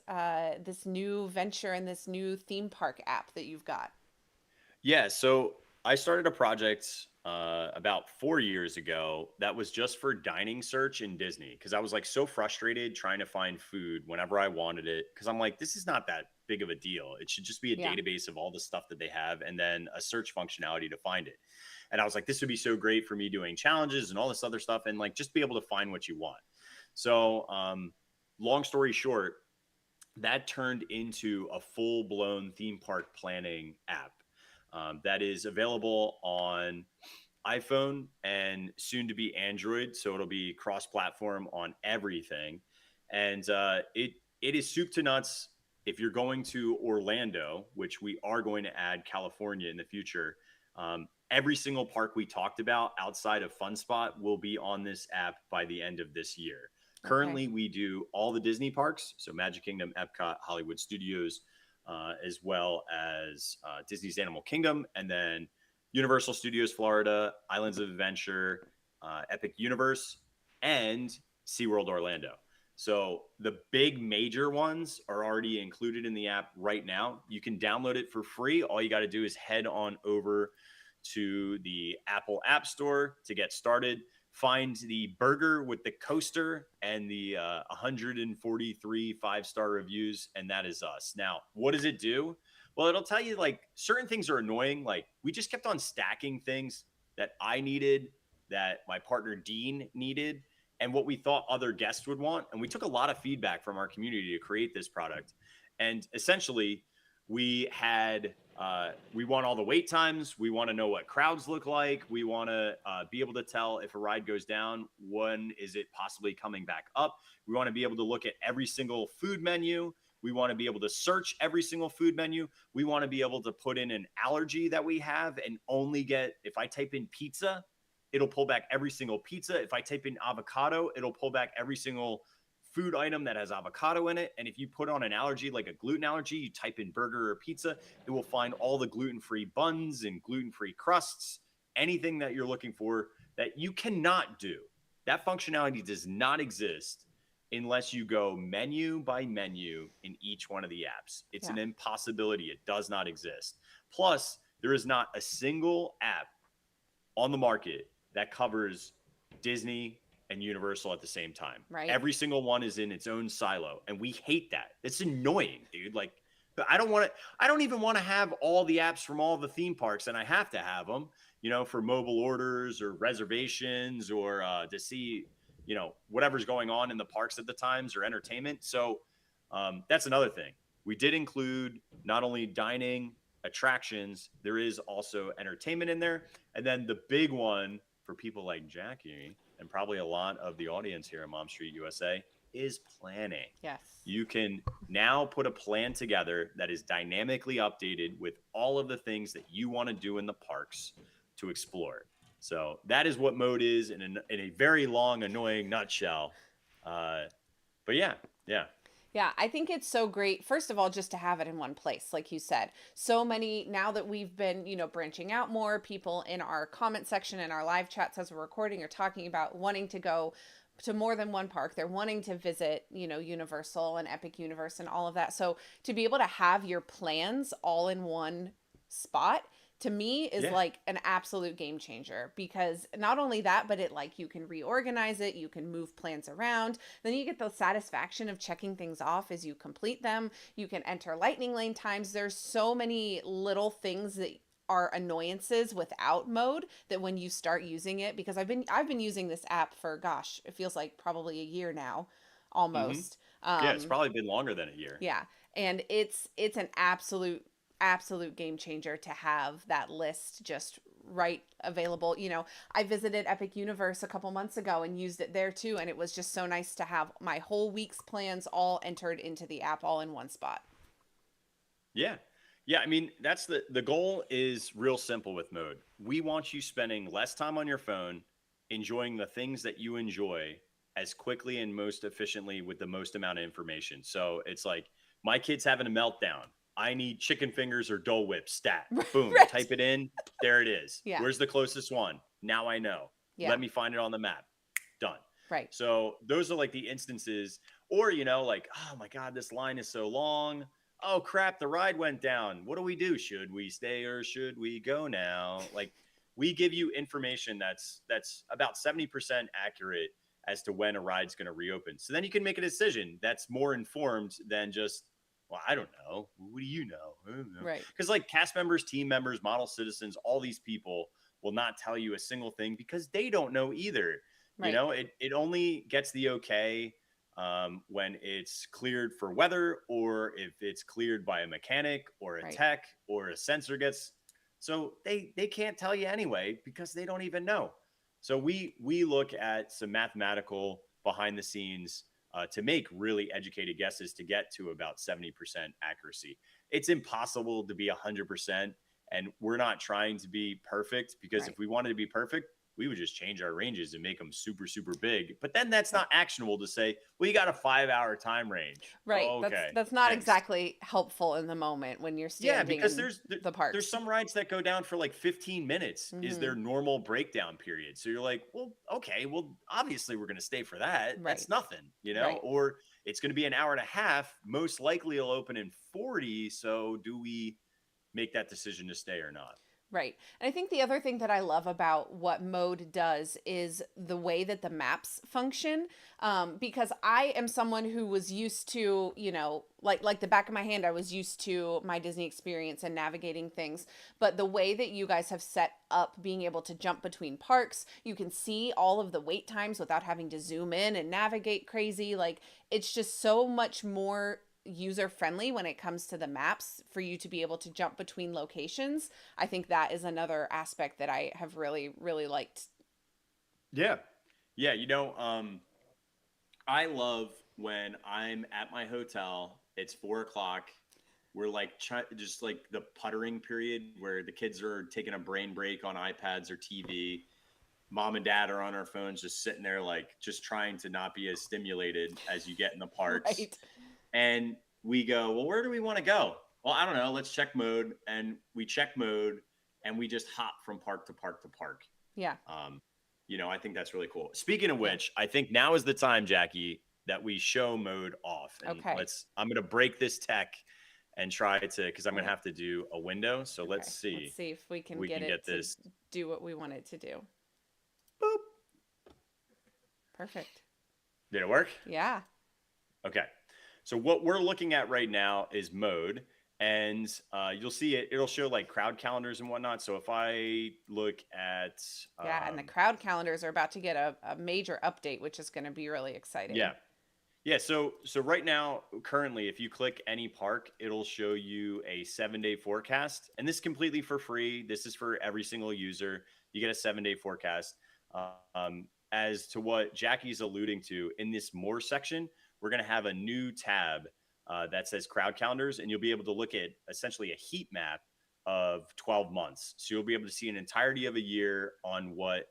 new venture and this new theme park app that you've got? Yeah, so I started a project about 4 years ago that was just for dining search in Disney because I was like so frustrated trying to find food whenever I wanted it. Because I'm like, this is not that big of a deal. It should just be a Yeah. database of all the stuff that they have and then a search functionality to find it. And I was like, this would be so great for me doing challenges and all this other stuff and like just be able to find what you want. So, long story short, that turned into a full blown theme park planning app that is available on iPhone and soon to be Android. So it'll be cross platform on everything. And it is soup to nuts. If you're going to Orlando, which we are going to add California in the future, every single park we talked about outside of Fun Spot will be on this app by the end of this year. Okay. Currently, we do all the Disney parks, so Magic Kingdom, Epcot, Hollywood Studios, as well as Disney's Animal Kingdom, and then Universal Studios Florida, Islands of Adventure, Epic Universe, and SeaWorld Orlando. So the big major ones are already included in the app right now. You can download it for free. All you got to do is head on over to the Apple App Store to get started. Find the burger with the coaster and the 143 5-star reviews, and that is us. Now, what does it do? Well, it'll tell you like certain things are annoying. Like we just kept on stacking things that I needed, that my partner Dean needed, and what we thought other guests would want. And we took a lot of feedback from our community to create this product. And essentially, we had we want all the wait times. We want to know what crowds look like. We want to be able to tell if a ride goes down, when is it possibly coming back up. We want to be able to look at every single food menu. We want to be able to search every single food menu. We want to be able to put in an allergy that we have and only get, if I type in pizza, it'll pull back every single pizza. If I type in avocado, it'll pull back every single food item that has avocado in it. And if you put on an allergy, like a gluten allergy, you type in burger or pizza, it will find all the gluten-free buns and gluten-free crusts, anything that you're looking for that you cannot do. That functionality does not exist unless you go menu by menu in each one of the apps. It's Yeah. an impossibility. It does not exist. Plus, there is not a single app on the market that covers Disney and Universal at the same time. Right. Every single one is in its own silo, and we hate that. It's annoying, dude. Like, I don't even want to have all the apps from all the theme parks, and I have to have them, for mobile orders or reservations or to see, whatever's going on in the parks at the times or entertainment. So that's another thing. We did include not only dining attractions. There is also entertainment in there. And then the big one for people like Jackie and probably a lot of the audience here at Mom Street USA is planning. Yes. You can now put a plan together that is dynamically updated with all of the things that you want to do in the parks to explore. So that is what mode is in a very long, annoying nutshell. But yeah. Yeah, I think it's so great, first of all, just to have it in one place, like you said. So many, now that we've been, branching out more, people in our comment section and our live chats as we're recording are talking about wanting to go to more than one park. They're wanting to visit, Universal and Epic Universe and all of that. So to be able to have your plans all in one spot, to me is like an absolute game changer, because not only that, but it like you can reorganize it, you can move plans around, then you get the satisfaction of checking things off as you complete them. You can enter lightning lane times. There's so many little things that are annoyances without mode that when you start using it, because I've been using this app for, gosh, it feels like probably a year now, almost. Yeah, it's probably been longer than a year. Yeah, and it's an absolute game changer to have that list just right available. I visited Epic Universe a couple months ago and used it there too, and it was just so nice to have my whole week's plans all entered into the app all in one spot. Yeah. I mean, that's the goal is real simple with mode. We want you spending less time on your phone, enjoying the things that you enjoy as quickly and most efficiently with the most amount of information. So it's like, my kid's having a meltdown. I need chicken fingers or Dole Whip stat. Boom, Right. Type it in. There it is. Yeah. Where's the closest one? Now I know. Yeah. Let me find it on the map. Done. Right. So those are like the instances, or, like, oh my God, this line is so long. Oh crap, the ride went down. What do we do? Should we stay or should we go now? Like, we give you information that's about 70% accurate as to when a ride's going to reopen. So then you can make a decision that's more informed than just, well, I don't know. What do you know? I don't know. Right. Because like cast members, team members, model citizens, all these people will not tell you a single thing because they don't know either. Right. It only gets the okay when it's cleared for weather, or if it's cleared by a mechanic or a tech or a sensor gets. So they can't tell you anyway because they don't even know. So we look at some mathematical behind the scenes to make really educated guesses to get to about 70% accuracy. It's impossible to be 100%, and we're not trying to be perfect, because if we wanted to be perfect, we would just change our ranges and make them super, super big. But then that's not actionable to say, well, you got a 5-hour time range. Right. Oh, okay. That's not exactly helpful in the moment when you're standing because in the park. There's some rides that go down for like 15 minutes is their normal breakdown period. So you're like, well, okay, well, obviously we're going to stay for that. That's nothing, or it's going to be an hour and a half. Most likely it'll open in 40. So do we make that decision to stay or not? Right. And I think the other thing that I love about what mode does is the way that the maps function. Because I am someone who was used to, like the back of my hand, I was used to my Disney experience and navigating things. But the way that you guys have set up being able to jump between parks, you can see all of the wait times without having to zoom in and navigate crazy. Like, it's just so much more user friendly when it comes to the maps for you to be able to jump between locations. I think that is another aspect that I have really, really liked. Yeah. I love when I'm at my hotel, it's 4:00. We're like just like the puttering period where the kids are taking a brain break on iPads or TV. Mom and dad are on our phones, just sitting there, like just trying to not be as stimulated as you get in the parks. Right. And we go, well, where do we want to go? Well, I don't know. Let's check mode. And we check mode and we just hop from park to park to park. Yeah. I think that's really cool. Speaking of which, I think now is the time, Jackie, that we show mode off. And I'm going to break this tech and try to, because I'm going to have to do a window. So let's see. Let's see if we can get this to do what we want it to do. Boop. Perfect. Did it work? Yeah. Okay. So what we're looking at right now is mode, and you'll see it'll show like crowd calendars and whatnot. So if I look at and the crowd calendars are about to get a major update, which is going to be really exciting. Yeah. Yeah, so right now, currently, if you click any park, it'll show you a 7-day forecast, and this is completely for free. This is for every single user. You get a 7-day forecast. As to what Jackie's alluding to, in this more section, we're going to have a new tab that says crowd calendars, and you'll be able to look at essentially a heat map of 12 months. So you'll be able to see an entirety of a year on what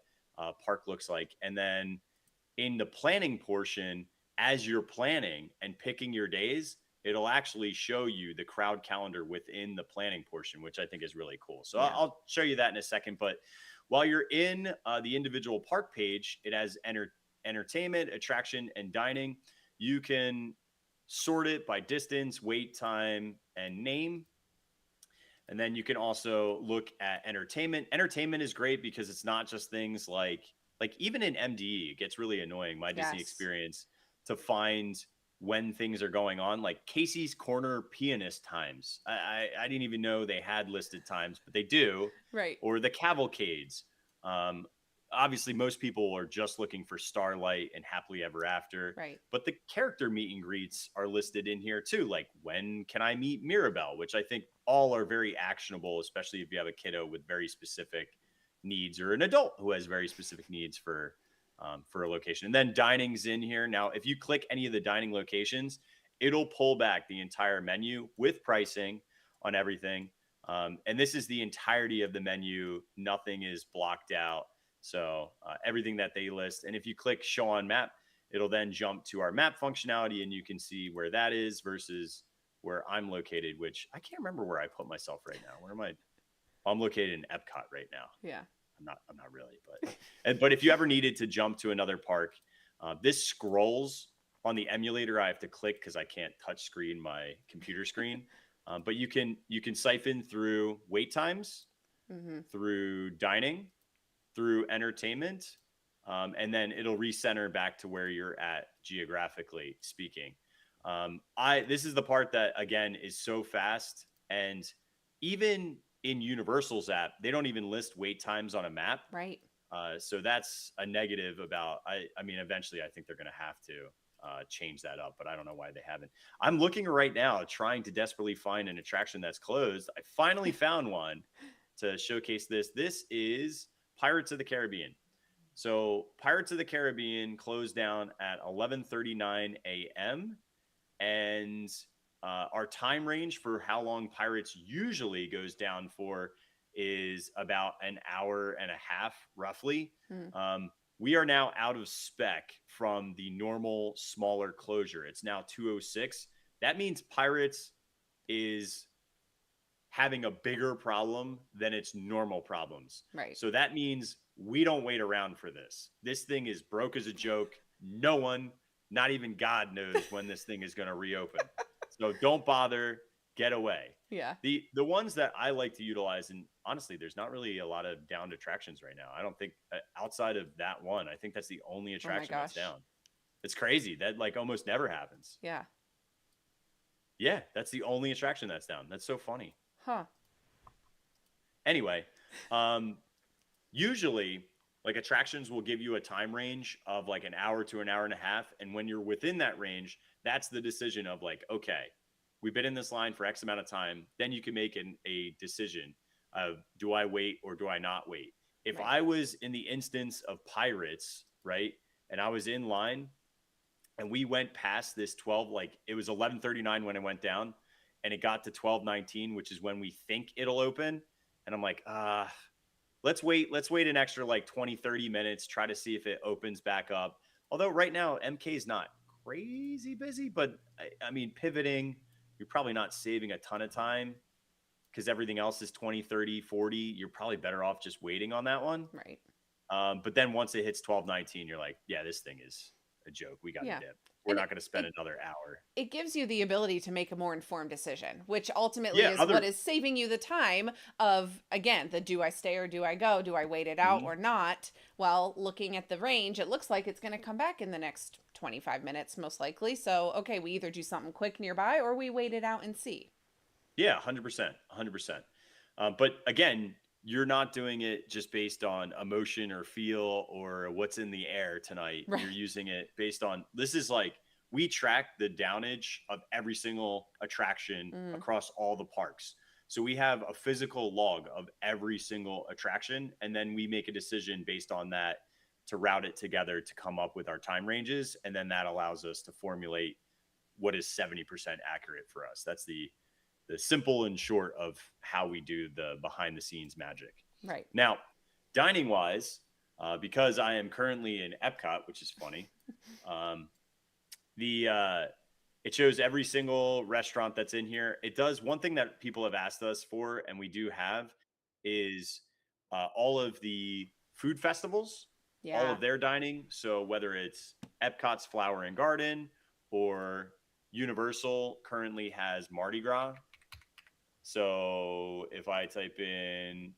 park looks like, and then in the planning portion, as you're planning and picking your days, it'll actually show you the crowd calendar within the planning portion, which I think is really cool. So Yeah. I'll show you that in a second. But while you're in the individual park page, it has entertainment, attraction, and dining. You can sort it by distance, wait time, and name. And then you can also look at entertainment. Entertainment is great because it's not just things like even in MDE, it gets really annoying, my Disney Yes. experience, to find when things are going on, like Casey's Corner pianist times. I didn't even know they had listed times, but they do. Right. Or the cavalcades. Um, Obviously, most people are just looking for Starlight and Happily Ever After. Right. But the character meet and greets are listed in here too. Like, when can I meet Mirabelle? Which I think all are very actionable, especially if you have a kiddo with very specific needs or an adult who has very specific needs for a location. And then dining's in here. Now, if you click any of the dining locations, it'll pull back the entire menu with pricing on everything. And this is the entirety of the menu. Nothing is blocked out. So everything that they list. And if you click show on map, it'll then jump to our map functionality, and you can see where that is versus where I'm located, which I can't remember where I put myself right now. Where am I? I'm located in Epcot right now. Yeah. I'm not really, but if you ever needed to jump to another park, this scrolls on the emulator. I have to click because I can't touch screen my computer screen. But you can siphon through wait times, through dining, through entertainment, and then it'll recenter back to where you're at geographically speaking. This is the part that again is so fast, and even in Universal's app, they don't even list wait times on a map. Right. So that's a negative about, I mean, eventually I think they're going to have to change that up, but I don't know why they haven't. I'm looking right now, trying to desperately find an attraction that's closed. I finally found one to showcase this. This is Pirates of the Caribbean. So Pirates of the Caribbean closed down at 11:39 a.m. And our time range for how long Pirates usually goes down for is about an hour and a half, roughly. We are now out of spec from the normal smaller closure. It's now 2:06. That means Pirates is having a bigger problem than its normal problems. Right. So that means we don't wait around for this. This thing is broke as a joke. No one, not even God, knows when this thing is going to reopen. So don't bother, get away. Yeah. The ones that I like to utilize, and honestly, there's not really a lot of downed attractions right now. I don't think outside of that one, I think that's the only attraction that's down. It's crazy. That like almost never happens. Yeah. Yeah, that's the only attraction that's down. That's so funny. Huh. Anyway, usually like attractions will give you a time range of like an hour to an hour and a half. And when you're within that range, that's the decision of like, okay, we've been in this line for X amount of time. Then you can make a decision of, do I wait or do I not wait? If I was in the instance of Pirates, right, and I was in line and we went past this 12, like it was 11:39 when it went down, and it got to 12:19, which is when we think it'll open. And I'm like, let's wait an extra like 20, 30 minutes, try to see if it opens back up. Although right now MK is not crazy busy, but I mean, pivoting, you're probably not saving a ton of time because everything else is 20, 30, 40. You're probably better off just waiting on that one. Right. But then once it hits 12:19, you're like, yeah, this thing is a joke. We got to dip. We're not going to spend another hour. It gives you the ability to make a more informed decision, which ultimately is what is saving you the time of, again, the do I stay or do I go? Do I wait it out or not? Well, looking at the range, it looks like it's going to come back in the next 25 minutes, most likely. So, okay, we either do something quick nearby or we wait it out and see. Yeah, 100%. 100%. But again, you're not doing it just based on emotion or feel or what's in the air tonight. Right. You're using it based on, this is like we track the downage of every single attraction Mm, across all the parks. So we have a physical log of every single attraction, and then we make a decision based on that to route it together to come up with our time ranges. And then that allows us to formulate what is 70% accurate for us. That's the simple and short of how we do the behind the scenes magic. right. Now, dining wise, because I am currently in Epcot, which is funny, um, the it shows every single restaurant that's in here. It does one thing that people have asked us for, and we do have, is all of the food festivals, all Yeah. of their dining. So whether it's Epcot's Flower and Garden or Universal currently has Mardi Gras. So if I type in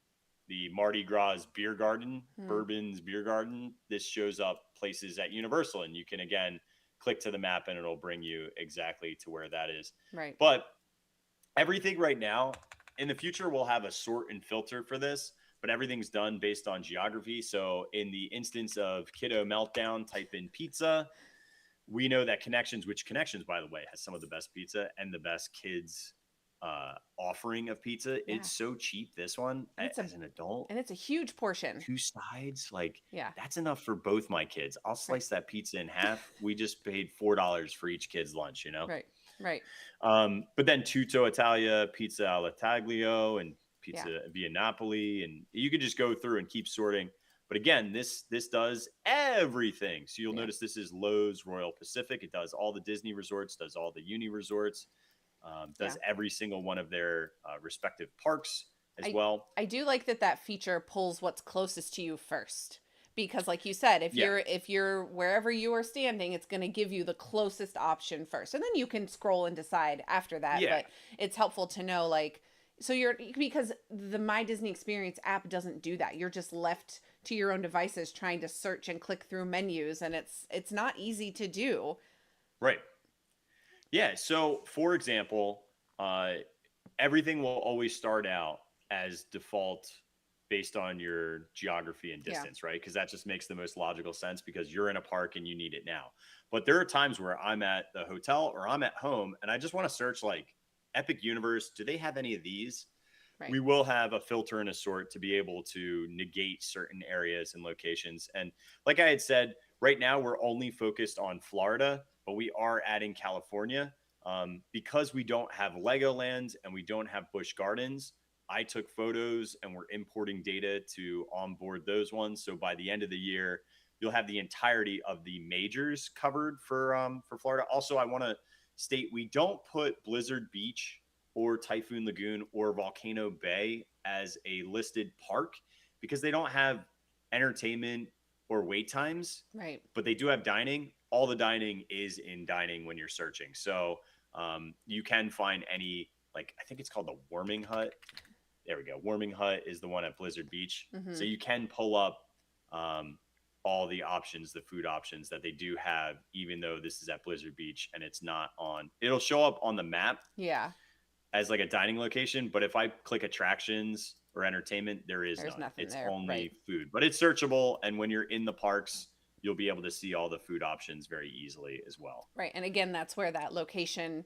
the Mardi Gras beer garden, Hmm. Bourbon's beer garden, this shows up places at Universal, and you can again click to the map and it'll bring you exactly to where that is. Right. But everything right now, in the future, we'll have a sort and filter for this, but everything's done based on geography. So in the instance of Kiddo Meltdown, type in pizza. We know that Connections, which Connections, by the way, has some of the best pizza and the best kids offering of pizza. Yeah. It's so cheap, this one, And it's as an adult. and it's a huge portion. 2 sides, like Yeah. that's enough for both my kids. I'll Right. slice that pizza in half. We just paid $4 for each kid's lunch, you know? Right. Right. But then Tutto Italia, Pizza alla Taglio, and Yeah. Pizza via Napoli, and you can just go through and keep sorting. But again, this does everything. So you'll Yeah. notice this is Lowe's Royal Pacific. It does all the Disney resorts, does all the Uni resorts, does every single one of their respective parks as well. I do like that feature pulls what's closest to you first. Because like you said, if Yeah. you're wherever you are standing, it's going to give you the closest option first. And then you can scroll and decide after that, Yeah. but it's helpful to know like because the My Disney Experience app doesn't do that. You're just left to your own devices trying to search and click through menus, and it's not easy to do. Right. Yeah. So, for example, everything will always start out as default based on your geography and Yeah. distance, right? Because that just makes the most logical sense because you're in a park and you need it now. But there are times where I'm at the hotel or I'm at home and I just want to search like Epic Universe. Do they have any of these? Right. We will have a filter and a sort to be able to negate certain areas and locations. And like I had said, right now we're only focused on Florida, but we are adding California because we don't have Legoland and we don't have Busch Gardens. I took photos and we're importing data to onboard those ones. So by the end of the year, you'll have the entirety of the majors covered for Florida. Also, I want to state we don't put Blizzard Beach or Typhoon Lagoon or Volcano Bay as a listed park because they don't have entertainment or wait times, Right. but they do have dining. All the dining is in dining when you're searching. So you can find any, like, I think it's called the Warming Hut. There we go. Warming Hut is the one at Blizzard Beach. Mhm. So you can pull up all the options, the food options that they do have, even though this is at Blizzard Beach and it's not on. It'll show up on the map Yeah. as like a dining location, but if I click attractions or entertainment, there's none. nothing It's there, only right. food, but it's searchable. And when you're in the parks, you'll be able to see all the food options very easily as well. Right. And again, that's where that location,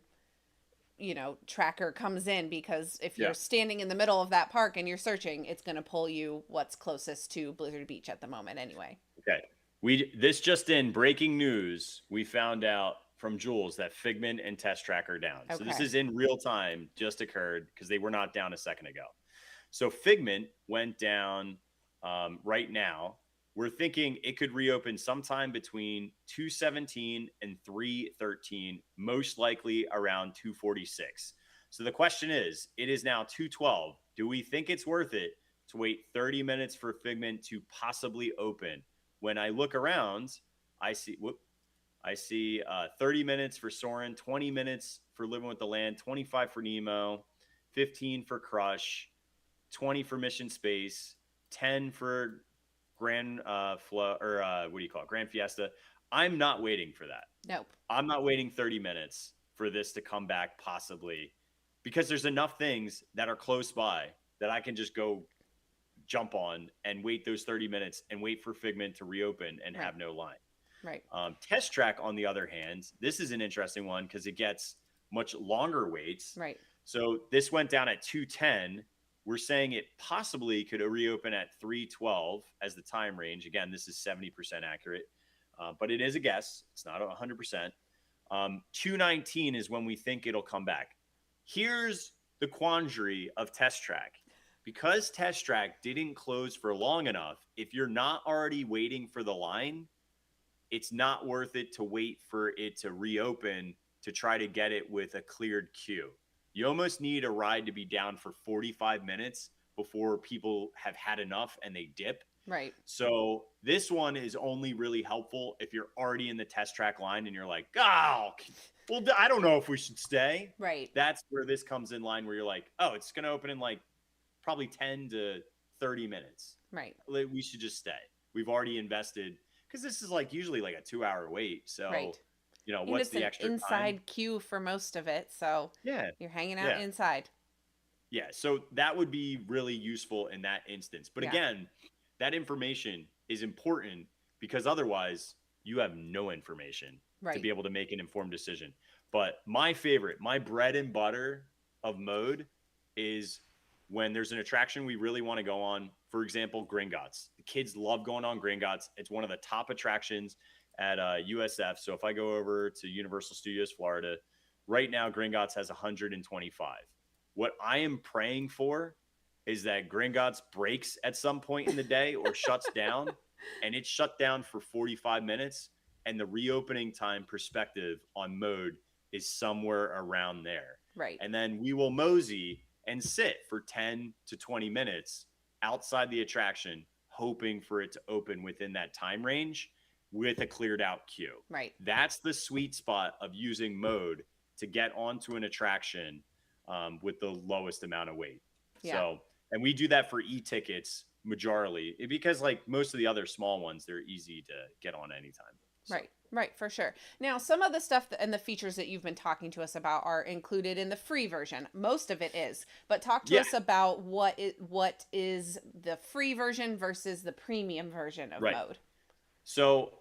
tracker comes in, because if you're Yeah. standing in the middle of that park and you're searching, it's going to pull you what's closest to Blizzard Beach at the moment anyway. Okay. This just in, breaking news. We found out from Jules that Figment and Test Track are down. So this Okay. is in real time, just occurred because they were not down a second ago. So Figment went down right now. We're thinking it could reopen sometime between 2:17 and 3:13, most likely around 2:46. So the question is, it is now 2:12. Do we think it's worth it to wait 30 minutes for Figment to possibly open? When I look around, I see 30 minutes for Soarin', 20 minutes for Living with the Land, 25 for Nemo, 15 for Crush, 20 for Mission Space, 10 for Grand Flow, or what do you call it? Grand Fiesta. I'm not waiting for that. Nope. I'm not waiting 30 minutes for this to come back possibly, because there's enough things that are close by that I can just go jump on and wait those 30 minutes and wait for Figment to reopen and Right. have no line. Right. Test Track, on the other hand, this is an interesting one because it gets much longer waits. Right. So this went down at 2:10. We're saying it possibly could reopen at 3:12 as the time range. Again, this is 70% accurate, but it is a guess. It's not 100%. 2:19 is when we think it'll come back. Here's the quandary of Test Track. Because Test Track didn't close for long enough, if you're not already waiting for the line, it's not worth it to wait for it to reopen to try to get it with a cleared queue. You almost need a ride to be down for 45 minutes before people have had enough and they dip. Right. So this one is only really helpful if you're already in the Test Track line and you're like, oh, well, I don't know if we should stay. Right. That's where this comes in line, where you're like, oh, it's going to open in like probably 10 to 30 minutes. Right. We should just stay. We've already invested, because this is like usually like a 2-hour wait. So, Right. you know, And what's it's the an extra inside time? queue for most of it. So Yeah. you're hanging out Yeah. inside. Yeah. So that would be really useful in that instance. But Yeah. again, that information is important because otherwise you have no information to Right. be able to make an informed decision. But my favorite, my bread and butter of mode is when there's an attraction we really want to go on. For example, Gringotts. The kids love going on Gringotts. It's one of the top attractions at USF. So if I go over to Universal Studios Florida, right now Gringotts has 125. What I am praying for is that Gringotts breaks at some point in the day or shuts down, and it's shut down for 45 minutes, and the reopening time perspective on mode is somewhere around there. Right. And then we will mosey and sit for 10 to 20 minutes outside the attraction, hoping for it to open within that time range with a cleared out queue. Right. That's the sweet spot of using mode to get onto an attraction with the lowest amount of wait. Yeah. So, and we do that for e-tickets majorly because like most of the other small ones, they're easy to get on anytime. So. Right. Right, for sure. Now, some of the stuff and the features that you've been talking to us about are included in the free version. Most of it is. But talk to us about what is the free version versus the premium version of mode. So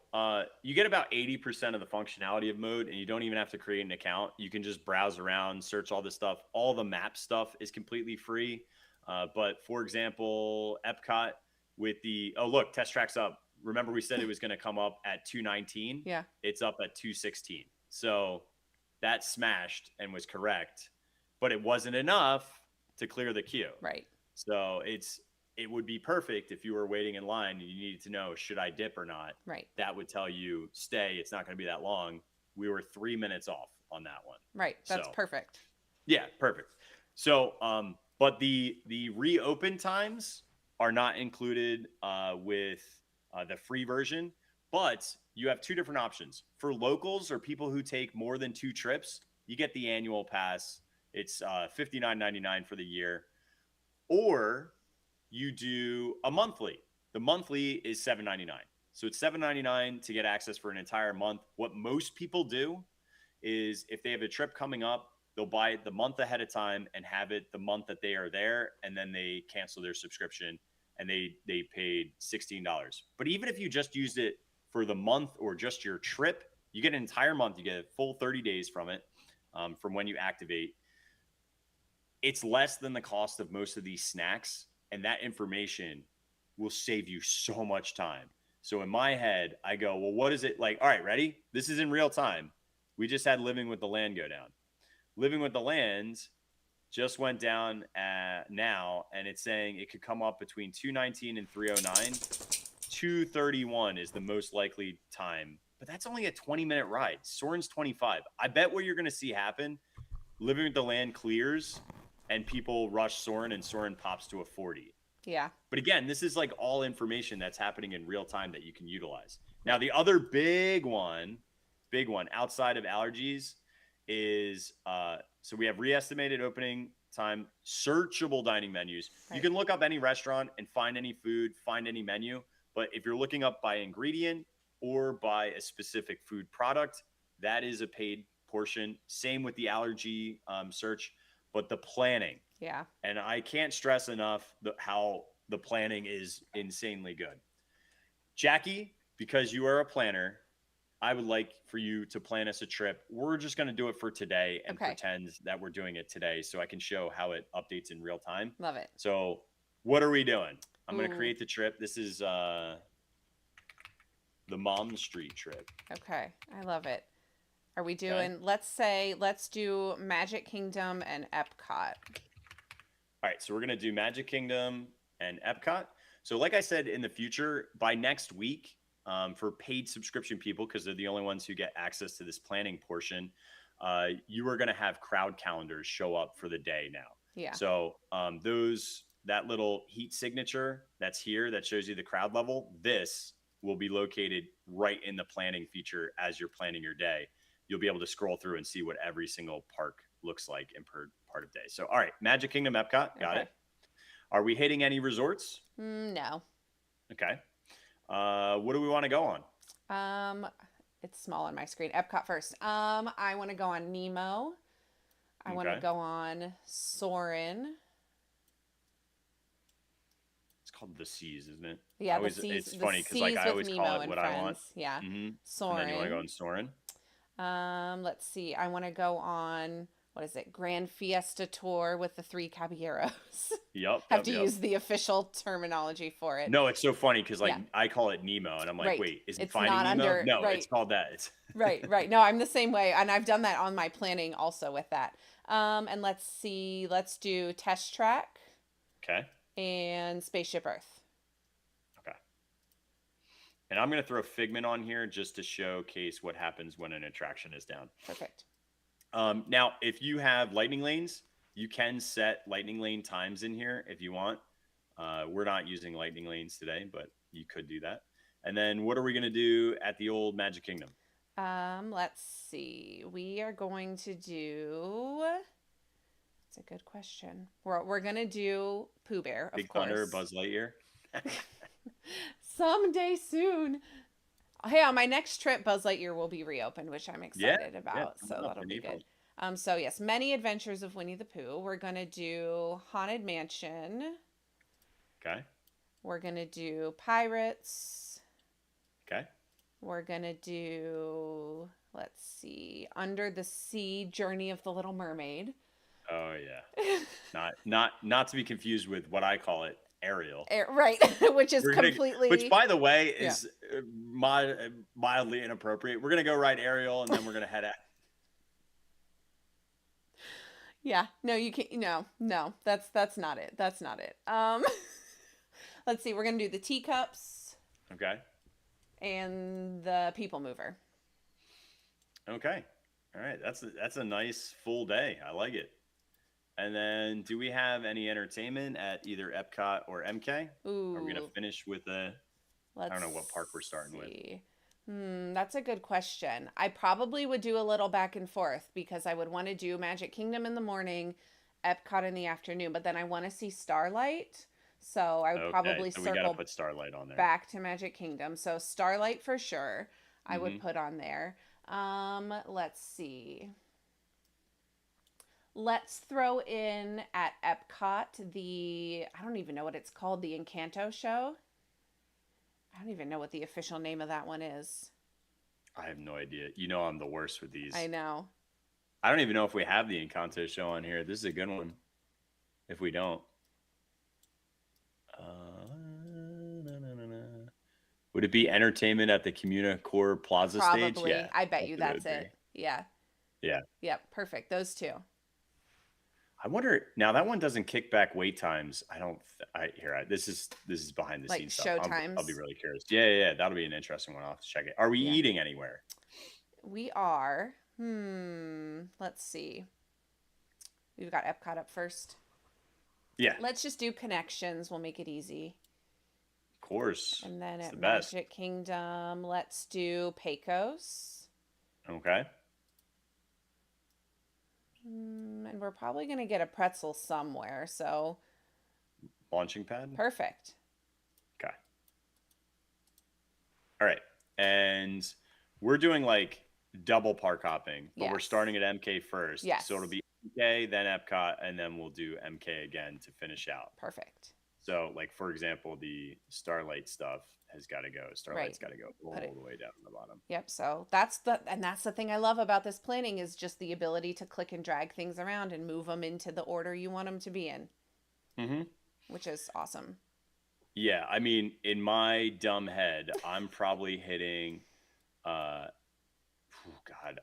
you get about 80% of the functionality of mode, and you don't even have to create an account. You can just browse around, search all this stuff. All the map stuff is completely free. But for example, Epcot with the, oh, look, Test Track's up. Remember we said it was going to come up at 2:19? Yeah. It's up at 2:16. So that smashed and was correct, but it wasn't enough to clear the queue. Right. So it would be perfect if you were waiting in line and you needed to know, should I dip or not? Right. That would tell you, stay. It's not going to be that long. We were 3 minutes off on that one. Right. That's perfect. Yeah, perfect. So, but the reopen times are not included with the free version, but you have two different options. For locals or people who take more than 2 trips, you get the annual pass. It's $59.99 for the year. Or you do a monthly. The monthly is $7.99. So it's $7.99 to get access for an entire month. What most people do is if they have a trip coming up, they'll buy it the month ahead of time and have it the month that they are there, and then they cancel their subscription and they paid $16. But even if you just used it for the month or just your trip, you get an entire month. You get a full 30 days from it, from when you activate. It's less than the cost of most of these snacks, and that information will save you so much time. So in my head, I go, well, what is it like? All right, ready? This is in real time. We just had Living with the Land go down. Living with the Land just went down now, and it's saying it could come up between 2:19 and 3:09. 2:31 is the most likely time, but that's only a 20-minute ride. Soarin's 25. I bet what you're going to see happen, Living with the Land clears, and people rush Soarin', and Soarin' pops to a 40. Yeah. But again, this is like all information that's happening in real time that you can utilize. Now, the other big one outside of allergies is so we have re-estimated opening time, searchable dining menus. Right. You can look up any restaurant and find any food, find any menu. But if you're looking up by ingredient or by a specific food product, that is a paid portion. Same with the allergy search, but the planning. Yeah. And I can't stress enough how the planning is insanely good. Jackie, because you are a planner, I would like for you to plan us a trip. We're just going to do it for today and Okay. pretend that we're doing it today so I can show how it updates in real time. Love it. So what are we doing? I'm going to Ooh. create the trip. This is the Mom Street trip. Okay. I love it. Are we Okay. doing, let's do Magic Kingdom and Epcot. All right. So we're going to do Magic Kingdom and Epcot. So like I said, in the future, by next week, for paid subscription people, because they're the only ones who get access to this planning portion, you are going to have crowd calendars show up for the day now. Yeah. So that little heat signature that's here that shows you the crowd level, this will be located right in the planning feature as you're planning your day. You'll be able to scroll through and see what every single park looks like in per part of day. So, all right, Magic Kingdom, Epcot, got it. Are we hitting any resorts? No. Okay. What do we want to go on? It's small on my screen. Epcot first. I want to go on Nemo. I want to Okay. go on Soarin'. It's called the Seas, isn't it? Yeah, Always, the Seas. it's funny because like Seas I with always Nemo call it and what friends. I want. Yeah. Mm-hmm. Soarin'. And then you want to go on Soarin'? Let's see. I want to go on, what is it? Grand Fiesta Tour with the 3 Caballeros. Yep. Have to use the official terminology for it. No, it's so funny because like Yeah. I call it Nemo, and I'm like, Right. wait, is it It's Finding not Nemo? under- No, right. it's called that. It's Right. No, I'm the same way. And I've done that on my planning also with that. And let's see. Let's do Test Track okay. and Spaceship Earth. Okay. And I'm gonna throw Figment on here just to showcase what happens when an attraction is down. Perfect. Now, if you have lightning lanes, you can set lightning lane times in here if you want. We're not using lightning lanes today, but you could do that. And then what are we going to do at the old Magic Kingdom? Let's see. We are going to do. That's a good question. We're gonna do Pooh Bear, of Big course. Thunder, Buzz Lightyear. Someday soon. Hey, on my next trip, Buzz Lightyear will be reopened, which I'm excited about. So that'll be good. So yes, Many Adventures of Winnie the Pooh. We're gonna do Haunted Mansion. Okay. We're gonna do Pirates. Okay. We're gonna do, let's see, Under the Sea, Journey of the Little Mermaid. Oh yeah. not to be confused with what I call it, Ariel. Right, which is completely. Which, by the way, is mildly inappropriate. We're gonna go ride Ariel, and then we're gonna head out. Yeah, no, you can't. No, that's not it. That's not it. Let's see. We're gonna do the Teacups. Okay. And the People Mover. Okay. All right. That's a nice full day. I like it. And then, do we have any entertainment at either Epcot or MK? Ooh. Are we gonna finish with I don't know what park we're starting with. That's a good question. I probably would do a little back and forth because I would want to do Magic Kingdom in the morning, Epcot in the afternoon, but then I want to see Starlight. So I would probably so we gotta circle put Starlight on there. back to Magic Kingdom. So Starlight for sure, I would put on there. Let's see. Let's throw in at Epcot I don't even know what it's called, the Encanto show. I don't even know what the official name of that one is. I have no idea. You know I'm the worst with these. I know. I don't even know if we have the Encanto show on here. This is a good one. If we don't. Would it be entertainment at the Communicore Plaza stage? Probably. Yeah, I bet you that's what it. Yeah. Yeah. Yep. Perfect. Those two. I wonder now that one doesn't kick back wait times. This is behind the Like scenes show stuff. times? I'll be really curious. Yeah. That'll be an interesting one. I'll have to check it. Are we eating anywhere? We are. Let's see. We've got Epcot up first. Yeah. Let's just do Connections. We'll make it easy. Of course. And then It's at the best. Magic Kingdom, let's do Pecos. Okay. And we're probably going to get a pretzel somewhere. So Launching pad? perfect. Okay. All right. And we're doing like double park hopping, but we're Yes. starting at MK first. Yes. So it'll be MK, then Epcot, and then we'll do MK again to finish out. Perfect. So, like, for example, the Starlight stuff has got to go. Starlight's Right. got to go Put all it. the way down to the bottom. Yep. So that's the thing I love about this planning is just the ability to click and drag things around and move them into the order you want them to be in, Mm-hmm. which is awesome. Yeah, I mean, in my dumb head, I'm probably hitting. God,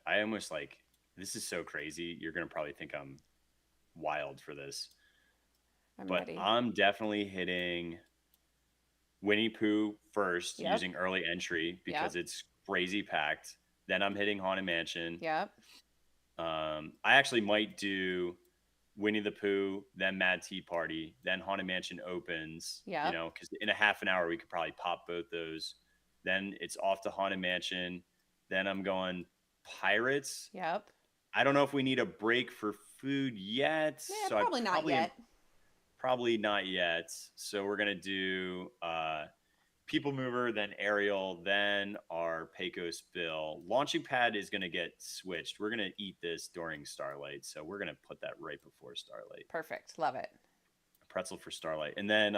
I almost like this is so crazy. You're gonna probably think I'm wild for this, I'm but ready. I'm definitely hitting Winnie Pooh first Yep. using early entry Yep. because it's crazy packed. Then I'm hitting Haunted Mansion. Yep. I actually might do Winnie the Pooh, then Mad Tea Party, then Haunted Mansion opens, Yep. because in a half an hour we could probably pop both those. Then it's off to Haunted Mansion. Then I'm going Pirates. Yep. I don't know if we need a break for food yet. Yeah, So I probably not yet. probably not yet. So we're going to do People Mover, then Aerial, then our Pecos Bill. Launching Pad is going to get switched. We're going to eat this during Starlight. So we're going to put that right before Starlight. Perfect. Love it. Pretzel for Starlight. And then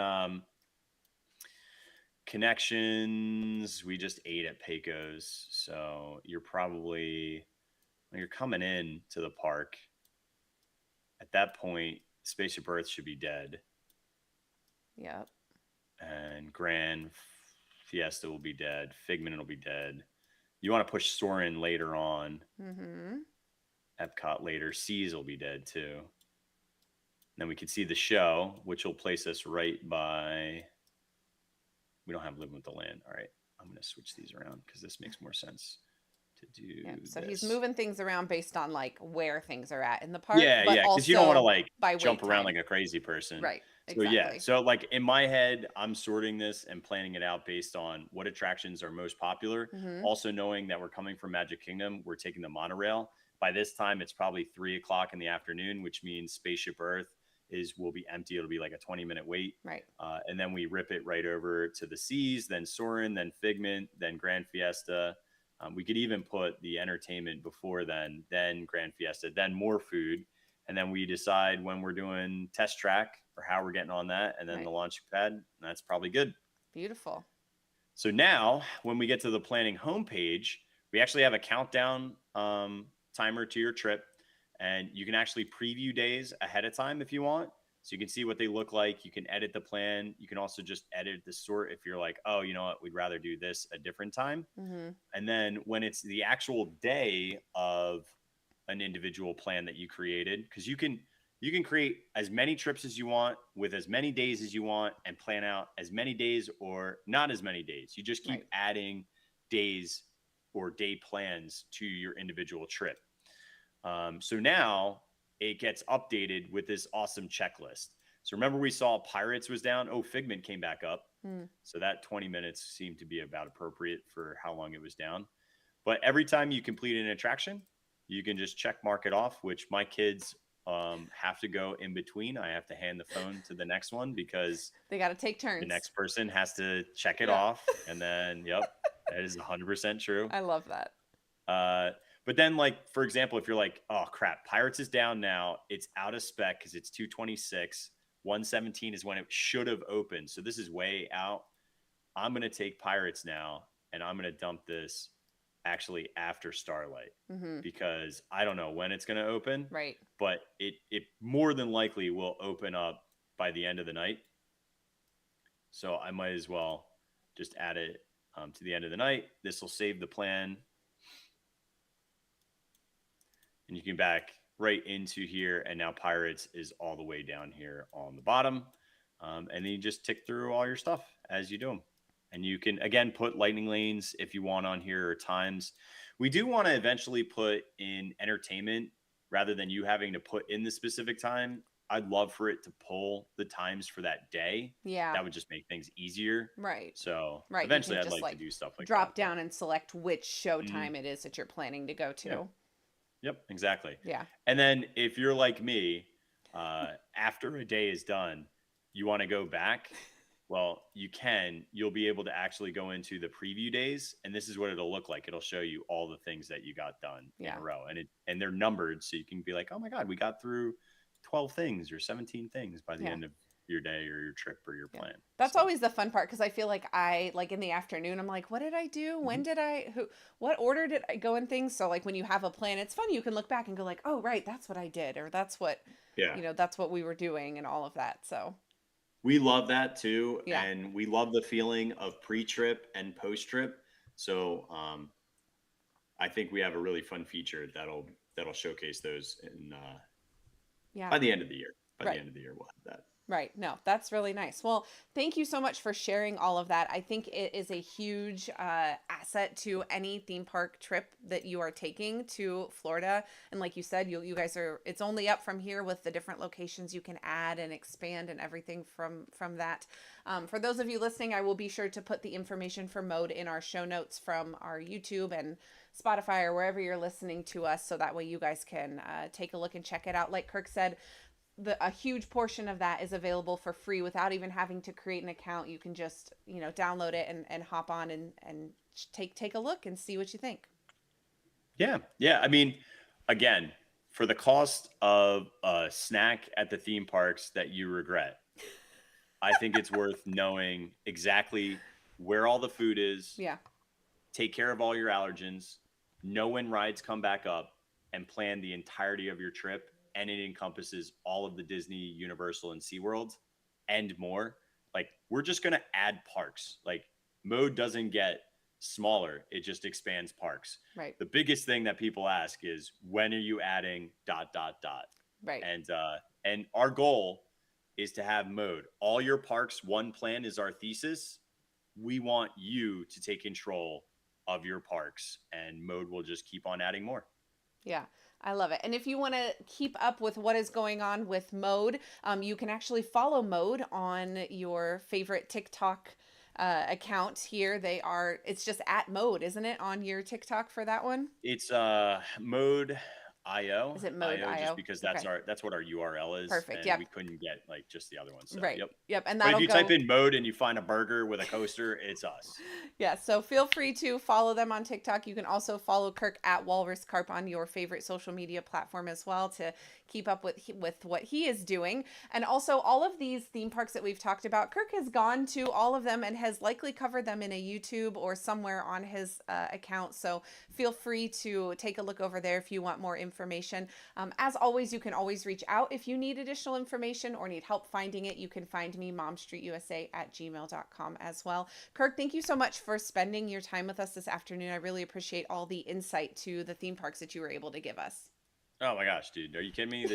Connections, we just ate at Pecos. So you're probably, when you're coming in to the park, at that point, Spaceship Earth should be dead. Yep. And Grand Fiesta will be dead. Figment will be dead. You want to push Soarin' later on. Mm-hmm. Epcot later. Seas will be dead too. Then we can see the show, which will place us right by. We don't have Living with the Land. All right. I'm going to switch these around because this makes more sense to do. Yep. So this. he's moving things around based on like where things are at in the park. Yeah, but yeah. Because you don't want to like by jump wait around time. like a crazy person. Right. So Exactly. yeah. So like in my head, I'm sorting this and planning it out based on what attractions are most popular. Mm-hmm. Also knowing that we're coming from Magic Kingdom, we're taking the monorail. By this time, it's probably 3:00 in the afternoon, which means Spaceship Earth will be empty. It'll be like a 20-minute wait. Right. And then we rip it right over to the Seas, then Soarin', then Figment, then Grand Fiesta. We could even put the entertainment before then Grand Fiesta, then more food. And then we decide when we're doing test track or how we're getting on that. And then the launch pad, that's probably good. Beautiful. So now when we get to the planning homepage, we actually have a countdown timer to your trip. And you can actually preview days ahead of time if you want. So you can see what they look like. You can edit the plan. You can also just edit the sort if you're like, oh, you know what, we'd rather do this a different time. Mm-hmm. And then when it's the actual day of an individual plan that you created, because you can create as many trips as you want with as many days as you want and plan out as many days or not as many days. You just keep adding days or day plans to your individual trip. So now it gets updated with this awesome checklist. So remember we saw Pirates was down. Oh, Figment came back up. So that 20 minutes seemed to be about appropriate for how long it was down. But every time you complete an attraction, you can just check mark it off, which my kids have to go in between. I have to hand the phone to the next one because they got to take turns. The next person has to check it off. And then, yep, that is 100% true. I love that. But then, like, for example, if you're like, oh, crap, Pirates is down now. It's out of spec because it's 226. 117 is when it should have opened. So this is way out. I'm going to take Pirates now, and I'm going to dump this actually after Starlight because I don't know when it's going to open. Right. But it more than likely will open up by the end of the night. So I might as well just add it to the end of the night. This will save the plan. And you can back right into here. And now Pirates is all the way down here on the bottom. And then you just tick through all your stuff as you do them. And you can, again, put lightning lanes if you want on here or times. We do want to eventually put in entertainment rather than you having to put in the specific time. I'd love for it to pull the times for that day. Yeah. That would just make things easier. Right. So eventually I'd like to do stuff like drop that. Drop down and select which show time it is that you're planning to go to. Yeah. Yep, exactly. Yeah. And then if you're like me, after a day is done, you want to go back. Well, you can. You'll be able to actually go into the preview days, and this is what it'll look like. It'll show you all the things that you got done in a row, and they're numbered, so you can be like, oh my God, we got through 12 things or 17 things by the end of your day or your trip or your Yeah. plan. That's So always the fun part because I feel like I like in the afternoon I'm like, what did I do? mhm. When did I what order did I go in things? So like when you have a plan, it's fun. You can look back and go like, oh right, that's what I did, or that's what Yeah, that's what we were doing and all of that. So we love that too, yeah. and we love the feeling of pre-trip and post-trip. So I think we have a really fun feature that'll showcase those in Yeah. by the end of the year. By the Right. end of the year, we'll have that. Right. No, that's really nice. Well, thank you so much for sharing all of that. I think it is a huge asset to any theme park trip that you are taking to Florida. And like you said, you guys are, it's only up from here with the different locations you can add and expand and everything from that. For those of you listening, I will be sure to put the information for Mode in our show notes from our YouTube and Spotify or wherever you're listening to us. So that way you guys can take a look and check it out. Like Kirk said, a huge portion of that is available for free without even having to create an account. You can just download it and hop on and take a look and see what you think. Yeah. I mean, again, for the cost of a snack at the theme parks that you regret, I think it's worth knowing exactly where all the food is, Yeah. take care of all your allergens, know when rides come back up, and plan the entirety of your trip. And it encompasses all of the Disney, Universal, and SeaWorld and more. Like, we're just going to add parks. Like, Mode doesn't get smaller, it just expands parks. Right. The biggest thing that people ask is, when are you adding ... Right. And our goal is to have Mode. All your parks, one plan is our thesis. We want you to take control of your parks, and Mode will just keep on adding more. Yeah, I love it. And if you want to keep up with what is going on with Mode, you can actually follow Mode on your favorite TikTok account here. It's just at Mode, isn't it, on your TikTok for that one? It's Mode IO. Is it Mode just IO? because Okay. that's what our URL is. Perfect. And Yep. we couldn't get like just the other one. So Right. yep. Yep. And But if that'll you go. type in Mode and you find a burger with a coaster, it's us. Yeah, so feel free to follow them on TikTok. You can also follow Kirk at Walrus Carp on your favorite social media platform as well to keep up with what he is doing. And also all of these theme parks that we've talked about, Kirk has gone to all of them and has likely covered them in a YouTube or somewhere on his account. So feel free to take a look over there if you want more information. As always, you can always reach out if you need additional information or need help finding it. You can find me, momstreetusa@gmail.com as well. Kirk, thank you so much for spending your time with us this afternoon. I really appreciate all the insight to the theme parks that you were able to give us. Oh my gosh, dude. Are you kidding me?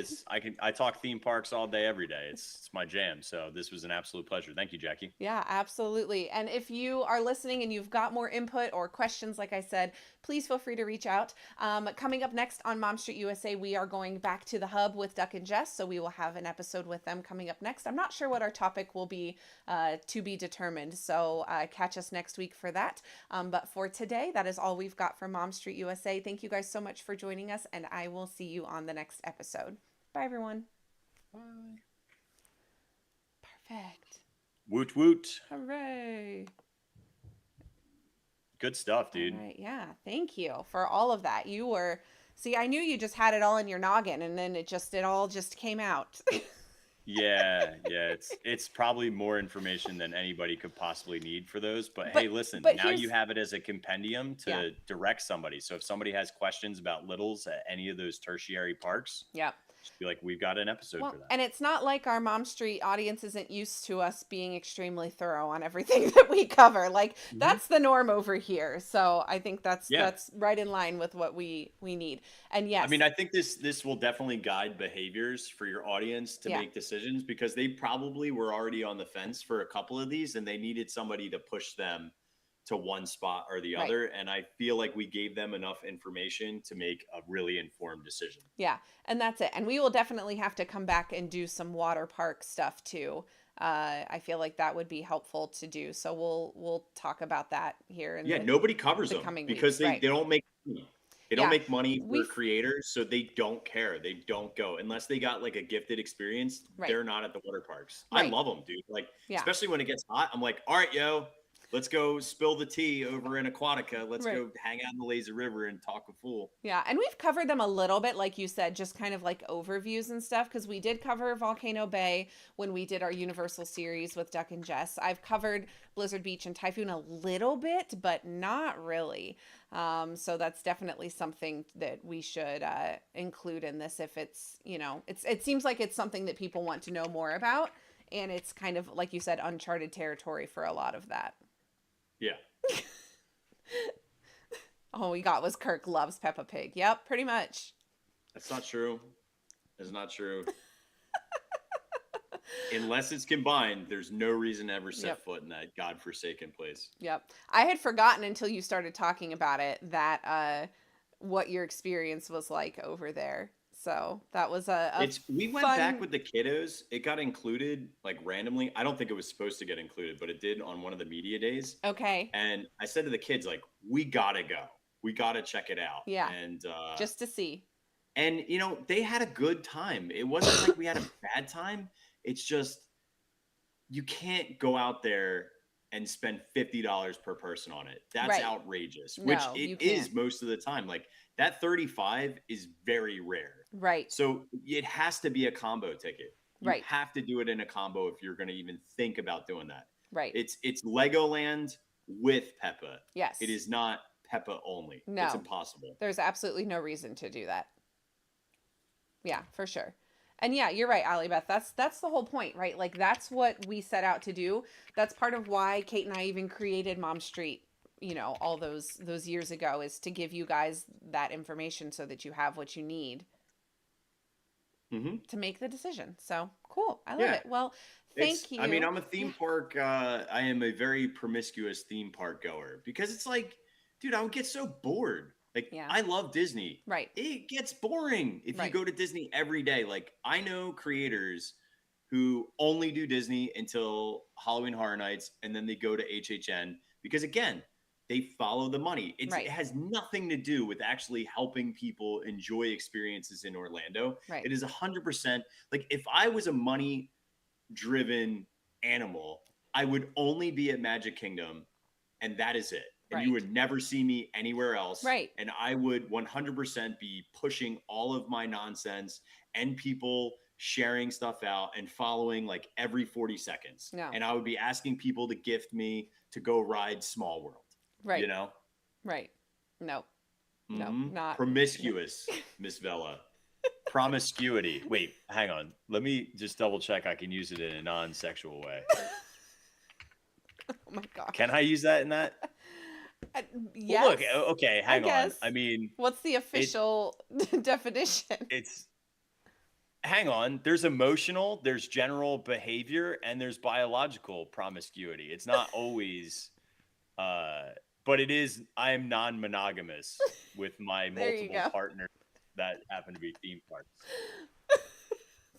I talk theme parks all day, every day. It's my jam. So this was an absolute pleasure. Thank you, Jackie. Yeah, absolutely. And if you are listening and you've got more input or questions, like I said, please feel free to reach out. Coming up next on Mom Street USA, we are going back to the hub with Duck and Jess. So we will have an episode with them coming up next. I'm not sure what our topic will be, to be determined. So catch us next week for that. But for today, that is all we've got from Mom Street USA. Thank you guys so much for joining us, and I will see you on the next episode. Bye, everyone. Bye. Perfect. Woot woot. Hooray. Good stuff, dude. All right. Yeah. Thank you for all of that. See, I knew you just had it all in your noggin, and then it all just came out. Yeah. It's probably more information than anybody could possibly need for those. But hey, listen, but now you have it as a compendium to direct somebody. So if somebody has questions about littles at any of those tertiary parks, Yep. just be like, we've got an episode for that. And it's not like our Mom Street audience isn't used to us being extremely thorough on everything that we cover. Like that's the norm over here. So I think that's right in line with what we need. And yes, I mean, I think this will definitely guide behaviors for your audience to make decisions, because they probably were already on the fence for a couple of these and they needed somebody to push them to one spot or the other. And I feel like we gave them enough information to make a really informed decision. Yeah. And that's it. And we will definitely have to come back and do some water park stuff too. I feel like that would be helpful to do. So we'll talk about that here. Nobody covers them because they don't make money. They don't make money for creators, so they don't care. They don't go unless they got like a gifted experience. They're not at the water parks. I love them, dude. Like, especially when it gets hot, I'm like, all right, yo, Let's go spill the tea over in Aquatica. Let's Right. go hang out in the lazy river and talk a fool. Yeah, and we've covered them a little bit, like you said, just kind of like overviews and stuff, because we did cover Volcano Bay when we did our Universal series with Duck and Jess. I've covered Blizzard Beach and Typhoon a little bit, but not really. So that's definitely something that we should include in this if it's, it seems like it's something that people want to know more about, and it's kind of, like you said, uncharted territory for a lot of that. Yeah. All we got was Kirk loves Peppa Pig. Yep, pretty much. That's not true. That's not true. Unless it's combined, there's no reason to ever set foot in that godforsaken place. Yep. I had forgotten until you started talking about it that what your experience was like over there. So that was we went back with the kiddos. It got included like randomly. I don't think it was supposed to get included, but it did on one of the media days. Okay. And I said to the kids, like, we gotta go. We gotta check it out. Yeah. And just to see. And they had a good time. It wasn't like we had a bad time. It's just you can't go out there and spend $50 per person on it. That's outrageous. Which it is most of the time. Like that 35 is very rare. Right. So it has to be a combo ticket. You right. have to do it in a combo if you're going to even think about doing that. Right. It's Legoland with Peppa. Yes. It is not Peppa only. No. It's impossible. There's absolutely no reason to do that. Yeah, for sure. And yeah, you're right, Allie Beth. That's the whole point, right? Like that's what we set out to do. That's part of why Kate and I even created Mom Street, all those years ago, is to give you guys that information so that you have what you need to make the decision. So cool. I love it. Well, thank you. I mean, I'm a theme park. I am a very promiscuous theme park goer because it's like, dude, I would get so bored. Like, I love Disney. Right. It gets boring if you go to Disney every day. Like, I know creators who only do Disney until Halloween Horror Nights, and then they go to HHN because, again, they follow the money. It has nothing to do with actually helping people enjoy experiences in Orlando. Right. It is 100%. Like, if I was a money-driven animal, I would only be at Magic Kingdom, and that is it. And you would never see me anywhere else. Right. And I would 100% be pushing all of my nonsense and people sharing stuff out and following like every 40 seconds. No. And I would be asking people to gift me to go ride Small World. Right. Right. No. No, not. Promiscuous, Miss Vella. Promiscuity. Wait, hang on. Let me just double check I can use it in a non-sexual way. Oh my God. Can I use that in that? Yes. Well, look, okay, hang on. I mean, what's the official definition? Hang on. There's emotional, there's general behavior, and there's biological promiscuity. It's not always, but it is. I am non-monogamous with my multiple partners that happen to be theme parks.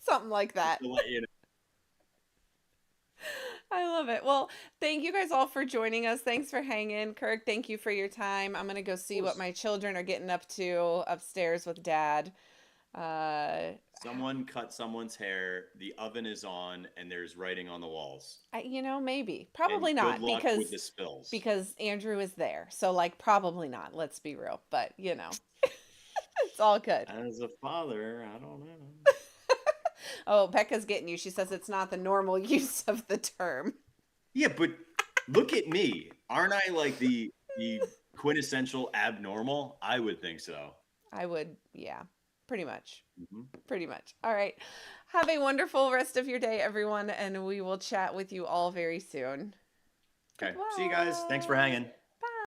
Something like that. To let you know. I love it. Well, thank you guys all for joining us. Thanks for hanging. Kirk, thank you for your time. I'm going to go see what my children are getting up to upstairs with Dad. Someone cut someone's hair. The oven is on, and there's writing on the walls. Maybe. Probably not. Good luck with the spills. Because Andrew is there. So, probably not. Let's be real. But, it's all good. As a father, I don't know. Oh, Becca's getting you. She says it's not the normal use of the term. Yeah, but look at me. Aren't I like the quintessential abnormal? I would think so. I would, yeah. Pretty much. Pretty much. All right. Have a wonderful rest of your day, everyone, and we will chat with you all very soon. Okay. See you guys. Thanks for hanging.